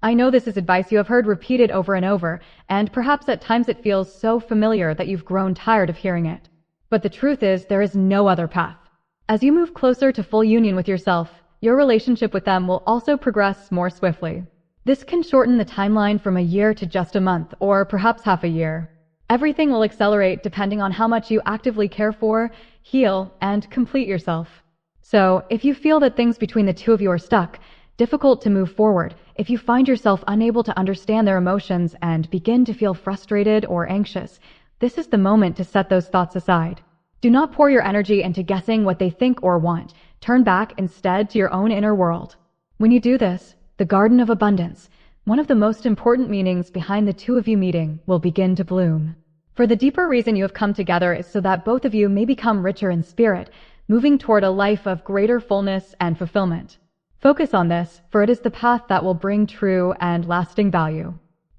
I know this is advice you have heard repeated over and over, and perhaps at times it feels so familiar that you've grown tired of hearing it. But the truth is, there is no other path. As you move closer to full union with yourself, your relationship with them will also progress more swiftly. This can shorten the timeline from a year to just a month, or perhaps half a year. Everything will accelerate depending on how much you actively care for, heal, and complete yourself. So, if you feel that things between the two of you are stuck, difficult to move forward, if you find yourself unable to understand their emotions and begin to feel frustrated or anxious, this is the moment to set those thoughts aside. Do not pour your energy into guessing what they think or want. Turn back instead to your own inner world. When you do this, the Garden of Abundance, one of the most important meanings behind the two of you meeting, will begin to bloom. For the deeper reason you have come together is so that both of you may become richer in spirit, moving toward a life of greater fullness and fulfillment. Focus on this, for it is the path that will bring true and lasting value.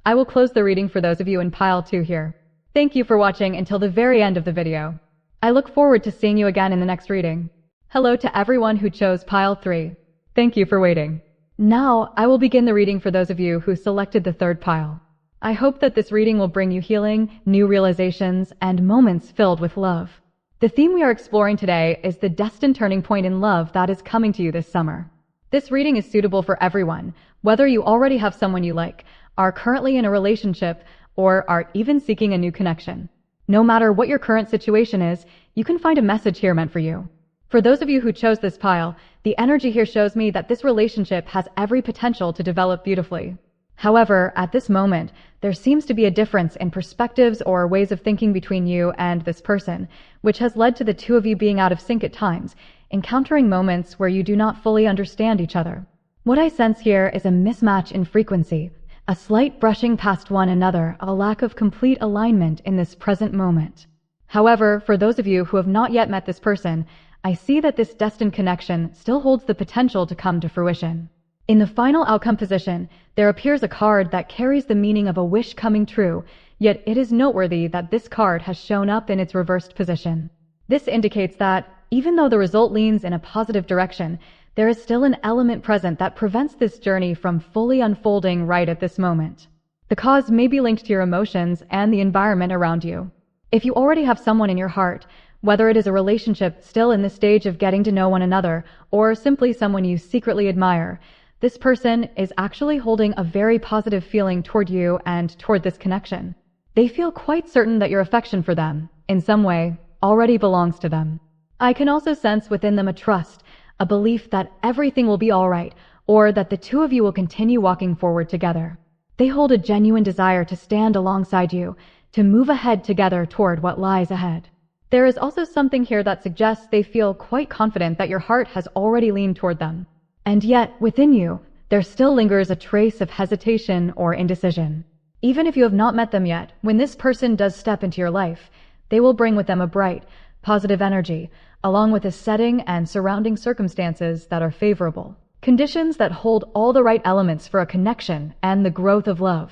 I will close the reading for those of you in pile 2 here. Thank you for watching until the very end of the video. I look forward to seeing you again in the next reading. Hello to everyone who chose pile 3. Thank you for waiting. Now, I will begin the reading for those of you who selected the 3rd pile. I hope that this reading will bring you healing, new realizations, and moments filled with love. The theme we are exploring today is the destined turning point in love that is coming to you this summer. This reading is suitable for everyone, whether you already have someone you like, are currently in a relationship, or are even seeking a new connection. No matter what your current situation is, you can find a message here meant for you. For those of you who chose this pile, the energy here shows me that this relationship has every potential to develop beautifully. However, at this moment, there seems to be a difference in perspectives or ways of thinking between you and this person, which has led to the two of you being out of sync at times, encountering moments where you do not fully understand each other. What I sense here is a mismatch in frequency, a slight brushing past one another, a lack of complete alignment in this present moment. However, for those of you who have not yet met this person, I see that this destined connection still holds the potential to come to fruition. In the final outcome position, there appears a card that carries the meaning of a wish coming true, yet it is noteworthy that this card has shown up in its reversed position. This indicates that, even though the result leans in a positive direction, there is still an element present that prevents this journey from fully unfolding right at this moment. The cause may be linked to your emotions and the environment around you. If you already have someone in your heart, whether it is a relationship still in the stage of getting to know one another, or simply someone you secretly admire, this person is actually holding a very positive feeling toward you and toward this connection. They feel quite certain that your affection for them, in some way, already belongs to them. I can also sense within them a trust, a belief that everything will be all right, or that the two of you will continue walking forward together. They hold a genuine desire to stand alongside you, to move ahead together toward what lies ahead. There is also something here that suggests they feel quite confident that your heart has already leaned toward them. And yet, within you, there still lingers a trace of hesitation or indecision. Even if you have not met them yet, when this person does step into your life, they will bring with them a bright, positive energy, along with a setting and surrounding circumstances that are favorable. Conditions that hold all the right elements for a connection and the growth of love.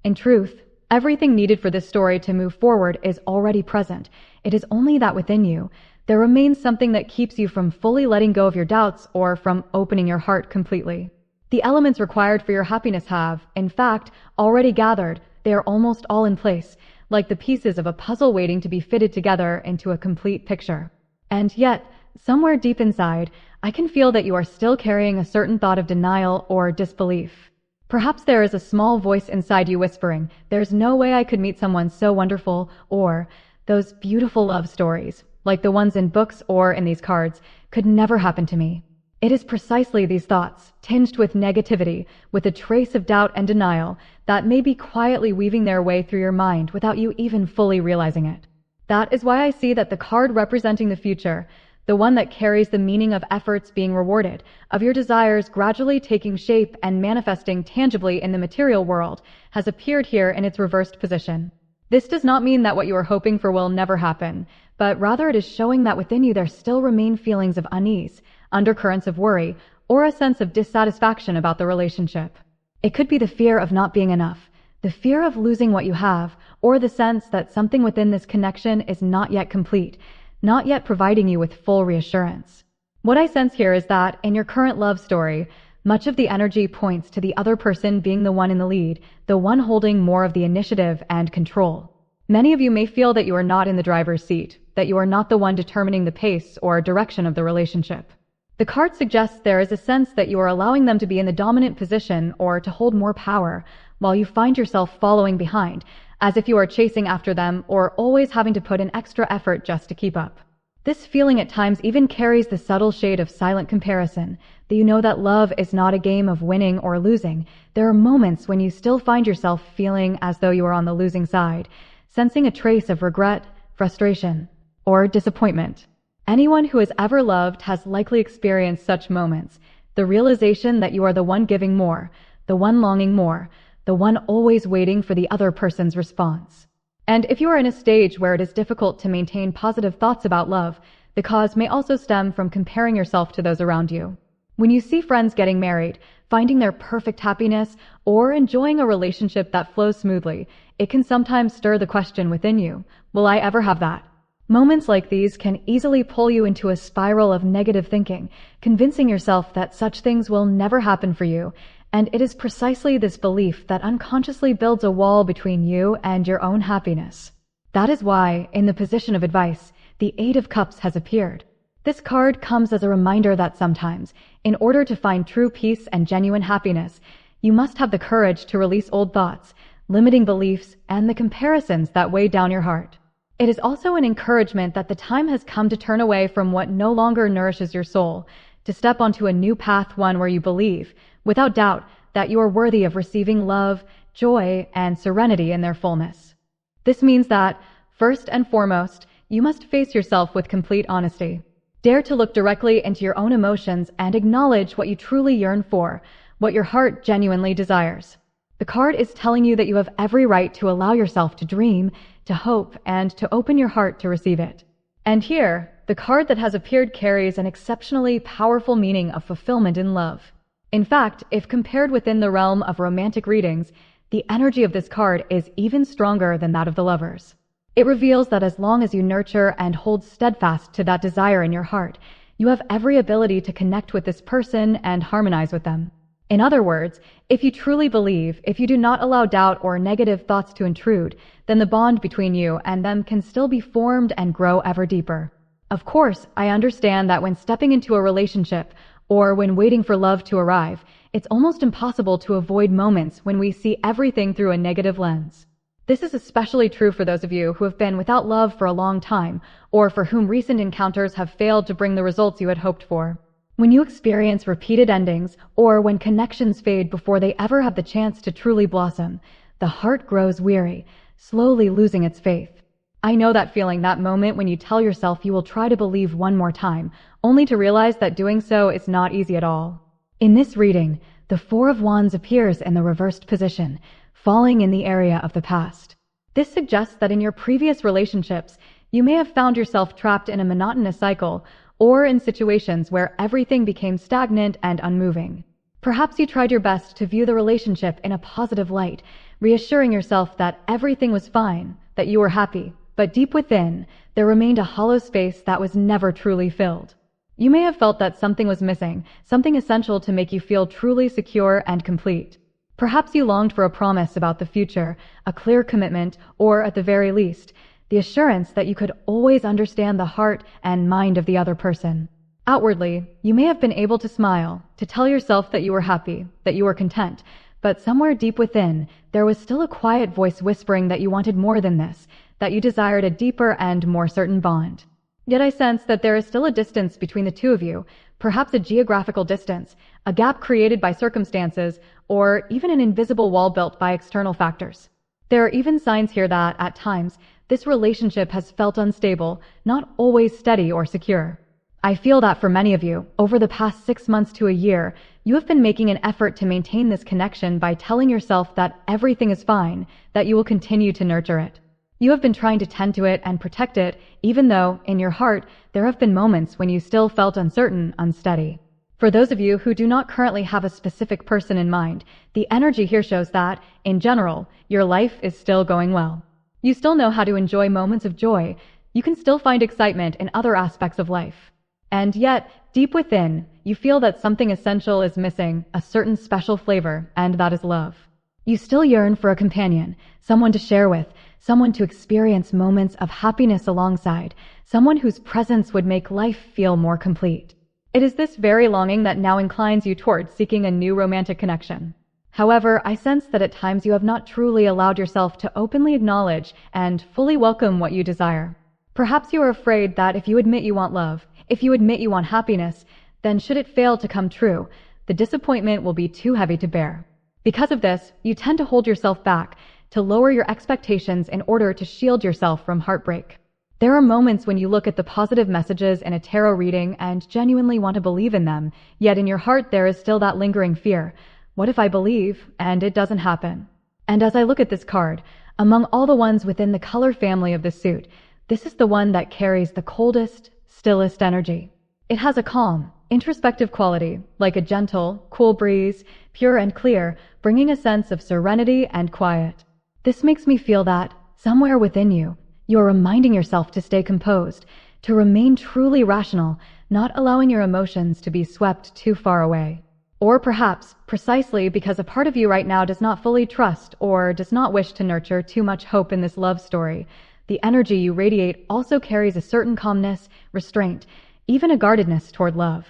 In truth, everything needed for this story to move forward is already present. It is only that within you, there remains something that keeps you from fully letting go of your doubts or from opening your heart completely. The elements required for your happiness have, in fact, already gathered. They are almost all in place, like the pieces of a puzzle waiting to be fitted together into a complete picture. And yet, somewhere deep inside, I can feel that you are still carrying a certain thought of denial or disbelief. Perhaps there is a small voice inside you whispering, "There's no way I could meet someone so wonderful," or "Those beautiful love stories, like the ones in books or in these cards, could never happen to me." It is precisely these thoughts, tinged with negativity, with a trace of doubt and denial, that may be quietly weaving their way through your mind without you even fully realizing it. That is why I see that the card representing the future, the one that carries the meaning of efforts being rewarded, of your desires gradually taking shape and manifesting tangibly in the material world, has appeared here in its reversed position. This does not mean that what you are hoping for will never happen, but rather it is showing that within you there still remain feelings of unease, undercurrents of worry, or a sense of dissatisfaction about the relationship. It could be the fear of not being enough, the fear of losing what you have, or the sense that something within this connection is not yet complete, not yet providing you with full reassurance. What I sense here is that, in your current love story, much of the energy points to the other person being the one in the lead, the one holding more of the initiative and control. Many of you may feel that you are not in the driver's seat, that you are not the one determining the pace or direction of the relationship. The card suggests there is a sense that you are allowing them to be in the dominant position or to hold more power, while you find yourself following behind, as if you are chasing after them or always having to put in extra effort just to keep up. This feeling at times even carries the subtle shade of silent comparison, that you know that love is not a game of winning or losing. There are moments when you still find yourself feeling as though you are on the losing side, sensing a trace of regret, frustration, or disappointment. Anyone who has ever loved has likely experienced such moments, the realization that you are the one giving more, the one longing more, the one always waiting for the other person's response. And if you are in a stage where it is difficult to maintain positive thoughts about love, the cause may also stem from comparing yourself to those around you. When you see friends getting married, finding their perfect happiness, or enjoying a relationship that flows smoothly, it can sometimes stir the question within you, will I ever have that? Moments like these can easily pull you into a spiral of negative thinking, convincing yourself that such things will never happen for you, and it is precisely this belief that unconsciously builds a wall between you and your own happiness. That is why, in the position of advice, the Eight of Cups has appeared. This card comes as a reminder that sometimes, in order to find true peace and genuine happiness, you must have the courage to release old thoughts, limiting beliefs, and the comparisons that weigh down your heart. It is also an encouragement that the time has come to turn away from what no longer nourishes your soul, to step onto a new path, one where you believe, without doubt, that you are worthy of receiving love, joy, and serenity in their fullness. This means that, first and foremost, you must face yourself with complete honesty. Dare to look directly into your own emotions and acknowledge what you truly yearn for, what your heart genuinely desires. The card is telling you that you have every right to allow yourself to dream, to hope, and to open your heart to receive it. And here, the card that has appeared carries an exceptionally powerful meaning of fulfillment in love. In fact, if compared within the realm of romantic readings, the energy of this card is even stronger than that of the lovers. It reveals that as long as you nurture and hold steadfast to that desire in your heart, you have every ability to connect with this person and harmonize with them. In other words, if you truly believe, if you do not allow doubt or negative thoughts to intrude, then the bond between you and them can still be formed and grow ever deeper. Of course, I understand that when stepping into a relationship, or when waiting for love to arrive, it's almost impossible to avoid moments when we see everything through a negative lens. This is especially true for those of you who have been without love for a long time, or for whom recent encounters have failed to bring the results you had hoped for. When you experience repeated endings, or when connections fade before they ever have the chance to truly blossom, the heart grows weary, slowly losing its faith. I know that feeling, that moment when you tell yourself you will try to believe one more time, only to realize that doing so is not easy at all. In this reading, the Four of Wands appears in the reversed position, falling in the area of the past. This suggests that in your previous relationships, you may have found yourself trapped in a monotonous cycle, or in situations where everything became stagnant and unmoving. Perhaps you tried your best to view the relationship in a positive light, reassuring yourself that everything was fine, that you were happy, but deep within, there remained a hollow space that was never truly filled. You may have felt that something was missing, something essential to make you feel truly secure and complete. Perhaps you longed for a promise about the future, a clear commitment, or at the very least, the assurance that you could always understand the heart and mind of the other person. Outwardly, you may have been able to smile, to tell yourself that you were happy, that you were content, but somewhere deep within, there was still a quiet voice whispering that you wanted more than this, that you desired a deeper and more certain bond. Yet I sense that there is still a distance between the two of you, perhaps a geographical distance, a gap created by circumstances, or even an invisible wall built by external factors. There are even signs here that, at times, this relationship has felt unstable, not always steady or secure. I feel that for many of you, over the past 6 months to a year, you have been making an effort to maintain this connection by telling yourself that everything is fine, that you will continue to nurture it. You have been trying to tend to it and protect it, even though, in your heart, there have been moments when you still felt uncertain, unsteady. For those of you who do not currently have a specific person in mind, the energy here shows that, in general, your life is still going well. You still know how to enjoy moments of joy. You can still find excitement in other aspects of life. And yet, deep within, you feel that something essential is missing, a certain special flavor, and that is love. You still yearn for a companion, someone to share with, someone to experience moments of happiness alongside, someone whose presence would make life feel more complete. It is this very longing that now inclines you towards seeking a new romantic connection. However, I sense that at times you have not truly allowed yourself to openly acknowledge and fully welcome what you desire. Perhaps you are afraid that if you admit you want love, if you admit you want happiness, then should it fail to come true, the disappointment will be too heavy to bear. Because of this, you tend to hold yourself back, to lower your expectations in order to shield yourself from heartbreak. There are moments when you look at the positive messages in a tarot reading and genuinely want to believe in them, yet in your heart there is still that lingering fear. What if I believe and it doesn't happen? And as I look at this card, among all the ones within the color family of this suit, this is the one that carries the coldest, stillest energy. It has a calm, introspective quality, like a gentle, cool breeze, pure and clear, bringing a sense of serenity and quiet. This makes me feel that, somewhere within you, you're reminding yourself to stay composed, to remain truly rational, not allowing your emotions to be swept too far away. Or perhaps, precisely because a part of you right now does not fully trust or does not wish to nurture too much hope in this love story, the energy you radiate also carries a certain calmness, restraint, even a guardedness toward love.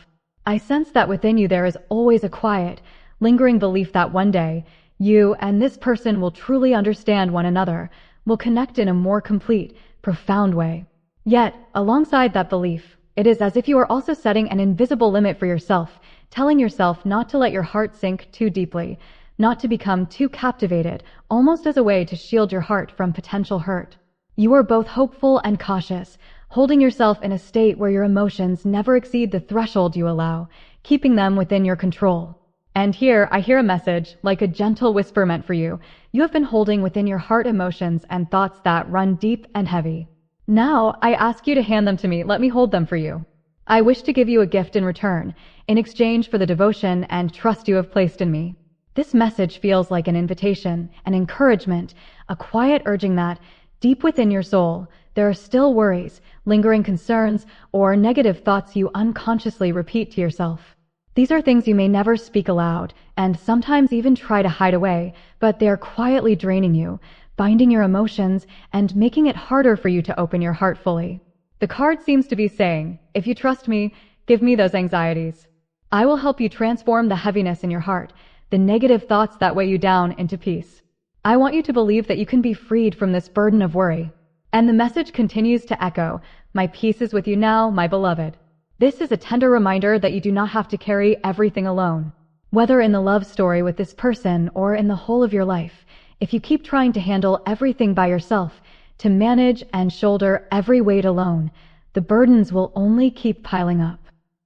I sense that within you there is always a quiet, lingering belief that one day, you and this person will truly understand one another, will connect in a more complete, profound way. Yet, alongside that belief, it is as if you are also setting an invisible limit for yourself, telling yourself not to let your heart sink too deeply, not to become too captivated, almost as a way to shield your heart from potential hurt. You are both hopeful and cautious, holding yourself in a state where your emotions never exceed the threshold you allow, keeping them within your control. And here I hear a message, like a gentle whisper meant for you. You have been holding within your heart emotions and thoughts that run deep and heavy. Now I ask you to hand them to me. Let me hold them for you. I wish to give you a gift in return, in exchange for the devotion and trust you have placed in me. This message feels like an invitation, an encouragement, a quiet urging that, deep within your soul, there are still worries, lingering concerns, or negative thoughts you unconsciously repeat to yourself. These are things you may never speak aloud, and sometimes even try to hide away, but they are quietly draining you, binding your emotions, and making it harder for you to open your heart fully. The card seems to be saying, if you trust me, give me those anxieties. I will help you transform the heaviness in your heart, the negative thoughts that weigh you down, into peace. I want you to believe that you can be freed from this burden of worry. And the message continues to echo, my peace is with you now, my beloved. This is a tender reminder that you do not have to carry everything alone. Whether in the love story with this person or in the whole of your life, if you keep trying to handle everything by yourself, to manage and shoulder every weight alone, the burdens will only keep piling up.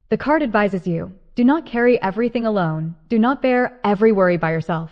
The card advises you, do not carry everything alone, do not bear every worry by yourself.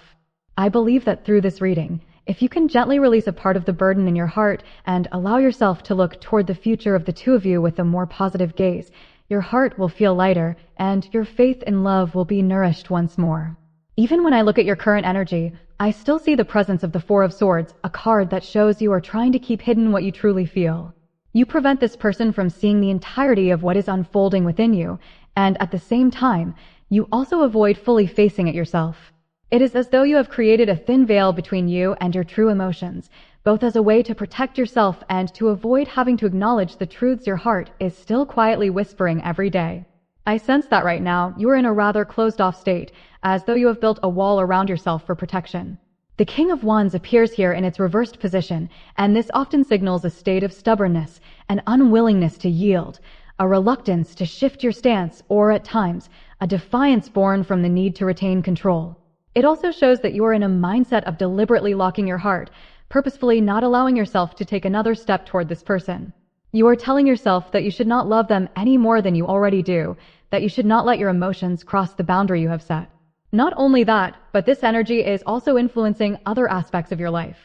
I believe that through this reading, if you can gently release a part of the burden in your heart and allow yourself to look toward the future of the two of you with a more positive gaze, your heart will feel lighter and your faith in love will be nourished once more. Even when I look at your current energy, I still see the presence of the Four of Swords, a card that shows you are trying to keep hidden what you truly feel. You prevent this person from seeing the entirety of what is unfolding within you, and at the same time, you also avoid fully facing it yourself. It is as though you have created a thin veil between you and your true emotions, both as a way to protect yourself and to avoid having to acknowledge the truths your heart is still quietly whispering every day. I sense that right now you are in a rather closed-off state, as though you have built a wall around yourself for protection. The King of Wands appears here in its reversed position, and this often signals a state of stubbornness, an unwillingness to yield, a reluctance to shift your stance, or at times, a defiance born from the need to retain control. It also shows that you are in a mindset of deliberately locking your heart, purposefully not allowing yourself to take another step toward this person. You are telling yourself that you should not love them any more than you already do, that you should not let your emotions cross the boundary you have set. Not only that, but this energy is also influencing other aspects of your life.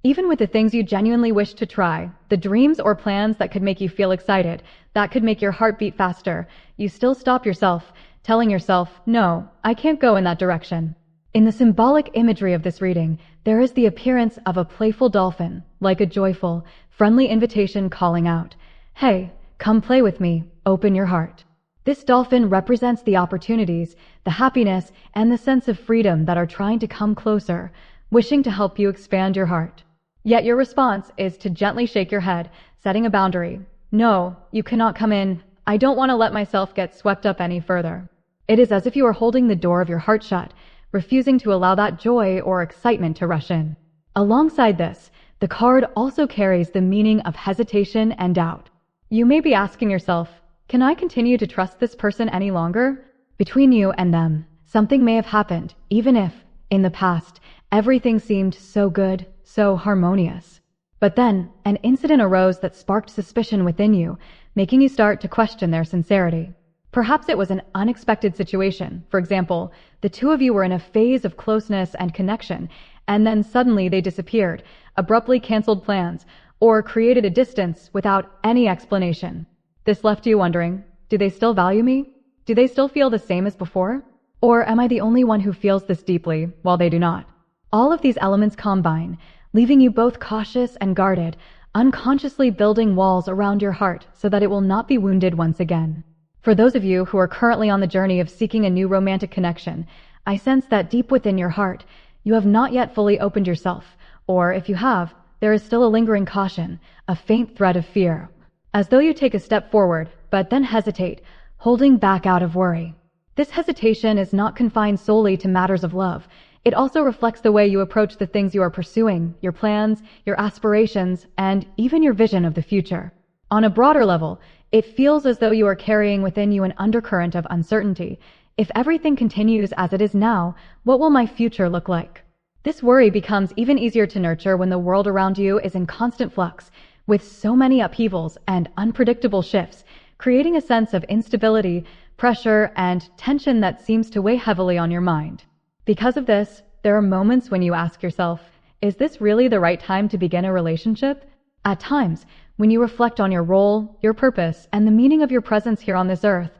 Even with the things you genuinely wish to try, the dreams or plans that could make you feel excited, that could make your heart beat faster, you still stop yourself, telling yourself, no, I can't go in that direction. In the symbolic imagery of this reading, there is the appearance of a playful dolphin, like a joyful, friendly invitation calling out, hey, come play with me, open your heart. This dolphin represents the opportunities, the happiness, and the sense of freedom that are trying to come closer, wishing to help you expand your heart. Yet your response is to gently shake your head, setting a boundary. No, you cannot come in. I don't want to let myself get swept up any further. It is as if you are holding the door of your heart shut, refusing to allow that joy or excitement to rush in. Alongside this, the card also carries the meaning of hesitation and doubt. You may be asking yourself, can I continue to trust this person any longer? Between you and them, something may have happened, even if, in the past, everything seemed so good, so harmonious. But then, an incident arose that sparked suspicion within you, making you start to question their sincerity. Perhaps it was an unexpected situation. For example, the two of you were in a phase of closeness and connection, and then suddenly they disappeared, abruptly canceled plans, or created a distance without any explanation. This left you wondering, do they still value me? Do they still feel the same as before? Or am I the only one who feels this deeply while they do not? All of these elements combine, leaving you both cautious and guarded, unconsciously building walls around your heart so that it will not be wounded once again. For those of you who are currently on the journey of seeking a new romantic connection, I sense that deep within your heart, you have not yet fully opened yourself, or if you have, there is still a lingering caution, a faint thread of fear, as though you take a step forward, but then hesitate, holding back out of worry. This hesitation is not confined solely to matters of love. It also reflects the way you approach the things you are pursuing, your plans, your aspirations, and even your vision of the future. On a broader level, it feels as though you are carrying within you an undercurrent of uncertainty. If everything continues as it is now, what will my future look like? This worry becomes even easier to nurture when the world around you is in constant flux, with so many upheavals and unpredictable shifts, creating a sense of instability, pressure, and tension that seems to weigh heavily on your mind. Because of this, there are moments when you ask yourself, is this really the right time to begin a relationship? At times, when you reflect on your role, your purpose, and the meaning of your presence here on this earth,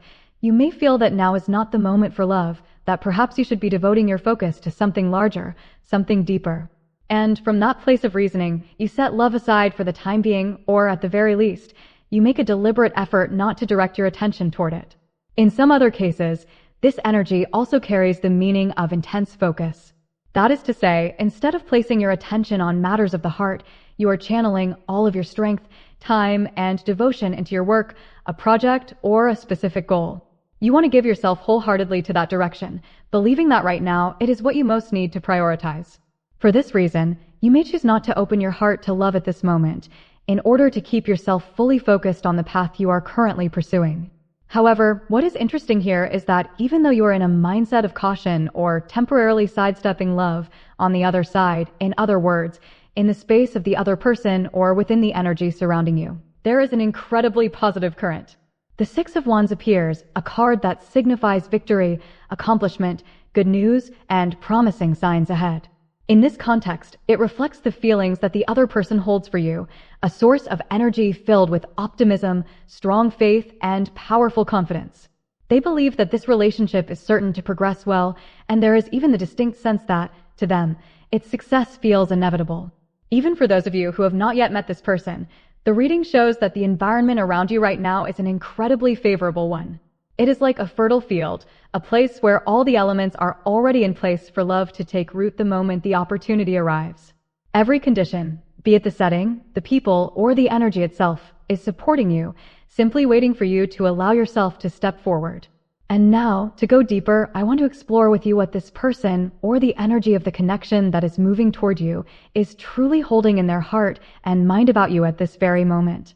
you may feel that now is not the moment for love, that perhaps you should be devoting your focus to something larger, something deeper. And from that place of reasoning, you set love aside for the time being, or at the very least, you make a deliberate effort not to direct your attention toward it. In some other cases, this energy also carries the meaning of intense focus. That is to say, instead of placing your attention on matters of the heart, you are channeling all of your strength, time, and devotion into your work, a project, or a specific goal. You want to give yourself wholeheartedly to that direction, believing that right now it is what you most need to prioritize. For this reason, you may choose not to open your heart to love at this moment, in order to keep yourself fully focused on the path you are currently pursuing. However, what is interesting here is that even though you are in a mindset of caution or temporarily sidestepping love on the other side, in other words, in the space of the other person or within the energy surrounding you, there is an incredibly positive current. The Six of Wands appears, a card that signifies victory, accomplishment, good news, and promising signs ahead. In this context, it reflects the feelings that the other person holds for you, a source of energy filled with optimism, strong faith, and powerful confidence. They believe that this relationship is certain to progress well, and there is even the distinct sense that, to them, its success feels inevitable. Even for those of you who have not yet met this person, the reading shows that the environment around you right now is an incredibly favorable one. It is like a fertile field, a place where all the elements are already in place for love to take root the moment the opportunity arrives. Every condition, be it the setting, the people, or the energy itself, is supporting you, simply waiting for you to allow yourself to step forward. And now, to go deeper, I want to explore with you what this person, or the energy of the connection that is moving toward you, is truly holding in their heart and mind about you at this very moment.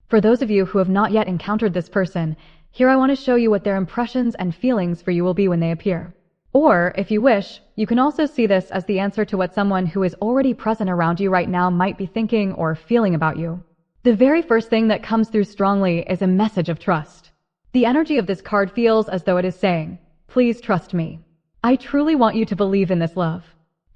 For those of you who have not yet encountered this person, here I want to show you what their impressions and feelings for you will be when they appear. Or, if you wish, you can also see this as the answer to what someone who is already present around you right now might be thinking or feeling about you. The very first thing that comes through strongly is a message of trust. The energy of this card feels as though it is saying, "Please trust me. I truly want you to believe in this love."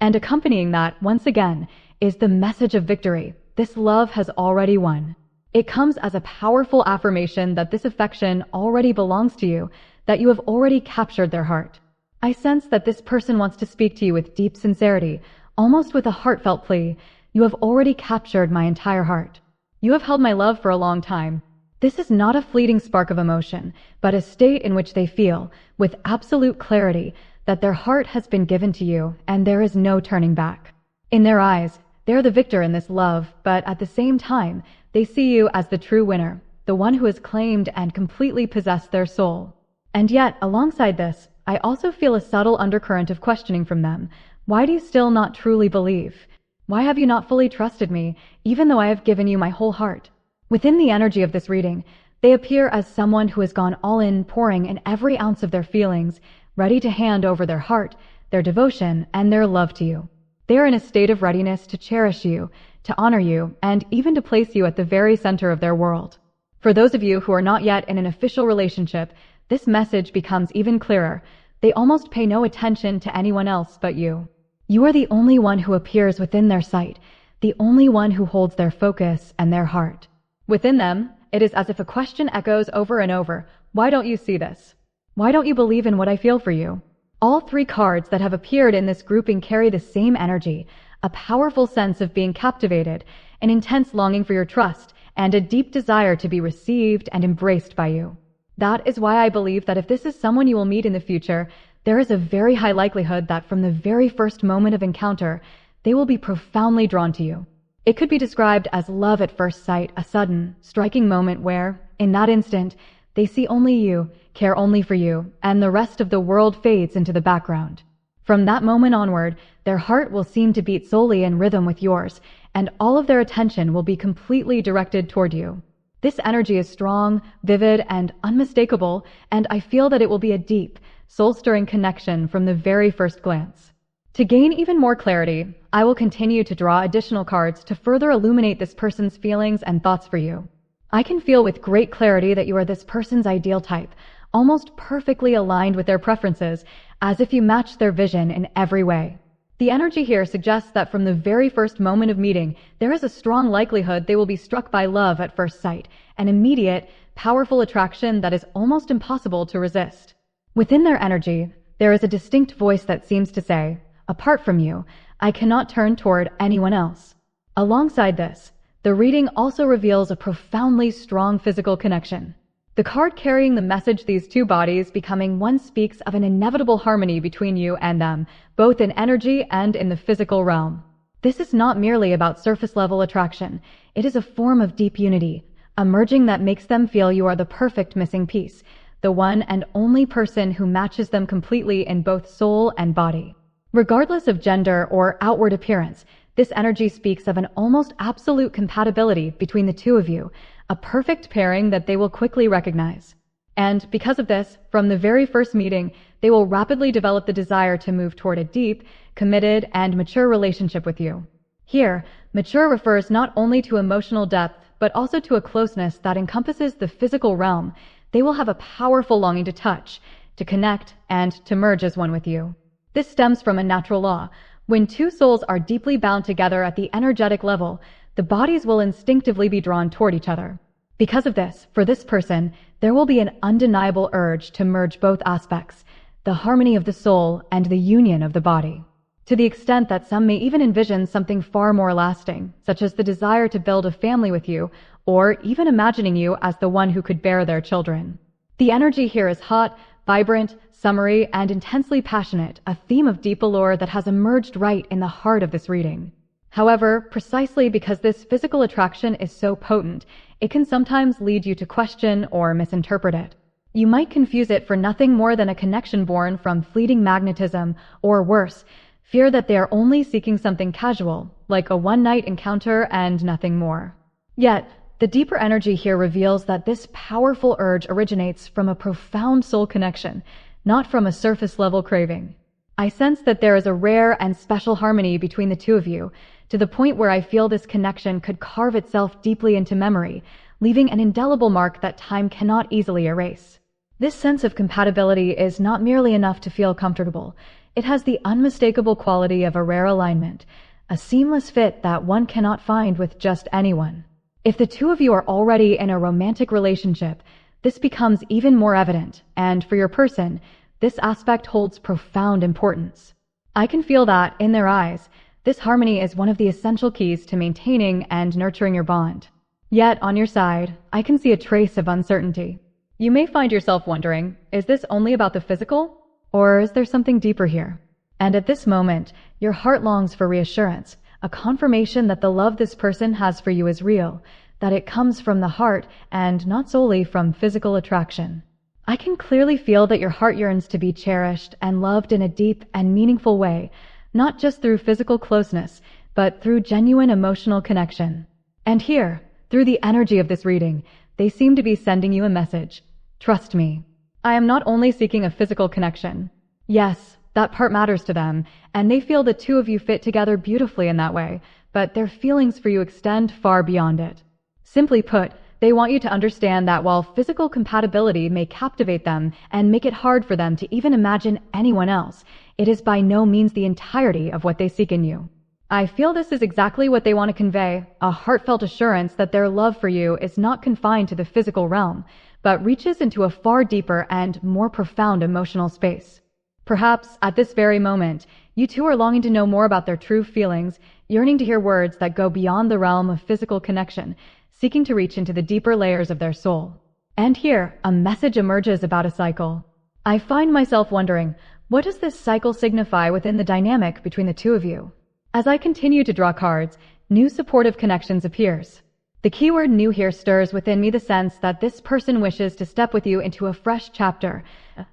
And accompanying that, once again, is the message of victory. This love has already won. It comes as a powerful affirmation that this affection already belongs to you, that you have already captured their heart. I sense that this person wants to speak to you with deep sincerity, almost with a heartfelt plea. "You have already captured my entire heart. You have held my love for a long time." This is not a fleeting spark of emotion, but a state in which they feel, with absolute clarity, that their heart has been given to you and there is no turning back. In their eyes, they're the victor in this love, but at the same time, they see you as the true winner, the one who has claimed and completely possessed their soul. And yet, alongside this, I also feel a subtle undercurrent of questioning from them. Why do you still not truly believe? Why have you not fully trusted me, even though I have given you my whole heart? Within the energy of this reading, they appear as someone who has gone all in, pouring in every ounce of their feelings, ready to hand over their heart, their devotion, and their love to you. They are in a state of readiness to cherish you, to honor you, and even to place you at the very center of their world. For those of you who are not yet in an official relationship, this message becomes even clearer. They almost pay no attention to anyone else but you. You are the only one who appears within their sight, the only one who holds their focus and their heart. Within them, it is as if a question echoes over and over. Why don't you see this? Why don't you believe in what I feel for you? All three cards that have appeared in this grouping carry the same energy, a powerful sense of being captivated, an intense longing for your trust, and a deep desire to be received and embraced by you. That is why I believe that if this is someone you will meet in the future, there is a very high likelihood that from the very first moment of encounter, they will be profoundly drawn to you. It could be described as love at first sight, a sudden, striking moment where, in that instant, they see only you, care only for you, and the rest of the world fades into the background. From that moment onward, their heart will seem to beat solely in rhythm with yours, and all of their attention will be completely directed toward you. This energy is strong, vivid, and unmistakable, and I feel that it will be a deep, soul-stirring connection from the very first glance. To gain even more clarity, I will continue to draw additional cards to further illuminate this person's feelings and thoughts for you. I can feel with great clarity that you are this person's ideal type, almost perfectly aligned with their preferences, as if you match their vision in every way. The energy here suggests that from the very first moment of meeting, there is a strong likelihood they will be struck by love at first sight, an immediate, powerful attraction that is almost impossible to resist. Within their energy, there is a distinct voice that seems to say, "Apart from you, I cannot turn toward anyone else." Alongside this, the reading also reveals a profoundly strong physical connection. The card carrying the message these two bodies becoming one speaks of an inevitable harmony between you and them, both in energy and in the physical realm. This is not merely about surface-level attraction. It is a form of deep unity, a merging that makes them feel you are the perfect missing piece, the one and only person who matches them completely in both soul and body. Regardless of gender or outward appearance, this energy speaks of an almost absolute compatibility between the two of you, a perfect pairing that they will quickly recognize. And because of this, from the very first meeting, they will rapidly develop the desire to move toward a deep, committed, and mature relationship with you. Here, mature refers not only to emotional depth, but also to a closeness that encompasses the physical realm. They will have a powerful longing to touch, to connect, and to merge as one with you. This stems from a natural law. When two souls are deeply bound together at the energetic level, the bodies will instinctively be drawn toward each other. Because of this, for this person, there will be an undeniable urge to merge both aspects, the harmony of the soul and the union of the body. To the extent that some may even envision something far more lasting, such as the desire to build a family with you, or even imagining you as the one who could bear their children. The energy here is hot, vibrant, summery, and intensely passionate, a theme of deep allure that has emerged right in the heart of this reading. However, precisely because this physical attraction is so potent, it can sometimes lead you to question or misinterpret it. You might confuse it for nothing more than a connection born from fleeting magnetism, or worse, fear that they are only seeking something casual, like a one-night encounter and nothing more. Yet, the deeper energy here reveals that this powerful urge originates from a profound soul connection, not from a surface-level craving. I sense that there is a rare and special harmony between the two of you, to the point where I feel this connection could carve itself deeply into memory, leaving an indelible mark that time cannot easily erase. This sense of compatibility is not merely enough to feel comfortable. It has the unmistakable quality of a rare alignment, a seamless fit that one cannot find with just anyone. If the two of you are already in a romantic relationship, this becomes even more evident, and for your person, this aspect holds profound importance. I can feel that, in their eyes, this harmony is one of the essential keys to maintaining and nurturing your bond. Yet, on your side, I can see a trace of uncertainty. You may find yourself wondering, is this only about the physical? Or is there something deeper here? And at this moment, your heart longs for reassurance, a confirmation that the love this person has for you is real, that it comes from the heart and not solely from physical attraction. I can clearly feel that your heart yearns to be cherished and loved in a deep and meaningful way, not just through physical closeness, but through genuine emotional connection. And here, through the energy of this reading, they seem to be sending you a message. Trust me. I am not only seeking a physical connection. Yes, that part matters to them, and they feel the two of you fit together beautifully in that way, but their feelings for you extend far beyond it. Simply put, they want you to understand that while physical compatibility may captivate them and make it hard for them to even imagine anyone else, it is by no means the entirety of what they seek in you. I feel this is exactly what they want to convey, a heartfelt assurance that their love for you is not confined to the physical realm, but reaches into a far deeper and more profound emotional space. Perhaps, at this very moment, you two are longing to know more about their true feelings, yearning to hear words that go beyond the realm of physical connection, seeking to reach into the deeper layers of their soul. And here, a message emerges about a cycle. I find myself wondering, what does this cycle signify within the dynamic between the two of you? As I continue to draw cards, new supportive connections appears. The keyword new here stirs within me the sense that this person wishes to step with you into a fresh chapter,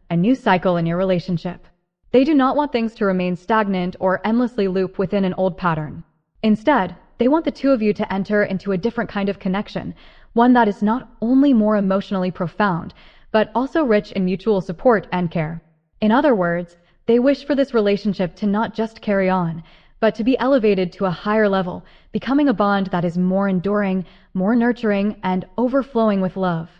a new cycle in your relationship. They do not want things to remain stagnant or endlessly loop within an old pattern. Instead, they want the two of you to enter into a different kind of connection, one that is not only more emotionally profound, but also rich in mutual support and care. In other words, they wish for this relationship to not just carry on, but to be elevated to a higher level, becoming a bond that is more enduring, more nurturing, and overflowing with love.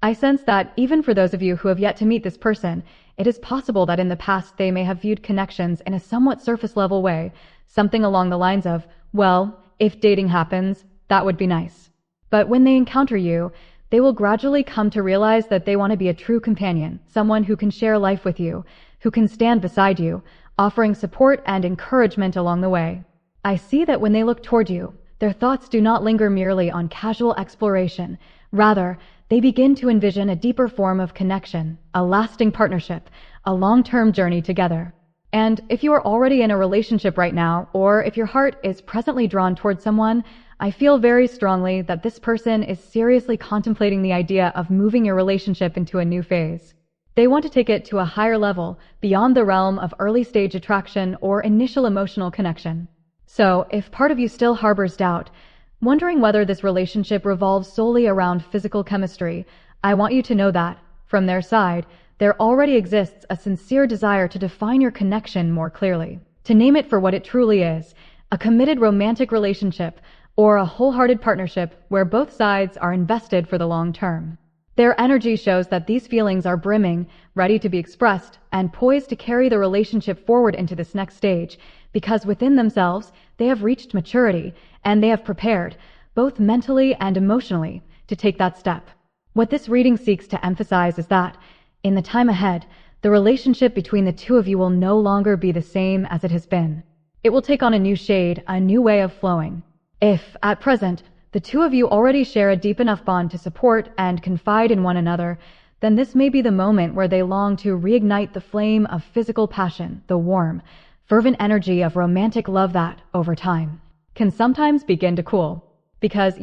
I sense that even for those of you who have yet to meet this person, it is possible that in the past they may have viewed connections in a somewhat surface-level way, something along the lines of, well, if dating happens, that would be nice. But when they encounter you, they will gradually come to realize that they want to be a true companion, someone who can share life with you, who can stand beside you, offering support and encouragement along the way. I see that when they look toward you, their thoughts do not linger merely on casual exploration. Rather, they begin to envision a deeper form of connection, a lasting partnership, a long-term journey together. And if you are already in a relationship right now, or if your heart is presently drawn towards someone, I feel very strongly that this person is seriously contemplating the idea of moving your relationship into a new phase. They want to take it to a higher level, beyond the realm of early-stage attraction or initial emotional connection. So, if part of you still harbors doubt, wondering whether this relationship revolves solely around physical chemistry, I want you to know that, from their side, there already exists a sincere desire to define your connection more clearly, to name it for what it truly is, a committed romantic relationship or a wholehearted partnership where both sides are invested for the long term. Their energy shows that these feelings are brimming, ready to be expressed, and poised to carry the relationship forward into this next stage, because within themselves, they have reached maturity, and they have prepared, both mentally and emotionally, to take that step. What this reading seeks to emphasize is that, in the time ahead, the relationship between the two of you will no longer be the same as it has been. It will take on a new shade, a new way of flowing. If, at present, the two of you already share a deep enough bond to support and confide in one another, then this may be the moment where they long to reignite the flame of physical passion, the warm, fervent energy of romantic love that, over time, can sometimes begin to cool. Because,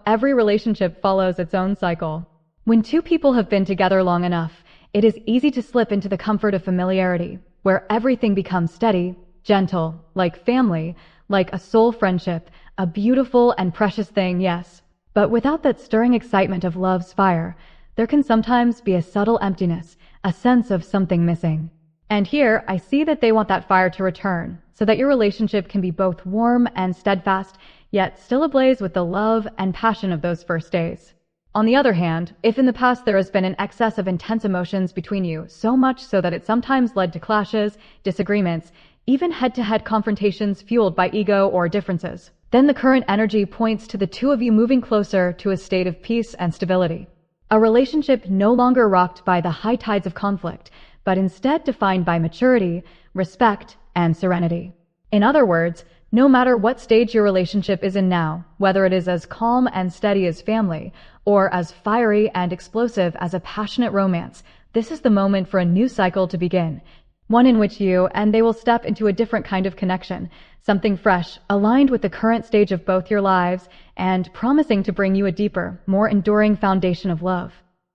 every relationship follows its own cycle. When two people have been together long enough, it is easy to slip into the comfort of familiarity, where everything becomes steady, gentle, like family, like a soul friendship, a beautiful and precious thing, yes. But without that stirring excitement of love's fire, there can sometimes be a subtle emptiness, a sense of something missing. And here, I see that they want that fire to return, so that your relationship can be both warm and steadfast, yet still ablaze with the love and passion of those first days. On the other hand, if in the past there has been an excess of intense emotions between you, so much so that it sometimes led to clashes, disagreements, even head-to-head confrontations fueled by ego or differences, then the current energy points to the two of you moving closer to a state of peace and stability. A relationship no longer rocked by the high tides of conflict, but instead defined by maturity, respect, and serenity. In other words, no matter what stage your relationship is in now, whether it is as calm and steady as family, or as fiery and explosive as a passionate romance, this is the moment for a new cycle to begin. One in which you and they will step into a different kind of connection, something fresh, aligned with the current stage of both your lives, and promising to bring you a deeper, more enduring foundation of love.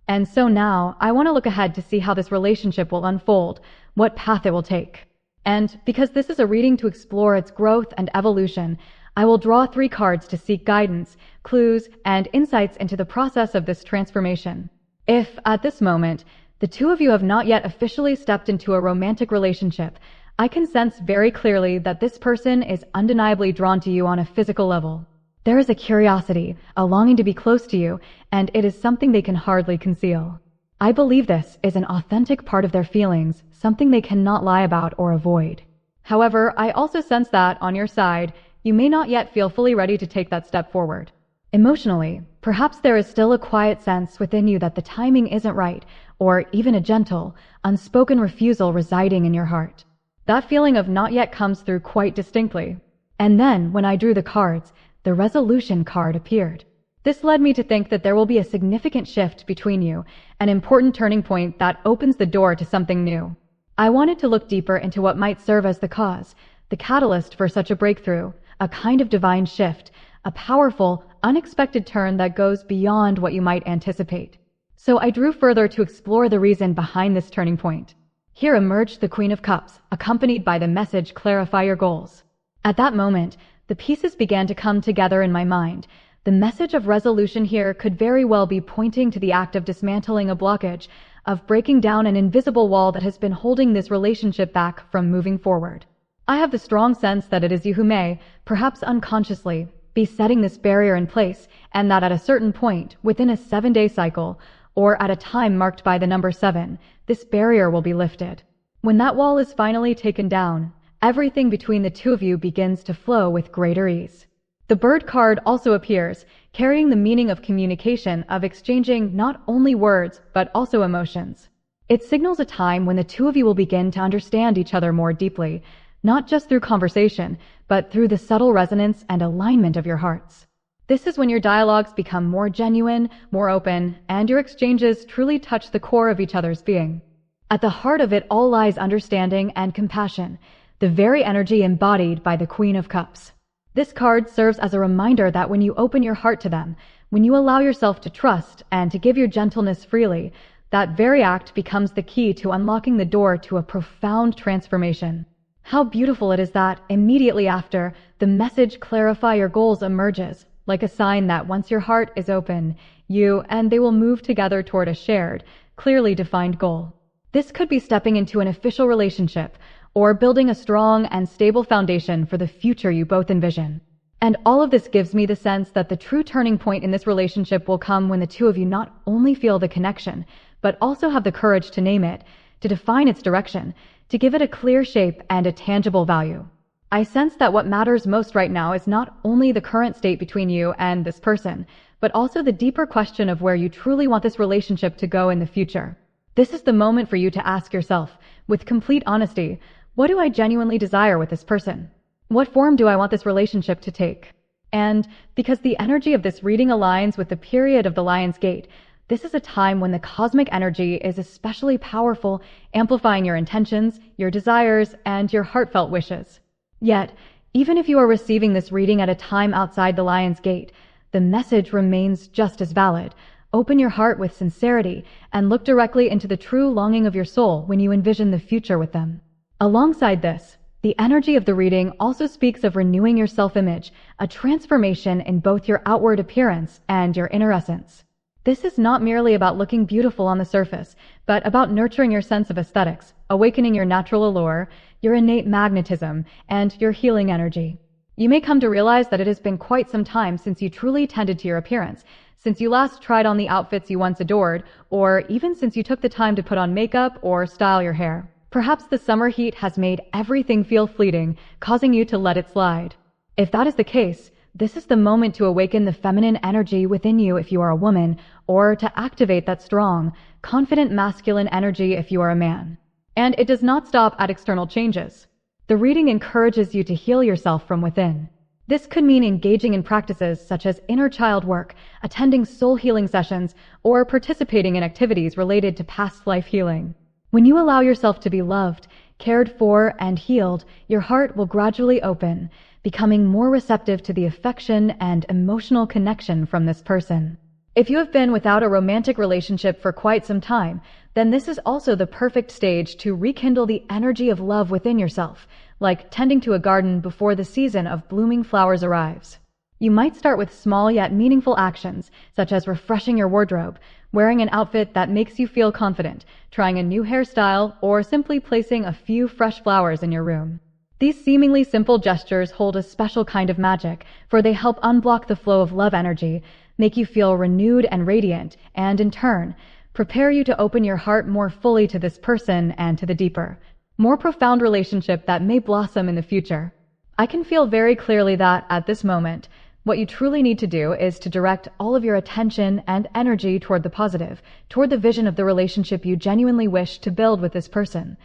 And so now, I want to look ahead to see how this relationship will unfold, what path it will take. And because this is a reading to explore its growth and evolution, I will draw 3 cards to seek guidance, clues, and insights into the process of this transformation. If, at this moment, the two of you have not yet officially stepped into a romantic relationship, I can sense very clearly that this person is undeniably drawn to you on a physical level. There is a curiosity, a longing to be close to you, and it is something they can hardly conceal. I believe this is an authentic part of their feelings, something they cannot lie about or avoid. However, I also sense that, on your side, you may not yet feel fully ready to take that step forward. Emotionally, perhaps there is still a quiet sense within you that the timing isn't right, or even a gentle, unspoken refusal residing in your heart. That feeling of not yet comes through quite distinctly. And then, when I drew the cards, the resolution card appeared. This led me to think that there will be a significant shift between you, an important turning point that opens the door to something new. I wanted to look deeper into what might serve as the cause, the catalyst for such a breakthrough, a kind of divine shift, a powerful, unexpected turn that goes beyond what you might anticipate. So I drew further to explore the reason behind this turning point. Here emerged the Queen of Cups, accompanied by the message, "Clarify your goals." At that moment, the pieces began to come together in my mind. The message of resolution here could very well be pointing to the act of dismantling a blockage, of breaking down an invisible wall that has been holding this relationship back from moving forward. I have the strong sense that it is you who may, perhaps unconsciously, be setting this barrier in place, and that at a certain point, within a 7-day cycle, or at a time marked by the number 7, this barrier will be lifted. When that wall is finally taken down, everything between the two of you begins to flow with greater ease. The bird card also appears, carrying the meaning of communication, of exchanging not only words, but also emotions. It signals a time when the two of you will begin to understand each other more deeply, not just through conversation, but through the subtle resonance and alignment of your hearts. This is when your dialogues become more genuine, more open, and your exchanges truly touch the core of each other's being. At the heart of it all lies understanding and compassion, the very energy embodied by the Queen of Cups. This card serves as a reminder that when you open your heart to them, when you allow yourself to trust and to give your gentleness freely, that very act becomes the key to unlocking the door to a profound transformation. How beautiful it is that, immediately after, the message "Clarify your goals" emerges, like a sign that once your heart is open, you and they will move together toward a shared, clearly defined goal. This could be stepping into an official relationship, or building a strong and stable foundation for the future you both envision. And all of this gives me the sense that the true turning point in this relationship will come when the two of you not only feel the connection, but also have the courage to name it, to define its direction, to give it a clear shape and a tangible value. I sense that what matters most right now is not only the current state between you and this person, but also the deeper question of where you truly want this relationship to go in the future. This is the moment for you to ask yourself, with complete honesty, what do I genuinely desire with this person? What form do I want this relationship to take? And because the energy of this reading aligns with the period of the Lion's Gate, this is a time when the cosmic energy is especially powerful, amplifying your intentions, your desires, and your heartfelt wishes. Yet, even if you are receiving this reading at a time outside the Lion's Gate, the message remains just as valid. Open your heart with sincerity and look directly into the true longing of your soul when you envision the future with them. Alongside this, The energy of the reading also speaks of renewing your self-image, a transformation in both your outward appearance and your inner essence. This is not merely about looking beautiful on the surface, but about nurturing your sense of aesthetics, awakening your natural allure, your innate magnetism, and your healing energy. You may come to realize that it has been quite some time since you truly tended to your appearance, since you last tried on the outfits you once adored, or even since you took the time to put on makeup or style your hair. Perhaps the summer heat has made everything feel fleeting, causing you to let it slide. If that is the case, this is the moment to awaken the feminine energy within you if you are a woman, or to activate that strong, confident masculine energy if you are a man. And it does not stop at external changes. The reading encourages you to heal yourself from within. This could mean engaging in practices such as inner child work, attending soul healing sessions, or participating in activities related to past life healing. When you allow yourself to be loved, cared for, and healed, your heart will gradually open, becoming more receptive to the affection and emotional connection from this person. If you have been without a romantic relationship for quite some time, then this is also the perfect stage to rekindle the energy of love within yourself, like tending to a garden before the season of blooming flowers arrives. You might start with small yet meaningful actions, such as refreshing your wardrobe, wearing an outfit that makes you feel confident, trying a new hairstyle, or simply placing a few fresh flowers in your room. These seemingly simple gestures hold a special kind of magic, for they help unblock the flow of love energy, make you feel renewed and radiant, and in turn, prepare you to open your heart more fully to this person and to the deeper, more profound relationship that may blossom in the future. I can feel very clearly that, at this moment, what you truly need to do is to direct all of your attention and energy toward the positive, toward the vision of the relationship you genuinely wish to build with this person,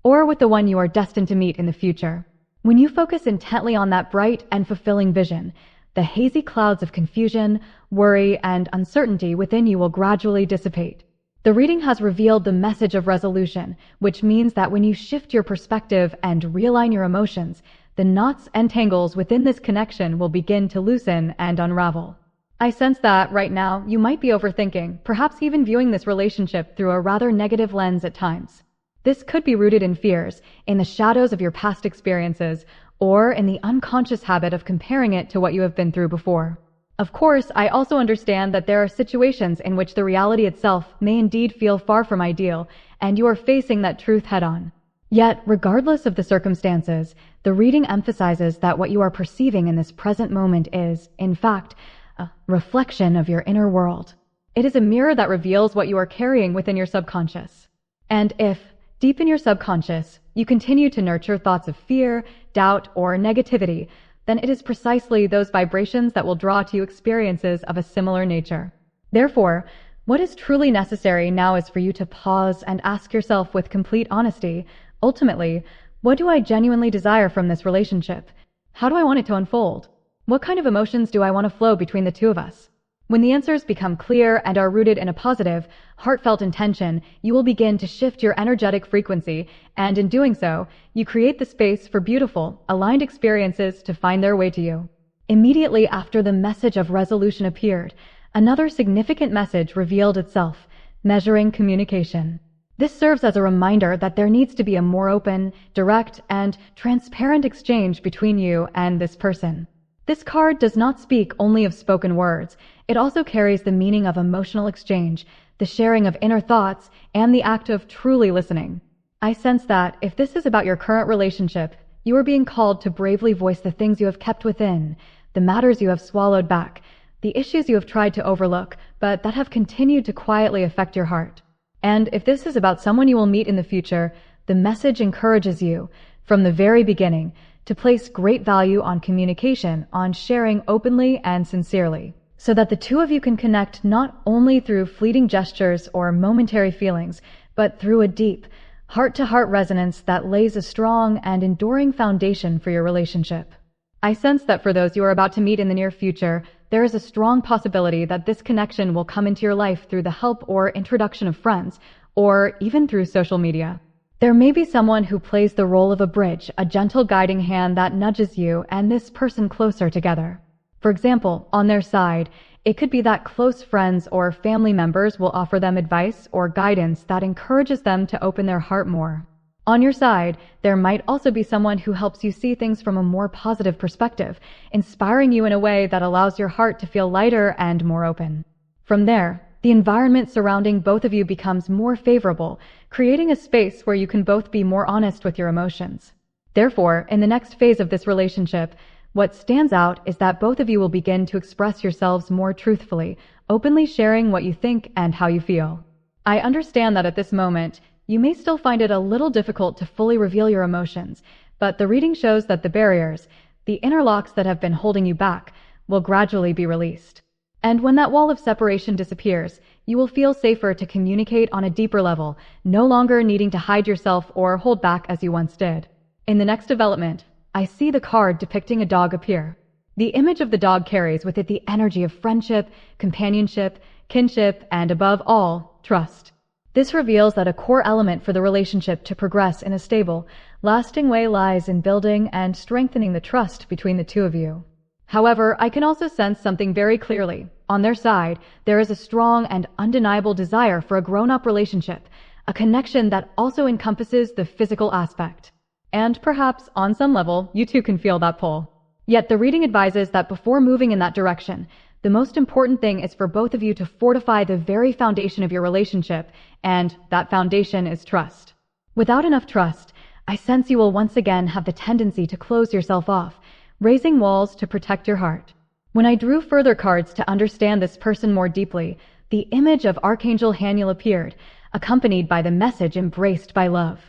or with the one you are destined to meet in the future. When you focus intently on that bright and fulfilling vision, the hazy clouds of confusion, worry, and uncertainty within you will gradually dissipate. The reading has revealed the message of resolution, which means that when you shift your perspective and realign your emotions, the knots and tangles within this connection will begin to loosen and unravel. I sense that, right now, you might be overthinking, perhaps even viewing this relationship through a rather negative lens at times. This could be rooted in fears, in the shadows of your past experiences, or in the unconscious habit of comparing it to what you have been through before. Of course, I also understand that there are situations in which the reality itself may indeed feel far from ideal, and you are facing that truth head-on. Yet, regardless of the circumstances, the reading emphasizes that what you are perceiving in this present moment is, in fact, a reflection of your inner world. It is a mirror that reveals what you are carrying within your subconscious. And if, deep in your subconscious, you continue to nurture thoughts of fear, doubt, or negativity, then it is precisely those vibrations that will draw to you experiences of a similar nature. Therefore, what is truly necessary now is for you to pause and ask yourself with complete honesty, ultimately, what do I genuinely desire from this relationship? How do I want it to unfold? What kind of emotions do I want to flow between the two of us? When the answers become clear and are rooted in a positive, heartfelt intention, you will begin to shift your energetic frequency, and in doing so, you create the space for beautiful, aligned experiences to find their way to you. Immediately after the message of resolution appeared, another significant message revealed itself: measuring communication. This serves as a reminder that there needs to be a more open, direct, and transparent exchange between you and this person. This card does not speak only of spoken words. It also carries the meaning of emotional exchange, the sharing of inner thoughts, and the act of truly listening. I sense that, if this is about your current relationship, you are being called to bravely voice the things you have kept within, the matters you have swallowed back, the issues you have tried to overlook, but that have continued to quietly affect your heart. And if this is about someone you will meet in the future, the message encourages you, from the very beginning, to place great value on communication, on sharing openly and sincerely, so that the two of you can connect not only through fleeting gestures or momentary feelings, but through a deep, heart-to-heart resonance that lays a strong and enduring foundation for your relationship. I sense that for those you are about to meet in the near future, there is a strong possibility that this connection will come into your life through the help or introduction of friends, or even through social media. There may be someone who plays the role of a bridge, a gentle guiding hand that nudges you and this person closer together. For example, on their side, it could be that close friends or family members will offer them advice or guidance that encourages them to open their heart more. On your side, there might also be someone who helps you see things from a more positive perspective, inspiring you in a way that allows your heart to feel lighter and more open. From there, the environment surrounding both of you becomes more favorable, creating a space where you can both be more honest with your emotions. Therefore, in the next phase of this relationship, what stands out is that both of you will begin to express yourselves more truthfully, openly sharing what you think and how you feel. I understand that at this moment, you may still find it a little difficult to fully reveal your emotions, but the reading shows that the barriers, the interlocks that have been holding you back, will gradually be released. And when that wall of separation disappears, you will feel safer to communicate on a deeper level, no longer needing to hide yourself or hold back as you once did. In the next development, I see the card depicting a dog appear. The image of the dog carries with it the energy of friendship, companionship, kinship, and above all, trust. This reveals that a core element for the relationship to progress in a stable, lasting way lies in building and strengthening the trust between the two of you. However, I can also sense something very clearly. On their side, there is a strong and undeniable desire for a grown-up relationship, a connection that also encompasses the physical aspect. And perhaps, on some level, you too can feel that pull. Yet the reading advises that before moving in that direction, the most important thing is for both of you to fortify the very foundation of your relationship, and that foundation is trust. Without enough trust, I sense you will once again have the tendency to close yourself off, raising walls to protect your heart. When I drew further cards to understand this person more deeply, the image of Archangel Haniel appeared, accompanied by the message embraced by love.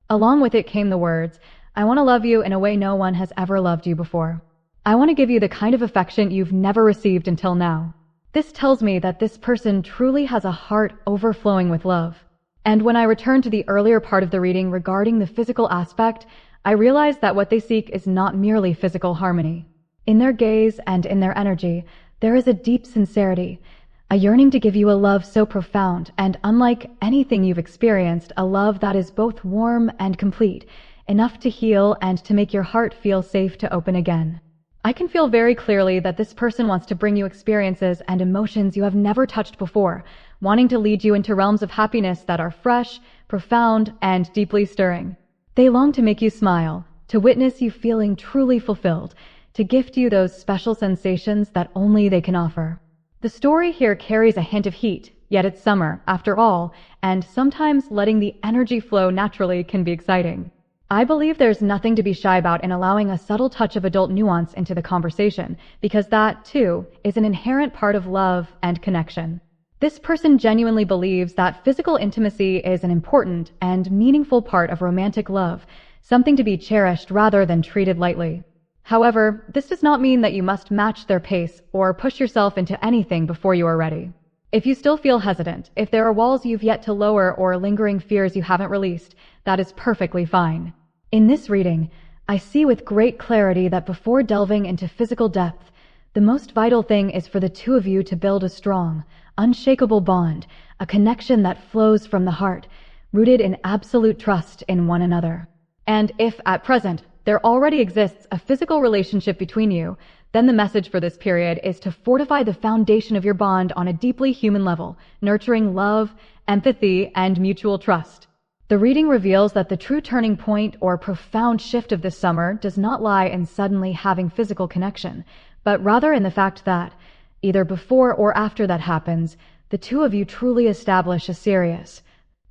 Along with it came the words, "I want to love you in a way no one has ever loved you before. I want to give you the kind of affection you've never received until now." This tells me that this person truly has a heart overflowing with love. And when I return to the earlier part of the reading regarding the physical aspect, I realize that what they seek is not merely physical harmony. In their gaze and in their energy, there is a deep sincerity, a yearning to give you a love so profound and unlike anything you've experienced, a love that is both warm and complete, enough to heal and to make your heart feel safe to open again. I can feel very clearly that this person wants to bring you experiences and emotions you have never touched before, wanting to lead you into realms of happiness that are fresh, profound, and deeply stirring. They long to make you smile, to witness you feeling truly fulfilled, to gift you those special sensations that only they can offer. The story here carries a hint of heat, yet it's summer, after all, and sometimes letting the energy flow naturally can be exciting. I believe there's nothing to be shy about in allowing a subtle touch of adult nuance into the conversation, because that, too, is an inherent part of love and connection. This person genuinely believes that physical intimacy is an important and meaningful part of romantic love, something to be cherished rather than treated lightly. However, this does not mean that you must match their pace or push yourself into anything before you are ready. If you still feel hesitant, if there are walls you've yet to lower or lingering fears you haven't released, that is perfectly fine. In this reading, I see with great clarity that before delving into physical depth, the most vital thing is for the two of you to build a strong, unshakable bond, a connection that flows from the heart, rooted in absolute trust in one another. And if, at present, there already exists a physical relationship between you, then the message for this period is to fortify the foundation of your bond on a deeply human level, nurturing love, empathy, and mutual trust. The reading reveals that the true turning point or profound shift of this summer does not lie in suddenly having physical connection, but rather in the fact that, either before or after that happens, the two of you truly establish a serious,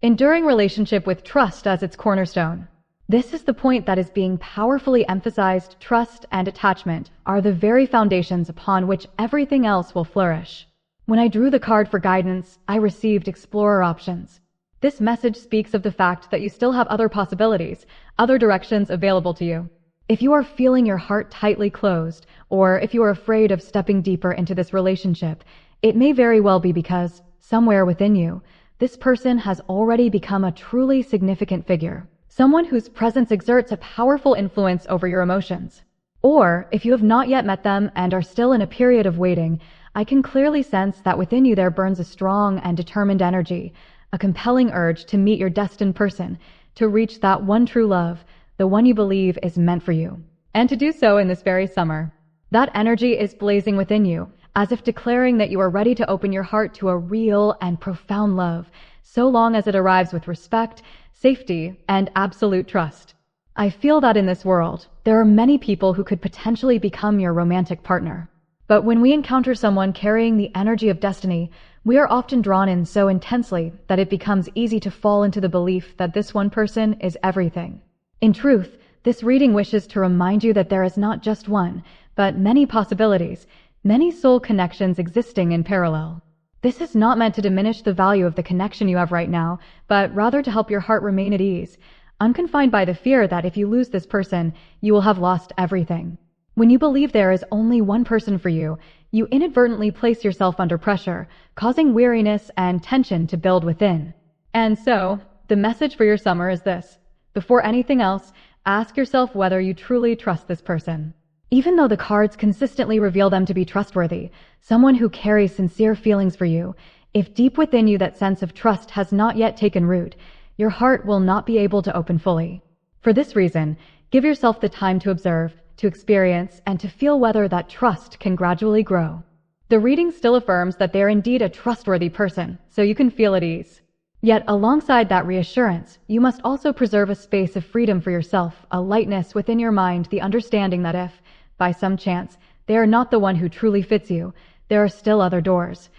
enduring relationship with trust as its cornerstone. This is the point that is being powerfully emphasized. Trust and attachment are the very foundations upon which everything else will flourish. When I drew the card for guidance, I received explorer options. This message speaks of the fact that you still have other possibilities, other directions available to you. If you are feeling your heart tightly closed, or if you are afraid of stepping deeper into this relationship, it may very well be because, somewhere within you, this person has already become a truly significant figure. Someone whose presence exerts a powerful influence over your emotions. Or, if you have not yet met them and are still in a period of waiting, I can clearly sense that within you there burns a strong and determined energy, a compelling urge to meet your destined person, to reach that one true love, the one you believe is meant for you, and to do so in this very summer. That energy is blazing within you, as if declaring that you are ready to open your heart to a real and profound love, so long as it arrives with respect, safety, and absolute trust. I feel that in this world, there are many people who could potentially become your romantic partner. But when we encounter someone carrying the energy of destiny, we are often drawn in so intensely that it becomes easy to fall into the belief that this one person is everything. In truth, this reading wishes to remind you that there is not just one, but many possibilities, many soul connections existing in parallel. This is not meant to diminish the value of the connection you have right now, but rather to help your heart remain at ease, unconfined by the fear that if you lose this person, you will have lost everything. When you believe there is only one person for you, you inadvertently place yourself under pressure, causing weariness and tension to build within. And so, the message for your summer is this. Before anything else, ask yourself whether you truly trust this person. Even though the cards consistently reveal them to be trustworthy, someone who carries sincere feelings for you, if deep within you that sense of trust has not yet taken root, your heart will not be able to open fully. For this reason, give yourself the time to observe, to experience, and to feel whether that trust can gradually grow. The reading still affirms that they are indeed a trustworthy person, so you can feel at ease. Yet alongside that reassurance, you must also preserve a space of freedom for yourself, a lightness within your mind, the understanding that if, by some chance, they are not the one who truly fits you, there are still other doors,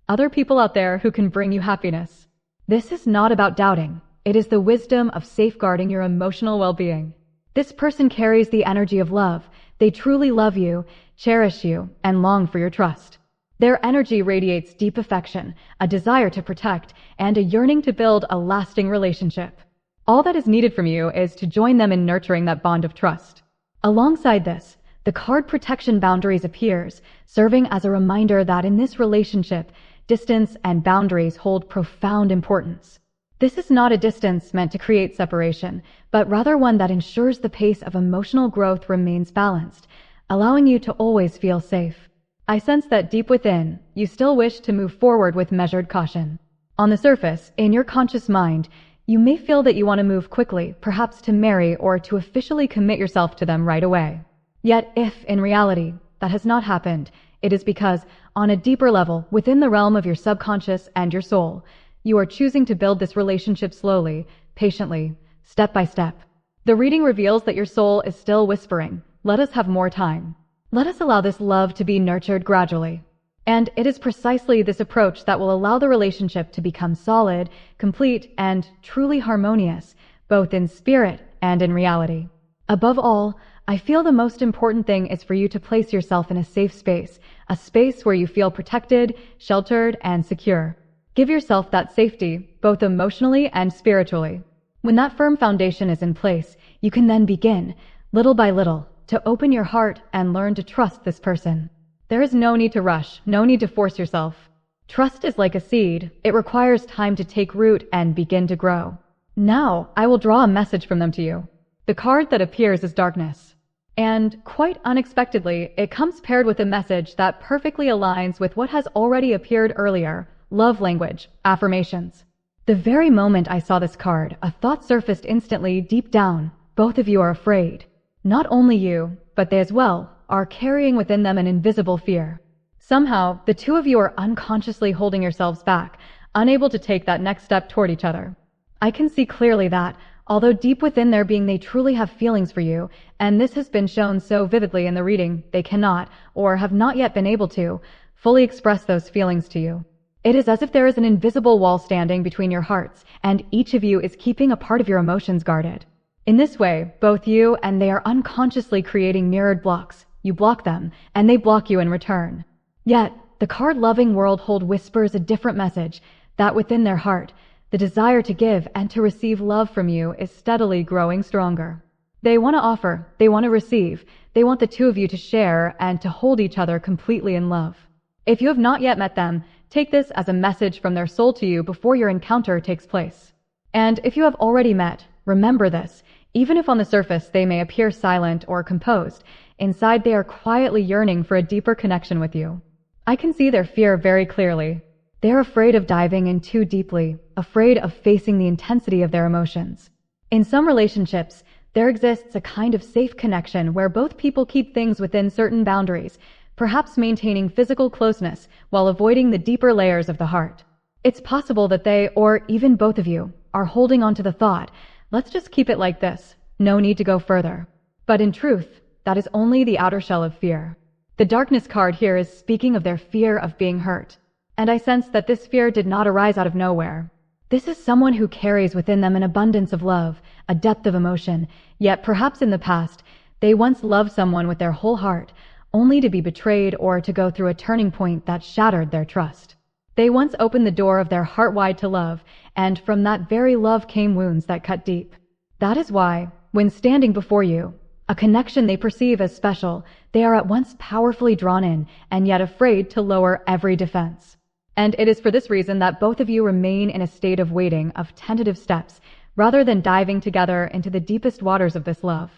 other people out there who can bring you happiness. This is not about doubting. It is the wisdom of safeguarding your emotional well-being. This person carries the energy of love. They truly love you, cherish you, and long for your trust. Their energy radiates deep affection, a desire to protect, and a yearning to build a lasting relationship. All that is needed from you is to join them in nurturing that bond of trust. Alongside this, the card protection boundaries appears, serving as a reminder that in this relationship, distance and boundaries hold profound importance. This is not a distance meant to create separation, but rather one that ensures the pace of emotional growth remains balanced, allowing you to always feel safe. I sense that deep within, you still wish to move forward with measured caution. On the surface, in your conscious mind, you may feel that you want to move quickly, perhaps to marry or to officially commit yourself to them right away. Yet if, in reality, that has not happened, it is because, on a deeper level, within the realm of your subconscious and your soul, you are choosing to build this relationship slowly, patiently, step by step. The reading reveals that your soul is still whispering, "Let us have more time. Let us allow this love to be nurtured gradually." And it is precisely this approach that will allow the relationship to become solid, complete, and truly harmonious, both in spirit and in reality. Above all, I feel the most important thing is for you to place yourself in a safe space, a space where you feel protected, sheltered, and secure. Give yourself that safety, both emotionally and spiritually. When that firm foundation is in place, you can then begin, little by little, to open your heart and learn to trust this person. There is no need to rush, no need to force yourself. Trust is like a seed. It requires time to take root and begin to grow. Now, I will draw a message from them to you. The card that appears is darkness. And, quite unexpectedly, it comes paired with a message that perfectly aligns with what has already appeared earlier: love language, affirmations. The very moment I saw this card, a thought surfaced instantly deep down. Both of you are afraid. Not only you, but they as well, are carrying within them an invisible fear. Somehow, the two of you are unconsciously holding yourselves back, unable to take that next step toward each other. I can see clearly that, although deep within their being they truly have feelings for you, and this has been shown so vividly in the reading, they cannot, or have not yet been able to, fully express those feelings to you. It is as if there is an invisible wall standing between your hearts, and each of you is keeping a part of your emotions guarded. In this way, both you and they are unconsciously creating mirrored blocks. You block them, and they block you in return. Yet, the card-loving world whispers a different message, that within their heart, the desire to give and to receive love from you is steadily growing stronger. They want to offer, they want to receive, they want the two of you to share and to hold each other completely in love. If you have not yet met them, take this as a message from their soul to you before your encounter takes place. And if you have already met, remember this, even if on the surface they may appear silent or composed, inside they are quietly yearning for a deeper connection with you. I can see their fear very clearly. They are afraid of diving in too deeply, afraid of facing the intensity of their emotions. In some relationships, there exists a kind of safe connection where both people keep things within certain boundaries, perhaps maintaining physical closeness while avoiding the deeper layers of the heart. It's possible that they, or even both of you, are holding on to the thought, let's just keep it like this, no need to go further. But in truth, that is only the outer shell of fear. The darkness card here is speaking of their fear of being hurt. And I sense that this fear did not arise out of nowhere. This is someone who carries within them an abundance of love, a depth of emotion, yet perhaps in the past, they once loved someone with their whole heart, only to be betrayed or to go through a turning point that shattered their trust. They once opened the door of their heart wide to love, and from that very love came wounds that cut deep. That is why, when standing before you, a connection they perceive as special, they are at once powerfully drawn in and yet afraid to lower every defense. And it is for this reason that both of you remain in a state of waiting, of tentative steps, rather than diving together into the deepest waters of this love.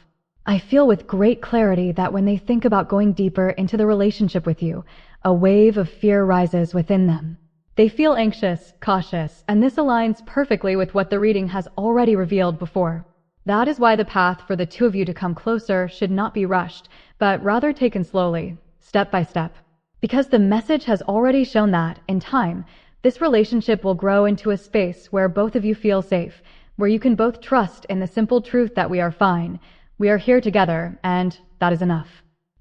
I feel with great clarity that when they think about going deeper into the relationship with you, a wave of fear rises within them. They feel anxious, cautious, and this aligns perfectly with what the reading has already revealed before. That is why the path for the two of you to come closer should not be rushed, but rather taken slowly, step by step. Because the message has already shown that, in time, this relationship will grow into a space where both of you feel safe, where you can both trust in the simple truth that we are fine, we are here together, and that is enough.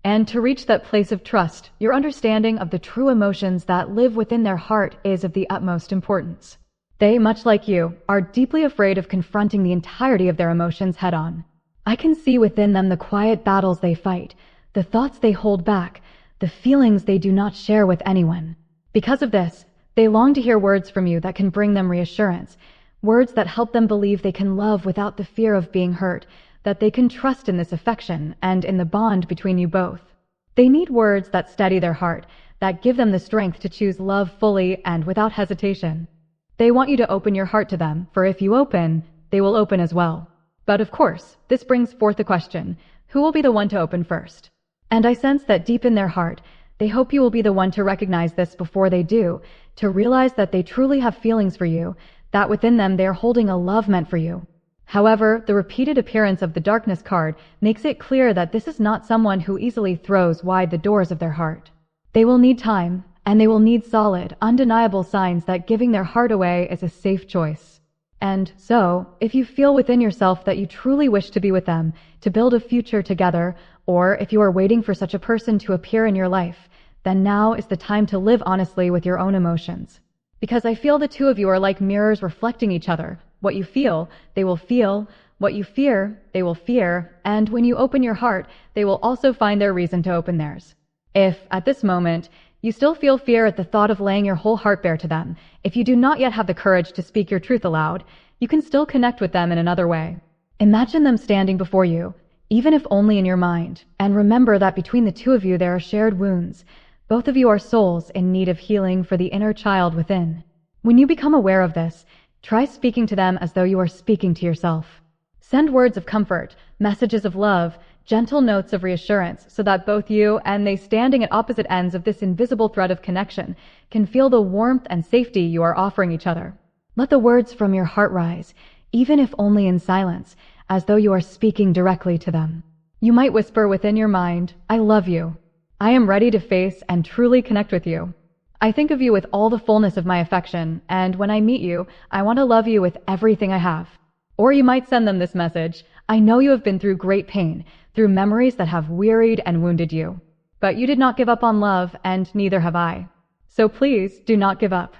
And to reach that place of trust, your understanding of the true emotions that live within their heart is of the utmost importance. They, much like you, are deeply afraid of confronting the entirety of their emotions head-on. I can see within them the quiet battles they fight, the thoughts they hold back, the feelings they do not share with anyone. Because of this, they long to hear words from you that can bring them reassurance, words that help them believe they can love without the fear of being hurt, that they can trust in this affection and in the bond between you both. They need words that steady their heart, that give them the strength to choose love fully and without hesitation. They want you to open your heart to them, for if you open, they will open as well. But of course, this brings forth the question, who will be the one to open first? And I sense that deep in their heart, they hope you will be the one to recognize this before they do, to realize that they truly have feelings for you, that within them they are holding a love meant for you. However, the repeated appearance of the darkness card makes it clear that this is not someone who easily throws wide the doors of their heart. They will need time, and they will need solid, undeniable signs that giving their heart away is a safe choice. And so, if you feel within yourself that you truly wish to be with them, to build a future together, or if you are waiting for such a person to appear in your life, then now is the time to live honestly with your own emotions. Because I feel the two of you are like mirrors reflecting each other. What you feel, they will feel. What you fear, they will fear. And when you open your heart, they will also find their reason to open theirs. If, at this moment, you still feel fear at the thought of laying your whole heart bare to them, if you do not yet have the courage to speak your truth aloud, you can still connect with them in another way. Imagine them standing before you, even if only in your mind, and remember that between the two of you there are shared wounds. Both of you are souls in need of healing for the inner child within. When you become aware of this, try speaking to them as though you are speaking to yourself. Send words of comfort, messages of love, gentle notes of reassurance, so that both you and they standing at opposite ends of this invisible thread of connection can feel the warmth and safety you are offering each other. Let the words from your heart rise, even if only in silence, as though you are speaking directly to them. You might whisper within your mind, I love you. I am ready to face and truly connect with you. I think of you with all the fullness of my affection, and when I meet you, I want to love you with everything I have. Or you might send them this message, I know you have been through great pain, through memories that have wearied and wounded you. But you did not give up on love, and neither have I. So please, do not give up.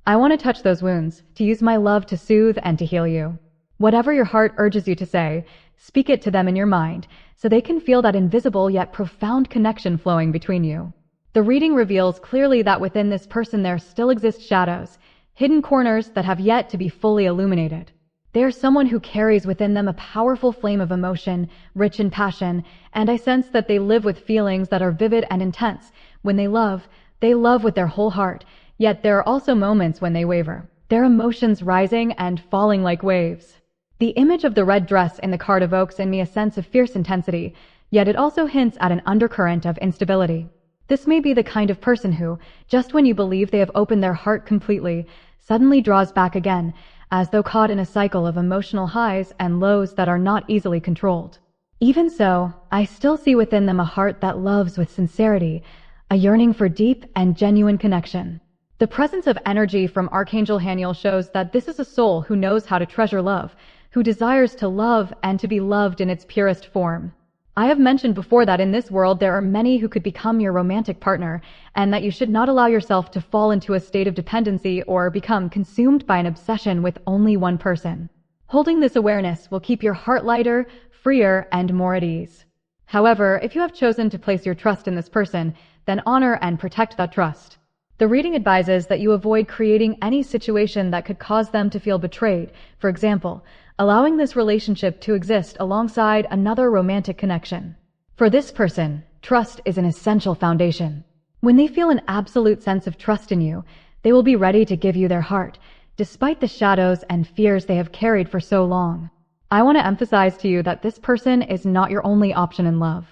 I want to touch those wounds, to use my love to soothe and to heal you. Whatever your heart urges you to say, speak it to them in your mind, so they can feel that invisible yet profound connection flowing between you. The reading reveals clearly that within this person there still exist shadows, hidden corners that have yet to be fully illuminated. They are someone who carries within them a powerful flame of emotion, rich in passion, and I sense that they live with feelings that are vivid and intense. When they love with their whole heart, yet there are also moments when they waver, their emotions rising and falling like waves. The image of the red dress in the card evokes in me a sense of fierce intensity, yet it also hints at an undercurrent of instability. This may be the kind of person who, just when you believe they have opened their heart completely, suddenly draws back again, as though caught in a cycle of emotional highs and lows that are not easily controlled. Even so, I still see within them a heart that loves with sincerity, a yearning for deep and genuine connection. The presence of energy from Archangel Haniel shows that this is a soul who knows how to treasure love, who desires to love and to be loved in its purest form. I have mentioned before that in this world there are many who could become your romantic partner, and that you should not allow yourself to fall into a state of dependency or become consumed by an obsession with only one person. Holding this awareness will keep your heart lighter, freer, and more at ease. However, if you have chosen to place your trust in this person, then honor and protect that trust. The reading advises that you avoid creating any situation that could cause them to feel betrayed, for example, allowing this relationship to exist alongside another romantic connection. For this person, trust is an essential foundation. When they feel an absolute sense of trust in you, they will be ready to give you their heart, despite the shadows and fears they have carried for so long. I want to emphasize to you that this person is not your only option in love.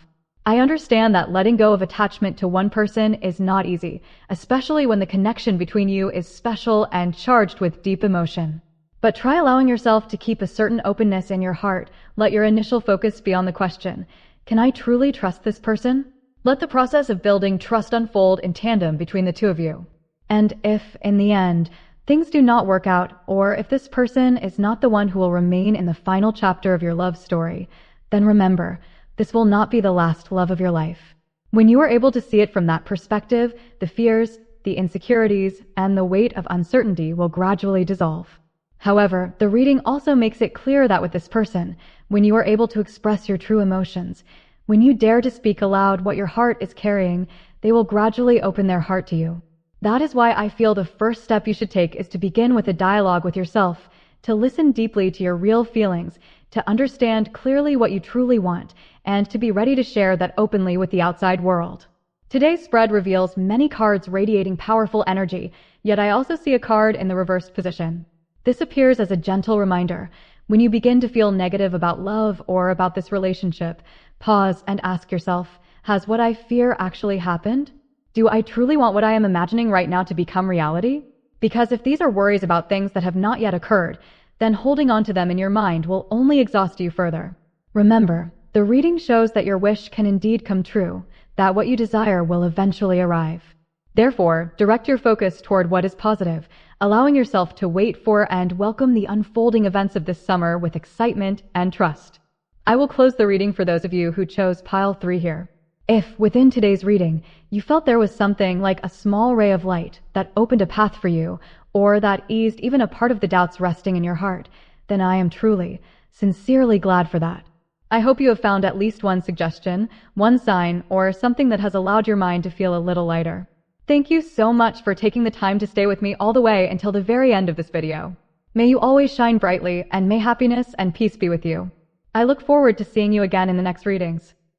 I understand that letting go of attachment to one person is not easy, especially when the connection between you is special and charged with deep emotion. But try allowing yourself to keep a certain openness in your heart. Let your initial focus be on the question, can I truly trust this person? Let the process of building trust unfold in tandem between the two of you. And if, in the end, things do not work out, or if this person is not the one who will remain in the final chapter of your love story, then remember, this will not be the last love of your life. When you are able to see it from that perspective, the fears, the insecurities, and the weight of uncertainty will gradually dissolve. However, the reading also makes it clear that with this person, when you are able to express your true emotions, when you dare to speak aloud what your heart is carrying, they will gradually open their heart to you. That is why I feel the first step you should take is to begin with a dialogue with yourself, to listen deeply to your real feelings, to understand clearly what you truly want, and to be ready to share that openly with the outside world. Today's spread reveals many cards radiating powerful energy, yet I also see a card in the reversed position. This appears as a gentle reminder. When you begin to feel negative about love or about this relationship, pause and ask yourself, has what I fear actually happened? Do I truly want what I am imagining right now to become reality? Because if these are worries about things that have not yet occurred, then holding on to them in your mind will only exhaust you further. Remember, the reading shows that your wish can indeed come true, that what you desire will eventually arrive. Therefore, direct your focus toward what is positive, allowing yourself to wait for and welcome the unfolding events of this summer with excitement and trust. I will close the reading for those of you who chose pile 3 here. If, within today's reading, you felt there was something like a small ray of light that opened a path for you, or that eased even a part of the doubts resting in your heart, then I am truly, sincerely glad for that. I hope you have found at least one suggestion, one sign, or something that has allowed your mind to feel a little lighter. Thank you so much for taking the time to stay with me all the way until the very end of this video. May you always shine brightly, and may happiness and peace be with you. I look forward to seeing you again in the next readings.